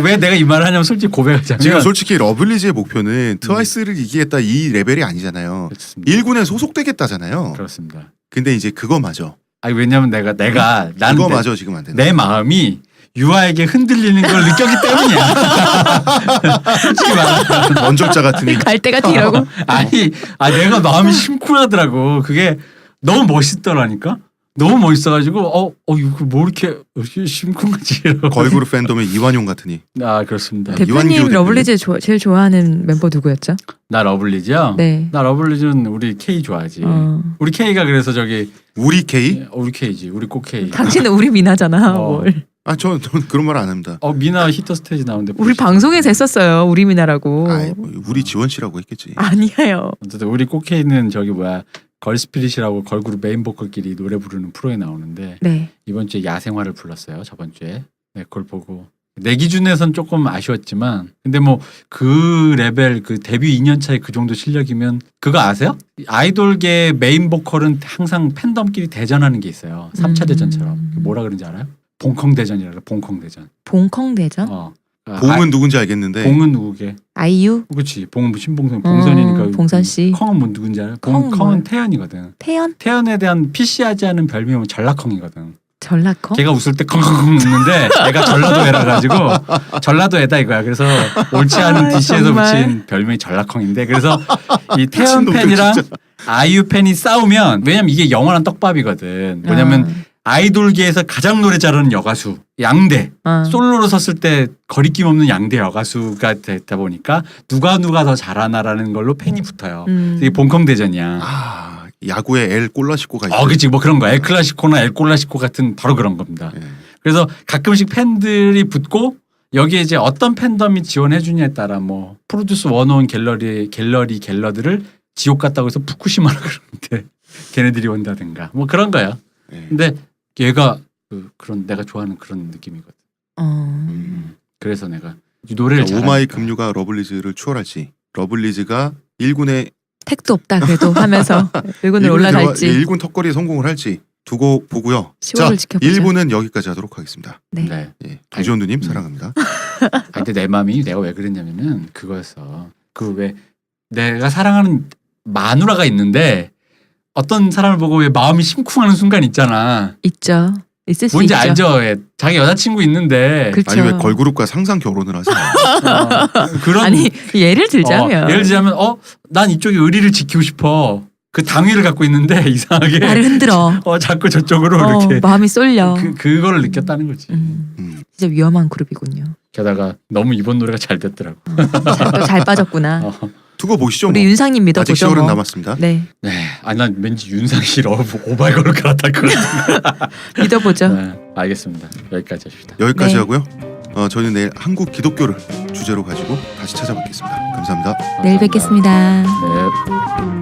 Speaker 2: 왜 내가 이 말을 하냐면 솔직히 고백하자면
Speaker 1: 지금 솔직히 러블리즈의 목표는 트와이스를 이기겠다 이 레벨이 아니잖아요.
Speaker 2: 그렇습니다.
Speaker 1: 1군에 소속되겠다잖아요.
Speaker 2: 그렇습니다.
Speaker 1: 근데 이제 그거 맞아.
Speaker 2: 왜냐면 내가 나는
Speaker 1: 그거 맞아 지금 안 되는.
Speaker 2: 내 마음이 유아에게 흔들리는 걸 느꼈기 때문이야. 솔직히 말하면
Speaker 1: 원졸자 같으니.
Speaker 3: 갈 때가 뒤라고.
Speaker 2: 내가 마음이 심쿵하더라고. 그게 너무 멋있더라니까. 너무 멋있어가지고 이거 뭐 이렇게 심쿵하지?
Speaker 1: 걸그룹 팬덤의 이완용 같으니.
Speaker 2: 그렇습니다.
Speaker 1: 이완기호
Speaker 3: 대표님
Speaker 1: 대표님.
Speaker 3: 러블리즈 제일 좋아하는 멤버 누구였죠?
Speaker 2: 나 러블리즈요?
Speaker 3: 네.
Speaker 2: 나 러블리즈는 우리 K 좋아하지. 우리 K가 그래서 저기
Speaker 1: 우리 K?
Speaker 2: 우리 K지. 우리 꼭 K.
Speaker 3: 당신은 우리 미나잖아.
Speaker 2: 어.
Speaker 3: 뭘.
Speaker 1: 전 그런 말 안 합니다.
Speaker 2: 미나 히터 스테이지 나오는데
Speaker 3: 우리 방송에서 했었어요. 우리미나라고.
Speaker 1: 우리 지원 씨라고 했겠지.
Speaker 3: 아니에요.
Speaker 2: 어쨌든 우리 꽃케이는 저기 걸스피릿이라고 걸그룹 메인 보컬끼리 노래 부르는 프로에 나오는데
Speaker 3: 네.
Speaker 2: 이번 주에 야생화를 불렀어요. 저번 주에. 네, 그걸 보고 내 기준에선 조금 아쉬웠지만 근데 뭐 그 레벨 그 데뷔 2년 차에 그 정도 실력이면 그거 아세요? 아이돌계 메인 보컬은 항상 팬덤끼리 대전하는 게 있어요. 3차 대전처럼. 뭐라 그런지 알아요? 봉콩 대전이라고. 봉콩 대전.
Speaker 3: 봉콩 대전?
Speaker 1: 봉은 누군지 알겠는데.
Speaker 2: 봉은 누구게?
Speaker 3: 아이유?
Speaker 2: 그렇지. 봉은 신봉선. 봉선이니까.
Speaker 3: 봉선 씨.
Speaker 2: 콩은 뭐 누군지 알아요?
Speaker 3: 콩은
Speaker 2: 콩은 태연이거든.
Speaker 3: 태연?
Speaker 2: 태연에 대한 PC하지 않은 별명은 전라콩이거든.
Speaker 3: 전라콩?
Speaker 2: 걔가 웃을 때 콩콩콩 웃는데 걔가 전라도 애라 가지고 전라도 애다 이거야. 그래서 옳지 않은 DC에서
Speaker 3: 정말.
Speaker 2: 붙인 별명이 전라콩인데 그래서 이 태연
Speaker 1: 미친놈들
Speaker 2: 팬이랑
Speaker 1: 진짜.
Speaker 2: 아이유 팬이 싸우면 왜냐면 이게 영원한 떡밥이거든. 뭐냐면 아이돌계에서 가장 노래 잘하는 여가수 양대 솔로로 섰을 때 거리낌 없는 양대 여가수가 됐다 보니까 누가 더 잘하나라는 걸로 팬이 붙어요. 이게 봉콩 대전이야.
Speaker 1: 야구에 엘 꼴라시코가 있어.
Speaker 2: 그치 뭐 그런 거야. 엘 클라시코나 엘 꼴라시코 같은 바로 그런 겁니다.
Speaker 1: 네.
Speaker 2: 그래서 가끔씩 팬들이 붙고 여기에 이제 어떤 팬덤이 지원해 주냐에 따라 뭐 프로듀스 원어원 갤러들을 지옥 갔다고 해서 푸쿠시마라 그러는데 걔네들이 온다든가 뭐 그런 거야.
Speaker 1: 네.
Speaker 2: 근데 얘가 그런 내가 좋아하는 그런 느낌이거든. 그래서 내가 이 노래를 잘하니까.
Speaker 1: 오마이 금류가 러블리즈를 추월할지 러블리즈가 1군에
Speaker 3: 택도 없다 그래도 하면서 1군으로 올라갈지
Speaker 1: 1군 턱걸이에 성공을 할지 두고 보고요.
Speaker 3: 10월을 지켜보자.
Speaker 1: 1부는 여기까지 하도록 하겠습니다.
Speaker 3: 네.
Speaker 1: 예, 도지원두님 사랑합니다.
Speaker 2: 근데 내 마음이 내가 왜 그랬냐면은 그거였어. 그 왜 내가 사랑하는 마누라가 있는데 어떤 사람을 보고 왜 마음이 심쿵하는 순간 있잖아.
Speaker 3: 있죠. 있을 수
Speaker 2: 뭔지
Speaker 3: 있죠.
Speaker 2: 알죠? 왜 자기 여자친구 있는데
Speaker 3: 그렇죠.
Speaker 1: 아니 왜 걸그룹과 상상 결혼을 하세요?
Speaker 2: 그런
Speaker 3: 아니 예를 들자면
Speaker 2: 예를 들자면 난 이쪽에 의리를 지키고 싶어. 그 당위를 갖고 있는데 이상하게
Speaker 3: 나를 흔들어.
Speaker 2: 자꾸 저쪽으로 이렇게
Speaker 3: 마음이 쏠려.
Speaker 2: 그거를 느꼈다는 거지.
Speaker 3: 진짜 위험한 그룹이군요.
Speaker 2: 게다가 너무 이번 노래가 잘 됐더라고.
Speaker 3: 잘 빠졌구나.
Speaker 1: 두고 보시죠.
Speaker 3: 우리
Speaker 1: 뭐.
Speaker 3: 윤상님
Speaker 1: 아직
Speaker 3: 믿어보죠.
Speaker 1: 시월은
Speaker 3: 뭐.
Speaker 1: 남았습니다.
Speaker 3: 네.
Speaker 2: 네, 난 왠지 윤상씨 오발걸을 갈아탈 것 같아.
Speaker 3: 믿어보죠.
Speaker 2: 네, 알겠습니다. 여기까지 합시다.
Speaker 1: 여기까지
Speaker 3: 네.
Speaker 1: 하고요. 저희는 내일 한국 기독교를 주제로 가지고 다시 찾아뵙겠습니다. 감사합니다.
Speaker 3: 내일 뵙겠습니다.
Speaker 2: 네.